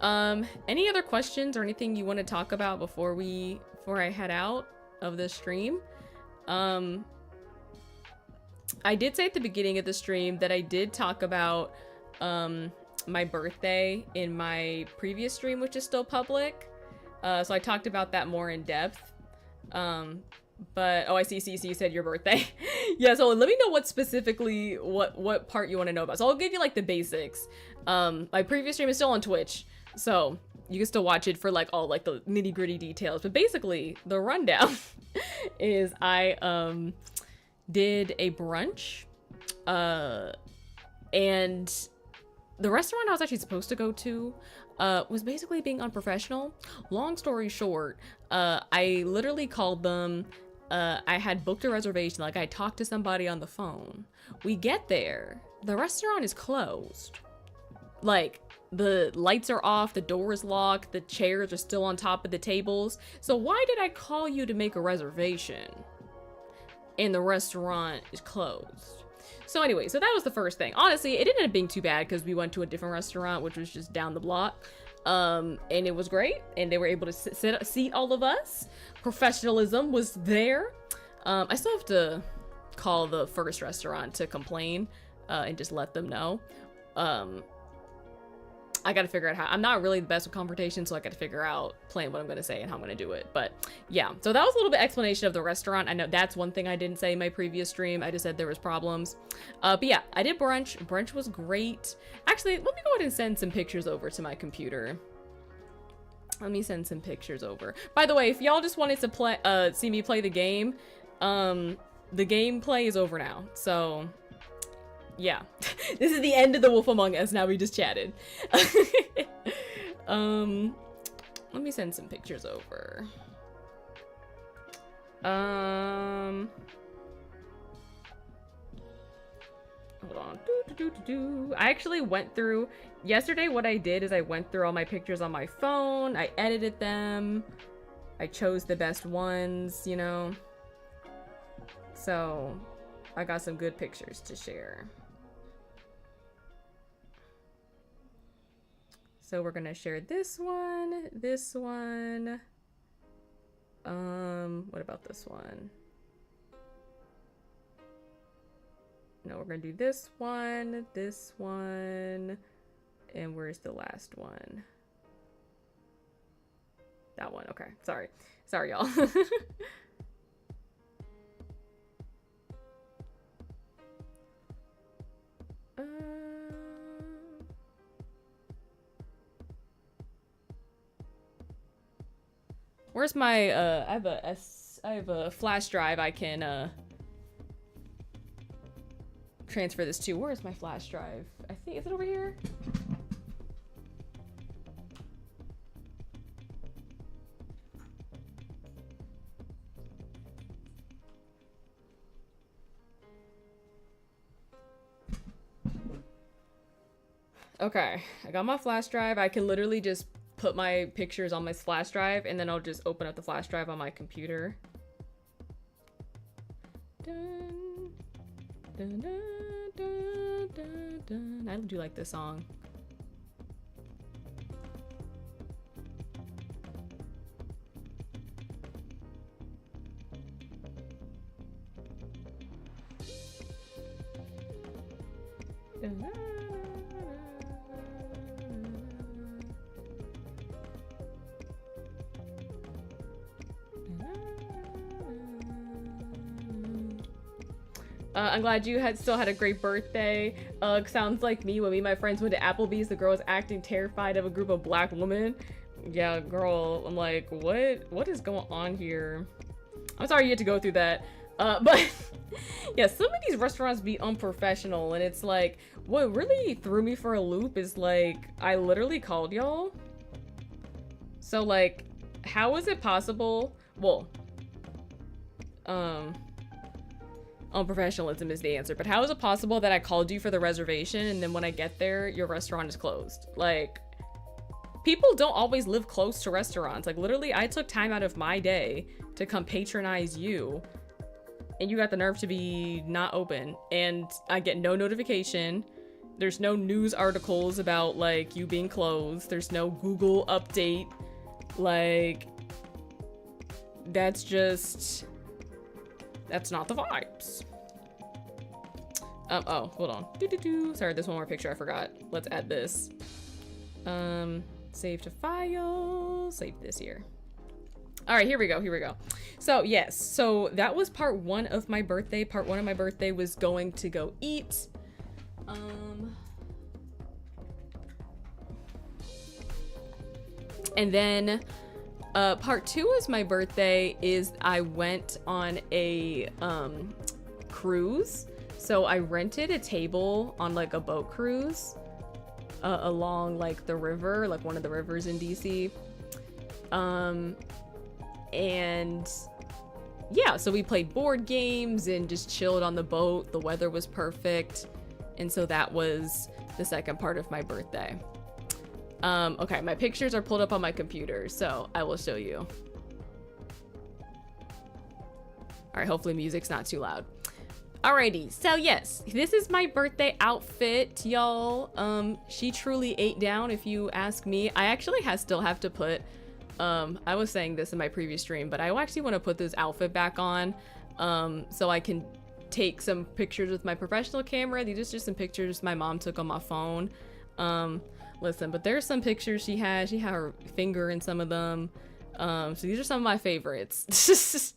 Any other questions or anything you want to talk about before I head out of this stream? I did say at the beginning of the stream that I did talk about my birthday in my previous stream, which is still public. So I talked about that more in depth. But oh, I see you said your birthday. Yeah, so let me know what specifically what part you want to know about. So I'll give you like the basics. My previous stream is still on Twitch, so you can still watch it for like all like the nitty-gritty details. But basically the rundown is I did a brunch and the restaurant I was actually supposed to go to was basically being unprofessional. Long story short, I literally called them. I had booked a reservation, like I talked to somebody on the phone. We get there, the restaurant is closed. Like, the lights are off, the door is locked, the chairs are still on top of the tables. So why did I call you to make a reservation? And the restaurant is closed. So anyway, so that was the first thing. Honestly, it didn't end up being too bad because we went to a different restaurant, which was just down the block. And it was great. And they were able to seat all of us. Professionalism was there. I still have to call the first restaurant to complain and just let them know. I gotta figure out how. I'm not really the best with confrontation, so I gotta figure out plan what I'm gonna say and how I'm gonna do it. But yeah, so that was a little bit explanation of the restaurant. I know that's one thing I didn't say in my previous stream. I just said there was problems. But yeah, I did brunch. Brunch was great. Actually, let me go ahead and send some pictures over to my computer. Let me send some pictures over. By the way, if y'all just wanted to play, see me play the game, the gameplay is over now. So yeah, this is the end of the Wolf Among Us. Now we just chatted. Let me send some pictures over. Hold on. I actually went through yesterday. What I did is I went through all my pictures on my phone. I edited them. I chose the best ones, you know. So I got some good pictures to share. So we're gonna share this one, what about this one? No, we're gonna do this one, and where's the last one? That one, okay, sorry, y'all. Where's my I have a flash drive I can transfer this to. Where's my flash drive? I think, is it over here? Okay, I got my flash drive. I can literally just put my pictures on my flash drive and then I'll just open up the flash drive on my computer. Dun, dun, dun, dun, dun, dun. I do like this song. Dun, dun. I'm glad you still had a great birthday. Sounds like me when me and my friends went to Applebee's. The girl was acting terrified of a group of black women. Yeah, girl, I'm like, what is going on here? I'm sorry you had to go through that. But yeah, some of these restaurants be unprofessional, and it's like, what really threw me for a loop is like, I literally called y'all. So like, how is it possible? Well, unprofessionalism is the answer, but how is it possible that I called you for the reservation and then when I get there, your restaurant is closed? Like, people don't always live close to restaurants. Like, literally, I took time out of my day to come patronize you, and you got the nerve to be not open, and I get no notification. There's no news articles about, like, you being closed. There's no Google update. Like, that's not the vibes. Oh, hold on. Sorry, there's one more picture I forgot. Let's add this. Save to file. Save this here. All right, here we go. So yes, so that was part one of my birthday. Part one of my birthday was going to go eat. And then part two is my birthday is I went on a cruise. So I rented a table on like a boat cruise along like the river, like one of the rivers in DC. And yeah, so we played board games and just chilled on the boat. The weather was perfect. And so that was the second part of my birthday. Okay, my pictures are pulled up on my computer, so I will show you. All right, hopefully music's not too loud. Alrighty, so yes, this is my birthday outfit, y'all. She truly ate down, if you ask me. I actually still have to put, I was saying this in my previous stream, but I actually want to put this outfit back on, so I can take some pictures with my professional camera. These are just some pictures my mom took on my phone. Listen, but there's some pictures she had her finger in some of them. So these are some of my favorites.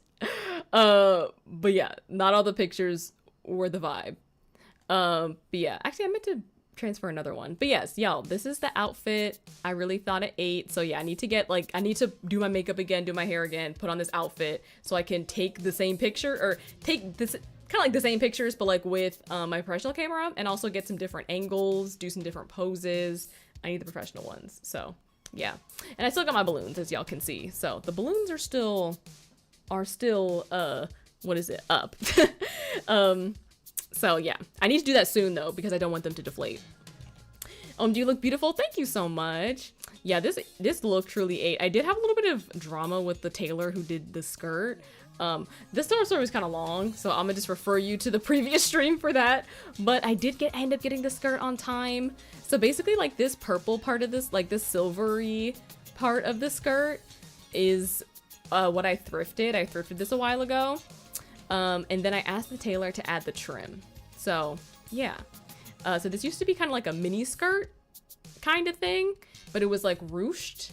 But yeah, not all the pictures were the vibe. But yeah, actually I meant to transfer another one. But yes, y'all, this is the outfit. I really thought it ate. So yeah, I need to do my makeup again, do my hair again, put on this outfit so I can take the same picture, or take this kind of like the same pictures, but like with my professional camera, and also get some different angles, do some different poses. I need the professional ones. So yeah, and I still got my balloons, as y'all can see. So the balloons are still what is it, up. So yeah, I need to do that soon though, because I don't want them to deflate. Do you look beautiful? Thank you so much. Yeah, this look truly ate. I did have a little bit of drama with the tailor who did the skirt. This story was kind of long, so I'm gonna just refer you to the previous stream for that. But I did end up getting the skirt on time. So basically, like, this purple part of this, like this silvery part of the skirt is what I thrifted. I thrifted this a while ago. And then I asked the tailor to add the trim. So yeah. So this used to be kind of like a mini skirt kind of thing, but it was like ruched.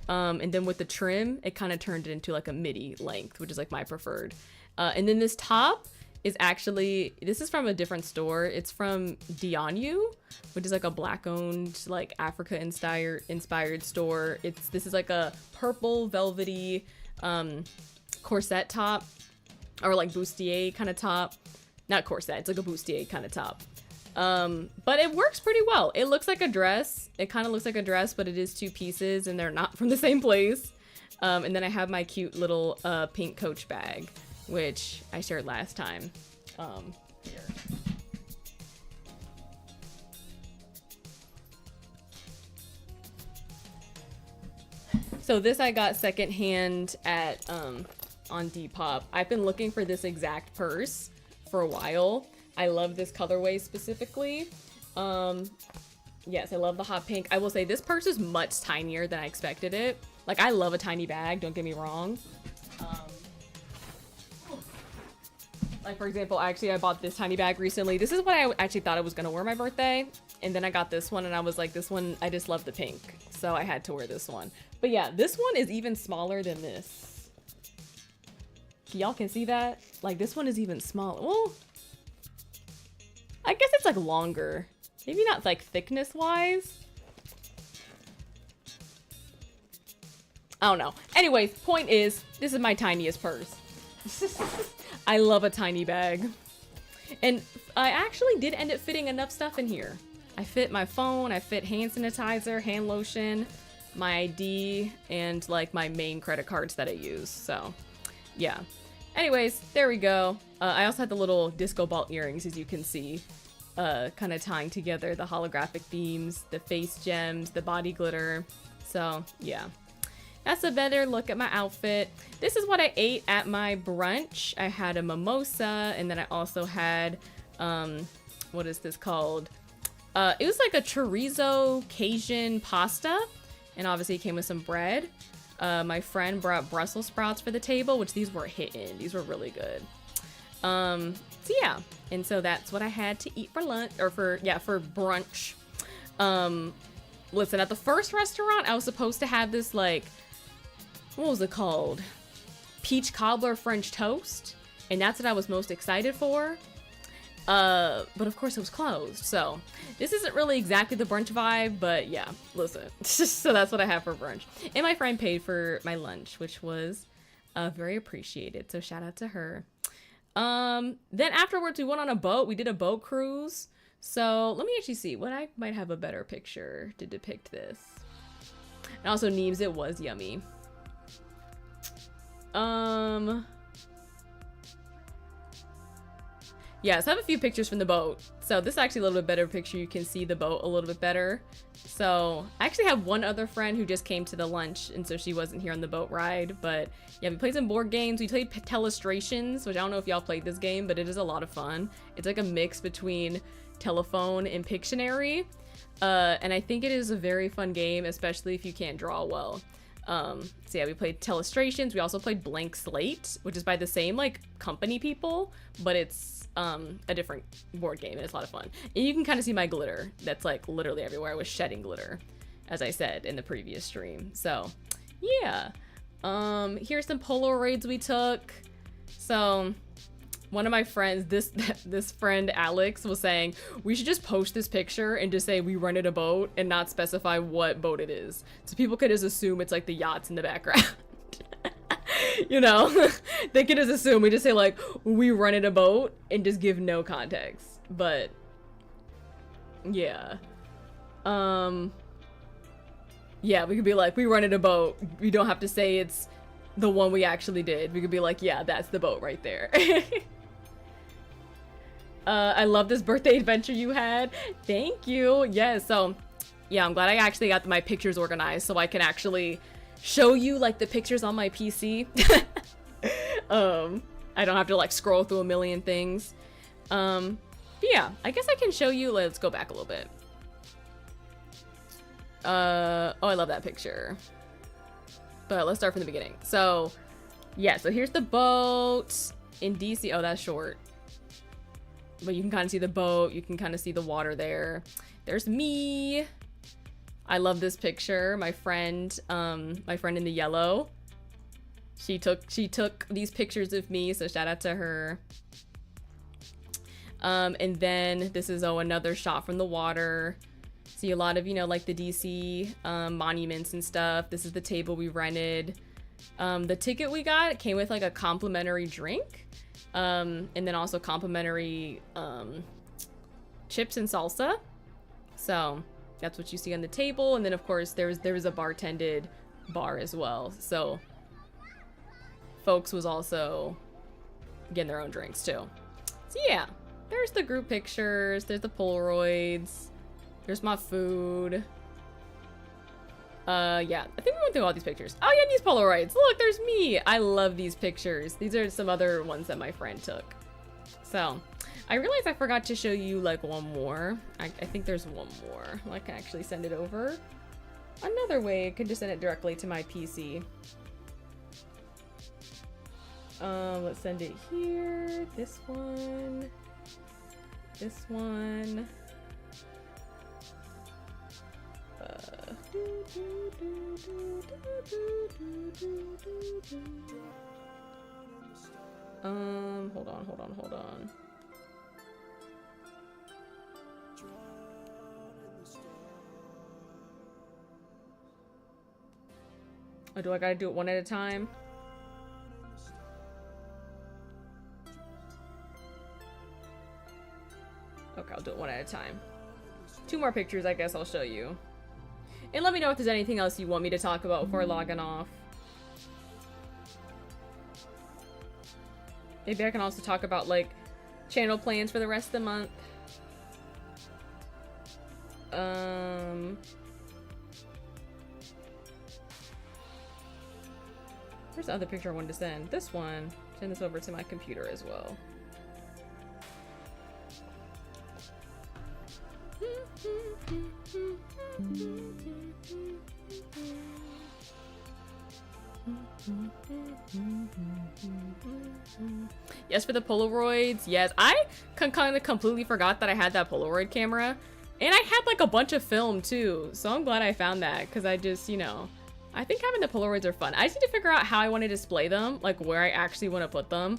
And then with the trim, it kind of turned it into like a midi length, which is like my preferred. And then this top is actually, this is from a different store. It's from Dionu, which is like a black-owned, like Africa-inspired store. This is like a purple velvety corset top, or like bustier kind of top. Not corset, it's like a bustier kind of top. But it works pretty well. It looks like a dress. It kind of looks like a dress, but it is two pieces and they're not from the same place. And then I have my cute little pink Coach bag, which I shared last time. Here. So this I got secondhand at on Depop. I've been looking for this exact purse for a while. I love this colorway specifically. Yes, I love the hot pink. I will say this purse is much tinier than I expected it. Like, I love a tiny bag, don't get me wrong. Like, for example, I bought this tiny bag recently. This is what I actually thought I was gonna wear my birthday. And then I got this one and I was like, this one, I just love the pink. So I had to wear this one. But yeah, this one is even smaller than this. Y'all can see that? Like, this one is even smaller. Well, I guess it's like longer. Maybe not like thickness wise. I don't know. Anyways, point is, this is my tiniest purse. I love a tiny bag. And I actually did end up fitting enough stuff in here. I fit my phone, I fit hand sanitizer, hand lotion, my ID, and like my main credit cards that I use. So yeah. Anyways, there we go. I also had the little disco ball earrings, as you can see, kind of tying together the holographic beams, the face gems, the body glitter. So yeah. That's a better look at my outfit. This is what I ate at my brunch. I had a mimosa, and then I also had, what is this called? It was like a chorizo Cajun pasta, and obviously it came with some bread. My friend brought Brussels sprouts for the table, which these were hitting. These were really good. So yeah, and so that's what I had to eat for lunch, or for brunch. Listen, at the first restaurant, I was supposed to have this, like, what was it called? Peach cobbler French toast, and that's what I was most excited for. But of course it was closed, so this isn't really exactly the brunch vibe, but yeah, listen. So that's what I have for brunch. And my friend paid for my lunch, which was very appreciated, so shout out to her. Then afterwards we went on a boat. We did a boat cruise. So let me actually see what I might have a better picture to depict this. And also, Neems, it was yummy. Yeah, so I have a few pictures from the boat. So this is actually a little bit better picture. You can see the boat a little bit better. So I actually have one other friend who just came to the lunch, and so she wasn't here on the boat ride. But yeah, we played some board games. We played Telestrations, which I don't know if y'all played this game, but it is a lot of fun. It's like a mix between Telephone and Pictionary. And I think it is a very fun game, especially if you can't draw well. So yeah, we played Telestrations. We also played Blank Slate, which is by the same like company people, but it's a different board game, and it's a lot of fun. And you can kind of see my glitter that's like literally everywhere. I was shedding glitter, as I said in the previous stream. So yeah, here's some Polaroids we took. So one of my friends, this friend Alex, was saying we should just post this picture and just say we rented a boat and not specify what boat it is, so people could just assume it's like the yachts in the background. You know, they could just assume we just say like we rented a boat and just give no context. But yeah, yeah, we could be like we rented a boat. We don't have to say it's the one we actually did. We could be like, yeah, that's the boat right there. I love this birthday adventure you had. Thank you. Yeah, so yeah, I'm glad I actually got my pictures organized so I can actually show you like the pictures on my PC. I don't have to like scroll through a million things. But yeah, I guess I can show you. Let's go back a little bit. Oh, I love that picture. But let's start from the beginning. So yeah, so here's the boat in DC. Oh, that's short. But you can kind of see the boat. You can kind of see the water there. There's me. I love this picture. My friend in the yellow. She took these pictures of me, so shout out to her. And then this is another shot from the water. See a lot of, you know, like the DC monuments and stuff. This is the table we rented. The ticket we got came with like a complimentary drink. And then also complimentary chips and salsa. So that's what you see on the table. And then of course there was a bartended bar as well. So folks was also getting their own drinks too. So yeah, there's the group pictures. There's the Polaroids. There's my food. Yeah, I think we went through all these pictures. Oh yeah, these Polaroids. Look, there's me. I love these pictures. These are some other ones that my friend took. So I realized I forgot to show you like one more. I think there's one more. I can actually send it over. Another way, I can just send it directly to my PC. Let's send it here. This one. This one. Hold on. Or do I gotta do it one at a time? Okay, I'll do it one at a time. 2 more pictures, I guess I'll show you. And let me know if there's anything else you want me to talk about before logging off. Maybe I can also talk about, like, channel plans for the rest of the month. Where's the other picture I wanted to send? This one. Send this over to my computer as well. Yes, for the Polaroids. Yes, I kind of completely forgot that I had that Polaroid camera. And I had like a bunch of film too. So I'm glad I found that because I just, you know, I think having the Polaroids are fun. I just need to figure out how I want to display them, like where I actually want to put them.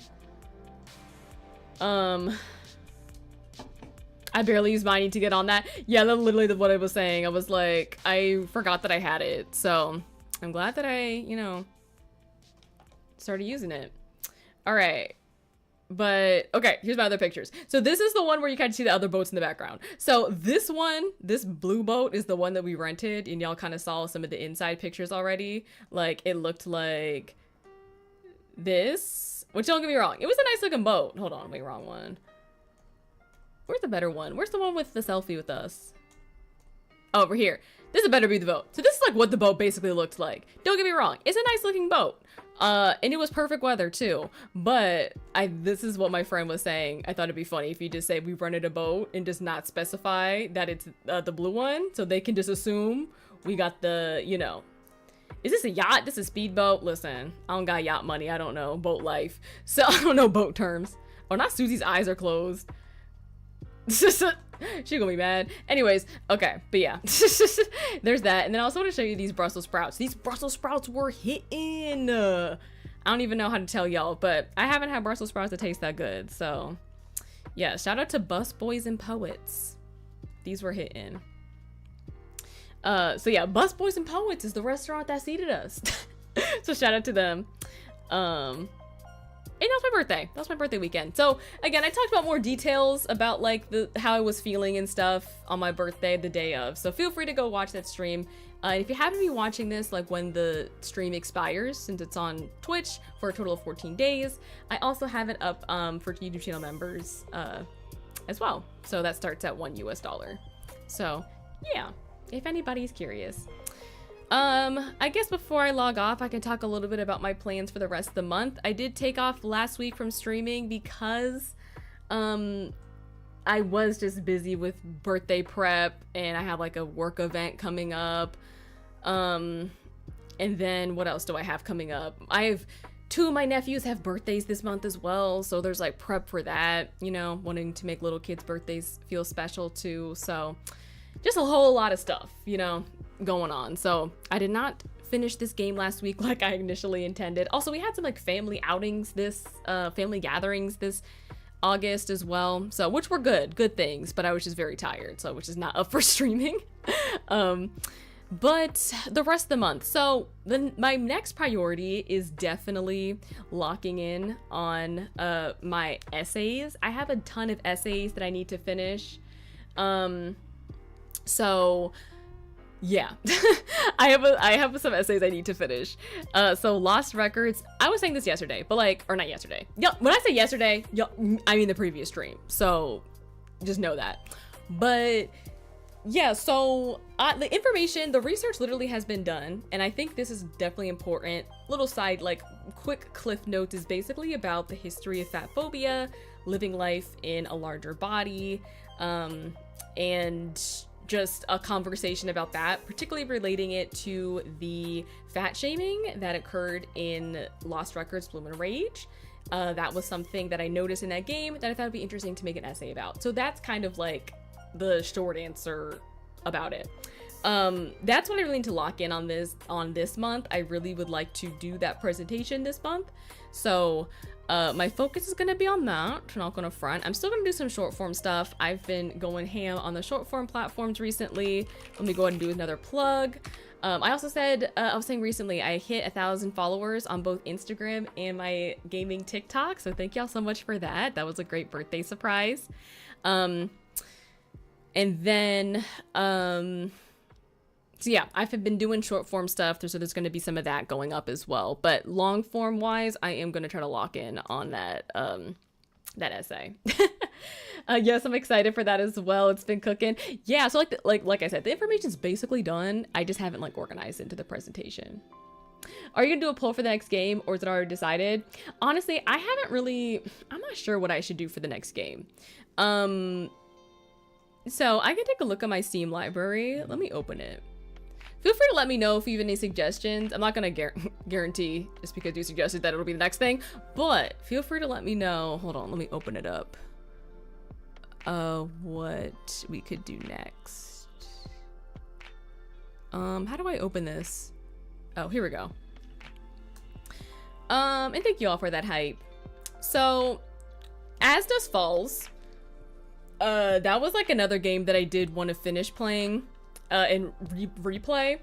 I barely use mine. I need to get on that. Yeah, that's literally what I was saying. I was like, I forgot that I had it. So I'm glad that I, you know, started using it. All right. But okay, here's my other pictures. So this is the one where you kind of see the other boats in the background. So this one, this blue boat is the one that we rented, and y'all kind of saw some of the inside pictures already. Like it looked like this, which don't get me wrong, it was a nice looking boat. Hold on, wait, wrong one. Where's the better one? Where's the one with the selfie with us? Oh, over here. This is better be the boat. So this is like what the boat basically looked like. Don't get me wrong, it's a nice looking boat. And it was perfect weather too. But this is what my friend was saying. I thought it'd be funny if you just say we rented a boat and just not specify that it's the blue one, so they can just assume we got the, you know. Is this a yacht? This is a speedboat? Listen, I don't got yacht money. I don't know boat life, so I don't know boat terms. Oh, not Susie's eyes are closed. She gonna be mad. Anyways, okay, but yeah. There's that. And then I also want to show you these Brussels sprouts. These Brussels sprouts were hitting. I don't even know how to tell y'all, but I haven't had Brussels sprouts that taste that good. So yeah, shout out to Bus Boys and Poets. These were hitting. So yeah, Bus Boys and Poets is the restaurant that seated us. So shout out to them. And that was my birthday. That was my birthday weekend. So again, I talked about more details about like how I was feeling and stuff on my birthday the day of. So feel free to go watch that stream. If you happen to be watching this like when the stream expires, since it's on Twitch for a total of 14 days, I also have it up for YouTube channel members as well. So that starts at $1 US. So yeah, if anybody's curious. I guess before I log off, I can talk a little bit about my plans for the rest of the month. I did take off last week from streaming because, I was just busy with birthday prep and I have like a work event coming up. And then what else do I have coming up? I have 2 of my nephews have birthdays this month as well. So there's like prep for that, you know, wanting to make little kids' birthdays feel special too. So just a whole lot of stuff, you know, going on. So I did not finish this game last week like I initially intended. Also, we had some like family outings family gatherings this August as well, so which were good things, but I was just very tired, so which is not up for streaming. But the rest of the month, so my next priority is definitely locking in on my essays. I have a ton of essays that I need to finish. So yeah, I have some essays I need to finish. So Lost Records, I was saying this yesterday, but like, or not yesterday. Yeah, when I say yesterday, I mean the previous stream. So just know that. But yeah, so the information, the research literally has been done. And I think this is definitely important. Little side, like quick cliff notes is basically about the history of fat phobia, living life in a larger body, and just a conversation about that, particularly relating it to the fat shaming that occurred in Lost Records Bloom and Rage. That was something that I noticed in that game that I thought would be interesting to make an essay about. So that's kind of like the short answer about it. That's what I really need to lock in on this month. I really would like to do that presentation this month. So My focus is gonna be on that, not gonna front. I'm still gonna do some short form stuff. I've been going ham on the short form platforms recently. Let me go ahead and do another plug. I also said, I was saying recently, I hit 1,000 followers on both Instagram and my gaming TikTok. So thank y'all so much for that. That was a great birthday surprise. And then, so yeah, I've been doing short form stuff. So there's going to be some of that going up as well. But long form wise, I am going to try to lock in on that, that essay. Yes, I'm excited for that as well. It's been cooking. Yeah, so like I said, the information's basically done. I just haven't like organized into the presentation. Are you gonna do a poll for the next game, or is it already decided? Honestly, I haven't really, I'm not sure what I should do for the next game. So I can take a look at my Steam library. Let me open it. Feel free to let me know if you have any suggestions. I'm not gonna guarantee just because you suggested that it'll be the next thing, but feel free to let me know. Hold on, let me open it up. What we could do next. How do I open this? Oh, here we go. And thank you all for that hype. So, As Dusk Falls, that was like another game that I did want to finish playing, and replay.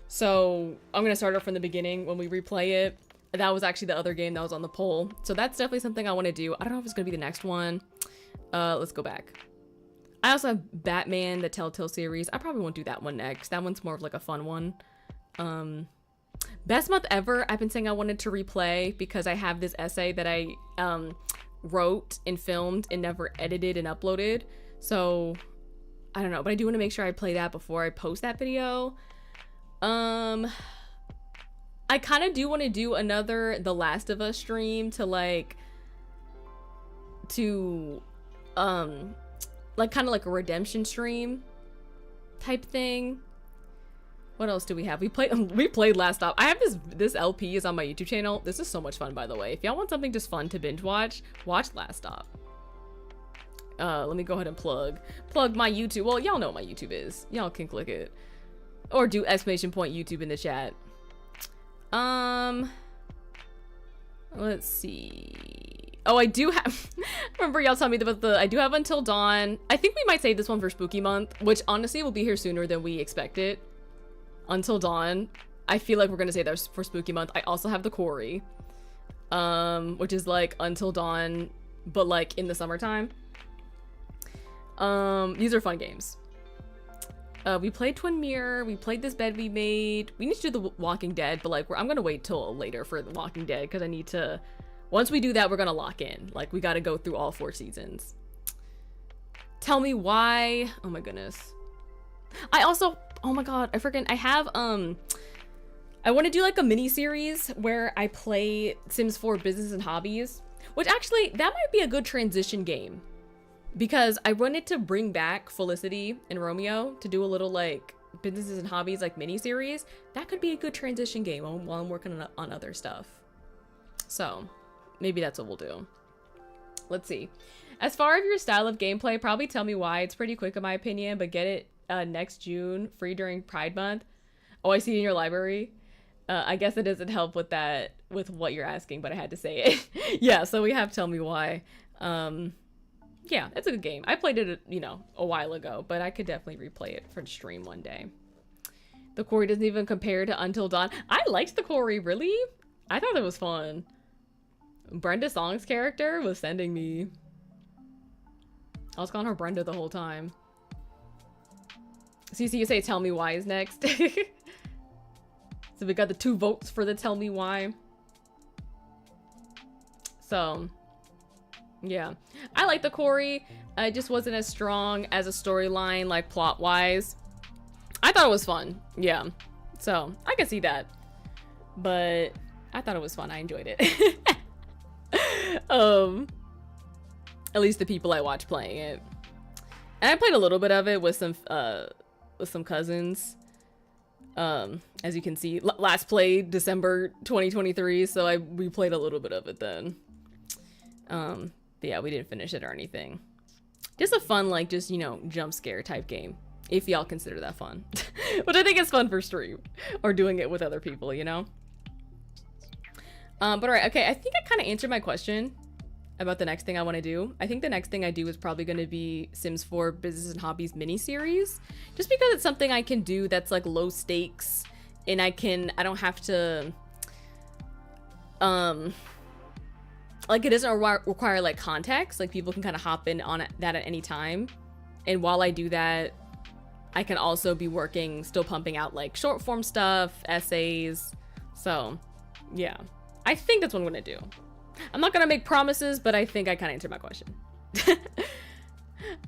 So I'm gonna start it from the beginning when we replay it. That was actually the other game that was on the poll. So that's definitely something I want to do. I don't know if it's gonna be the next one. Let's go back. I also have Batman, the Telltale series. I probably won't do that one next. That one's more of like a fun one. Best month ever. I've been saying I wanted to replay because I have this essay that I wrote and filmed and never edited and uploaded. So I don't know, but I do want to make sure I play that before I post that video. I kind of do want to do another The Last of Us stream to like kind of like a redemption stream type thing. What else do we have? We played Last Stop. I have this LP is on my YouTube channel. This is so much fun, by the way. If y'all want something just fun to binge watch Last Stop. Let me go ahead and plug my YouTube. Well, y'all know what my YouTube is. Y'all can click it or do !YouTube in the chat. Let's see. Oh, I do have, remember y'all telling me about I do have Until Dawn. I think we might save this one for Spooky Month, which honestly will be here sooner than we expected. Until Dawn. I feel like we're gonna save that for Spooky Month. I also have The Quarry, which is like Until Dawn, but like in the summertime. These are fun games. We played Twin Mirror. We played This Bed We Made. We need to do The Walking Dead, but like I'm gonna wait till later for The Walking Dead because I need to. Once we do that, we're gonna lock in. Like we got to go through all 4 seasons. Tell Me Why. Oh my goodness. I also, oh my god, I have I want to do like a mini series where I play Sims 4 Business and Hobbies, which actually that might be a good transition game because I wanted to bring back Felicity and Romeo to do a little like Businesses and Hobbies like mini series. That could be a good transition game while I'm working on other stuff. So maybe that's what we'll do. Let's see. As far as your style of gameplay, probably Tell Me Why. It's pretty quick in my opinion, but get it next June, free during Pride Month. Oh, I see it in your library. I guess it doesn't help with that, with what you're asking, but I had to say it. Yeah, so we have Tell Me Why. Yeah, it's a good game. I played it, a while ago, but I could definitely replay it for the stream one day. The Quarry doesn't even compare to Until Dawn. I liked The Quarry, really? I thought it was fun. Brenda Song's character was sending me. I was calling her Brenda the whole time. CC, you say Tell Me Why is next. So we got the 2 votes for the Tell Me Why. So, yeah. I like The Quarry. It just wasn't as strong as a storyline, like plot-wise. I thought it was fun. Yeah. So, I can see that. But I thought it was fun. I enjoyed it. At least the people I watched playing it. And I played a little bit of it with some cousins. As you can see, last played December 2023, so we played a little bit of it then. But yeah, we didn't finish it or anything. Just a fun, like, just, jump scare type game. If y'all consider that fun. Which I think is fun for stream. Or doing it with other people, But all right, okay, I think I kind of answered my question about the next thing I want to do. I think the next thing I do is probably going to be Sims 4 Business and Hobbies mini-series, just because it's something I can do that's like low stakes, and I don't have to, like it doesn't require like context, like people can kind of hop in on that at any time. And while I do that, I can also be working, still pumping out like short form stuff, essays. So yeah, I think that's what I'm gonna do. I'm not gonna make promises, but I think I kind of answered my question.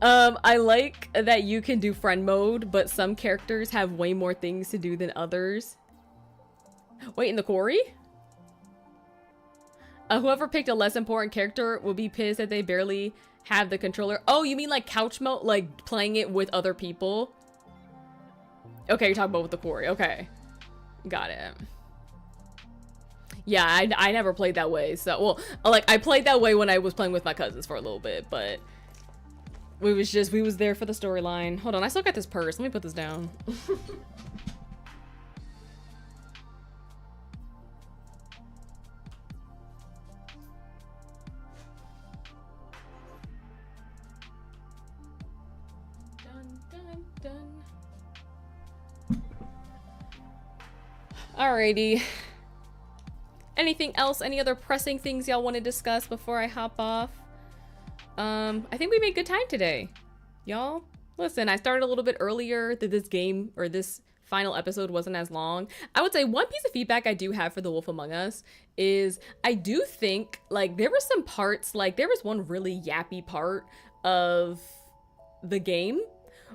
I like that you can do friend mode, but some characters have way more things to do than others. Wait, in the quarry? Whoever picked a less important character will be pissed that they barely have the controller. Oh, you mean like couch mode, like playing it with other people? Okay, you're talking about with the quarry. Okay, got it. Yeah, I never played that way. So, well, like I played that way when I was playing with my cousins for a little bit, but we was there for the storyline. Hold on, I still got this purse. Let me put this down. Alrighty. Anything else? Any other pressing things y'all want to discuss before I hop off? I think we made good time today. Y'all, listen, I started a little bit earlier that this game or this final episode wasn't as long. I would say one piece of feedback I do have for The Wolf Among Us is I do think like there were some parts, like there was one really yappy part of the game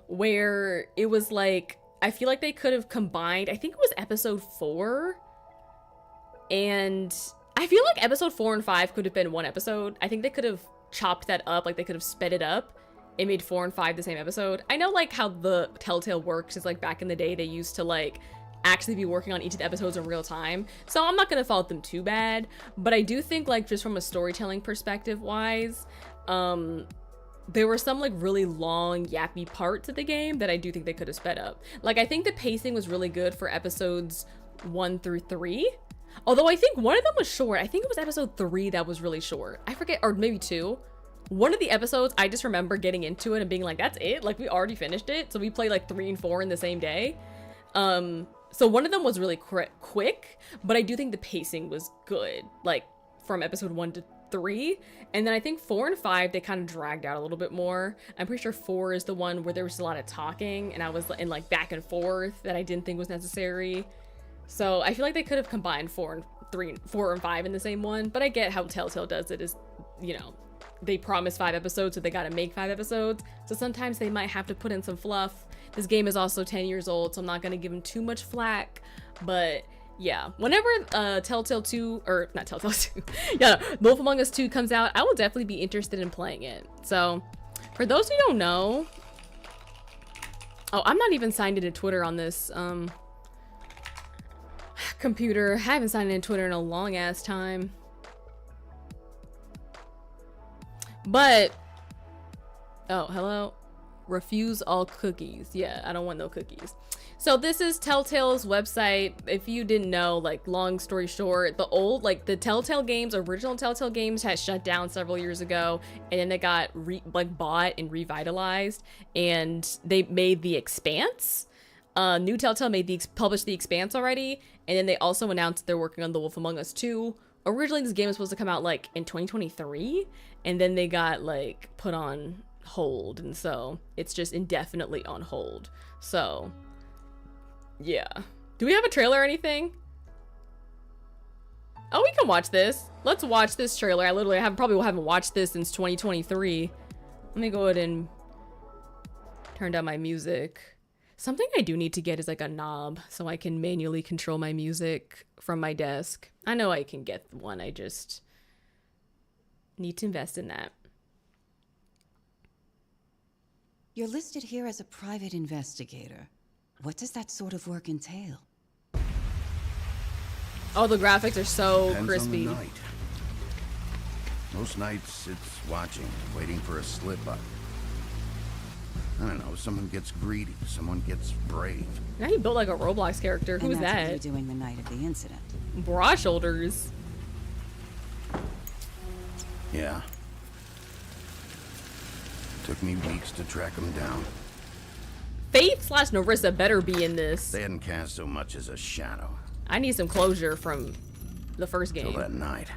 where it was like, I feel like they could have combined, I think it was episode 4, and I feel like episode 4 and 5 could have been one episode. I think they could have chopped that up, like they could have sped it up and made 4 and 5 the same episode. I know like how the Telltale works is like back in the day they used to like actually be working on each of the episodes in real time, so I'm not gonna fault them too bad, but I do think like just from a storytelling perspective wise, there were some like really long yappy parts of the game that I do think they could have sped up. Like I think the pacing was really good for episodes 1 through 3. Although I think one of them was short. I think it was episode 3 that was really short. I forget, or maybe 2. One of the episodes, I just remember getting into it and being like, that's it? Like we already finished it? So we played like 3 and 4 in the same day. So one of them was really quick, but I do think the pacing was good. Like from episode 1 to 3, and then I think 4 and 5 they kind of dragged out a little bit more. I'm pretty sure 4 is the one where there was a lot of talking and I was in like back and forth that I didn't think was necessary. So I feel like they could have combined 4 and 5 in the same one, but I get how Telltale does it is, you know, they promise 5 episodes, so they gotta make 5 episodes, so sometimes they might have to put in some fluff. This game is also 10 years old, so I'm not gonna give them too much flack, but yeah, whenever Telltale 2, or not Telltale 2, yeah, Wolf Among Us 2 comes out, I will definitely be interested in playing it. So, for those who don't know, oh, I'm not even signed into Twitter on this computer. I haven't signed into Twitter in a long ass time. But, oh, hello? Refuse all cookies. Yeah, I don't want no cookies. So this is Telltale's website. If you didn't know, like long story short, the Telltale games, original Telltale games had shut down several years ago, and then they got bought and revitalized, and they made The Expanse. New Telltale published The Expanse already, and then they also announced they're working on The Wolf Among Us 2. Originally this game was supposed to come out like in 2023, and then they got like put on hold, and so it's just indefinitely on hold. So yeah, do we have a trailer or anything? Oh, we can watch this. Let's watch this trailer. I literally probably haven't watched this since 2023. Let me go ahead and turn down my music. Something I do need to get is like a knob so I can manually control my music from my desk. I know I can get one, I just need to invest in that. You're listed here as a private investigator. What does that sort of work entail? Oh, the graphics are so Depends crispy. on the night. Most nights it's watching, waiting for a slip up. I don't know, someone gets greedy, someone gets brave. Now he built like a Roblox character. Who's and that's that? what you're doing the night of the incident. Broad shoulders. Yeah. Took me weeks to track them down. Faith slash Narissa better be in this. They hadn't cast so much as a shadow. I need some closure from the first game. Till that night.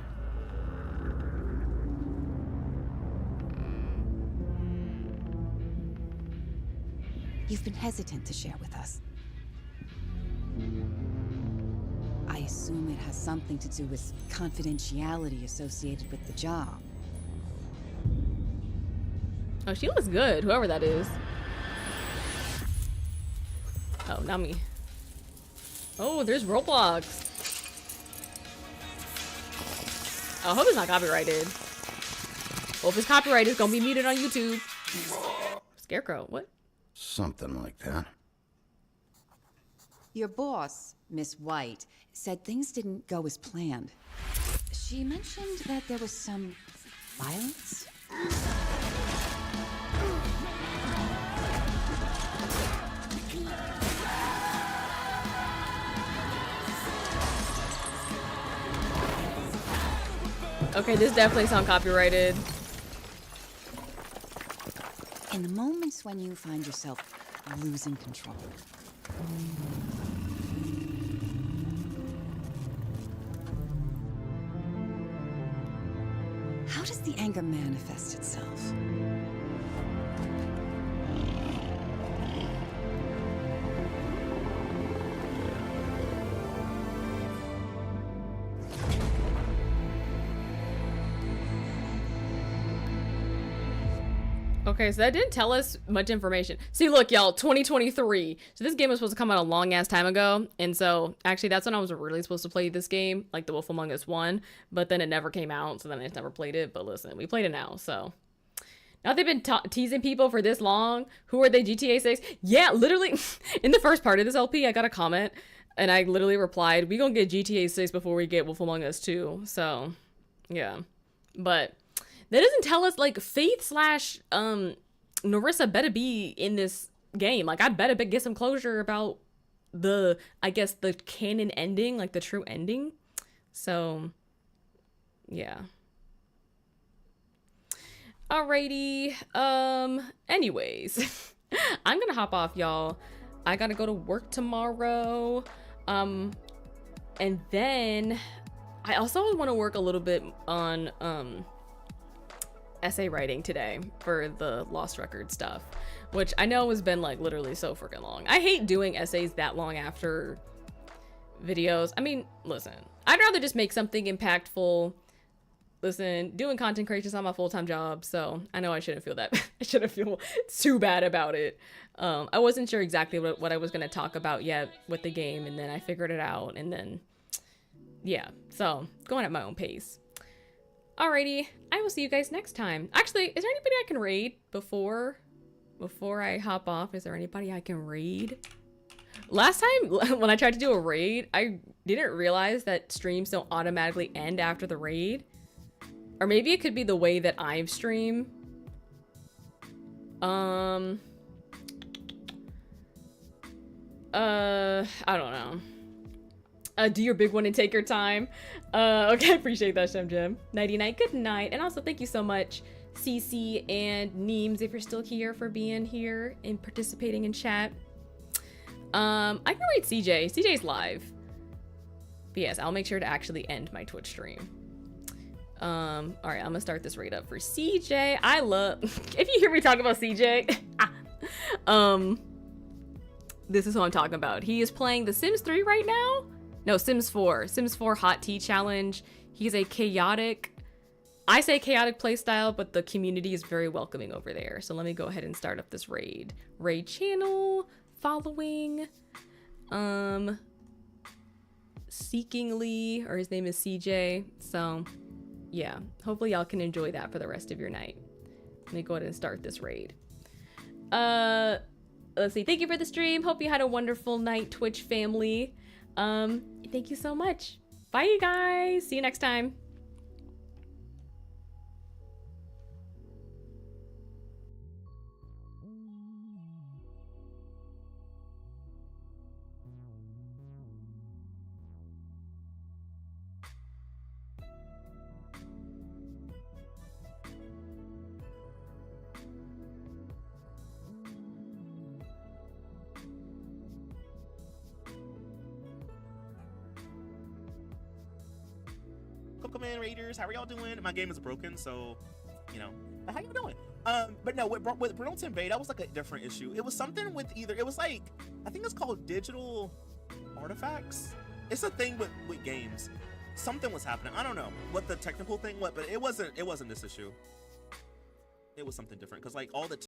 You've been hesitant to share with us. I assume it has something to do with confidentiality associated with the job. Oh, she looks good, whoever that is. Oh, not me. Oh, there's Roblox. I hope it's not copyrighted. Well, if it's copyrighted, it's gonna be muted on YouTube. Scarecrow, what? Something like that. Your boss, Miss White, said things didn't go as planned. She mentioned that there was some violence. Okay, this definitely sounds copyrighted. In the moments when you find yourself losing control. How does the anger manifest itself? Okay, so that didn't tell us much information. See, look, y'all, 2023. So this game was supposed to come out a long ass time ago. And so actually that's when I was really supposed to play this game, like The Wolf Among Us 1, but then it never came out. So then I just never played it. But listen, we played it now. So now they've been teasing people for this long. Who are they, GTA 6? Yeah, literally in the first part of this LP, I got a comment and I literally replied, we gonna get GTA 6 before we get Wolf Among Us 2. So yeah, but that doesn't tell us, like, Faith slash Narissa better be in this game. Like, I better get some closure about the, I guess, the canon ending, like the true ending. So, yeah. Alrighty. Anyways, I'm gonna hop off, y'all. I gotta go to work tomorrow. And then I also want to work a little bit on, essay writing today for the Lost Record stuff, which I know has been like literally so freaking long. I hate doing essays that long after videos. I mean, listen, I'd rather just make something impactful. Listen, doing content creation is not my full-time job, so I know I shouldn't feel that I shouldn't feel too bad about it. I wasn't sure exactly what I was going to talk about yet with the game, and then I figured it out, and then yeah, so going at my own pace. Alrighty, I will see you guys next time. Actually, is there anybody I can raid before I hop off? Is there anybody I can raid? Last time when I tried to do a raid, I didn't realize that streams don't automatically end after the raid. Or maybe it could be the way that I stream. I don't know. Do your big one and take your time. Okay, appreciate that, Shem Jim. Nighty night, good night. And also thank you so much, Cece and Neems, if you're still here, for being here and participating in chat. I can read CJ. CJ's live. But yes, I'll make sure to actually end my Twitch stream. All right, I'm gonna start this raid up for CJ. I love, if you hear me talk about CJ, this is what I'm talking about. He is playing The Sims 3 right now. No, Sims 4. Sims 4 Hot Tea Challenge. He's a chaotic, I say chaotic playstyle, but the community is very welcoming over there. So let me go ahead and start up this raid. Raid channel, following, Seekingly, or his name is CJ. So yeah, hopefully y'all can enjoy that for the rest of your night. Let me go ahead and start this raid. Let's see. Thank you for the stream. Hope you had a wonderful night, Twitch family. Thank you so much. Bye, you guys. See you next time. welcome in, Raiders. How are y'all doing? My game is broken, so, you know. But how you doing? But no, with Bronson Bay, that was like a different issue. It was something with it was like, I think it's called digital artifacts. It's a thing with games. Something was happening. I don't know what the technical thing was, but it wasn't this issue. It was something different, because like all the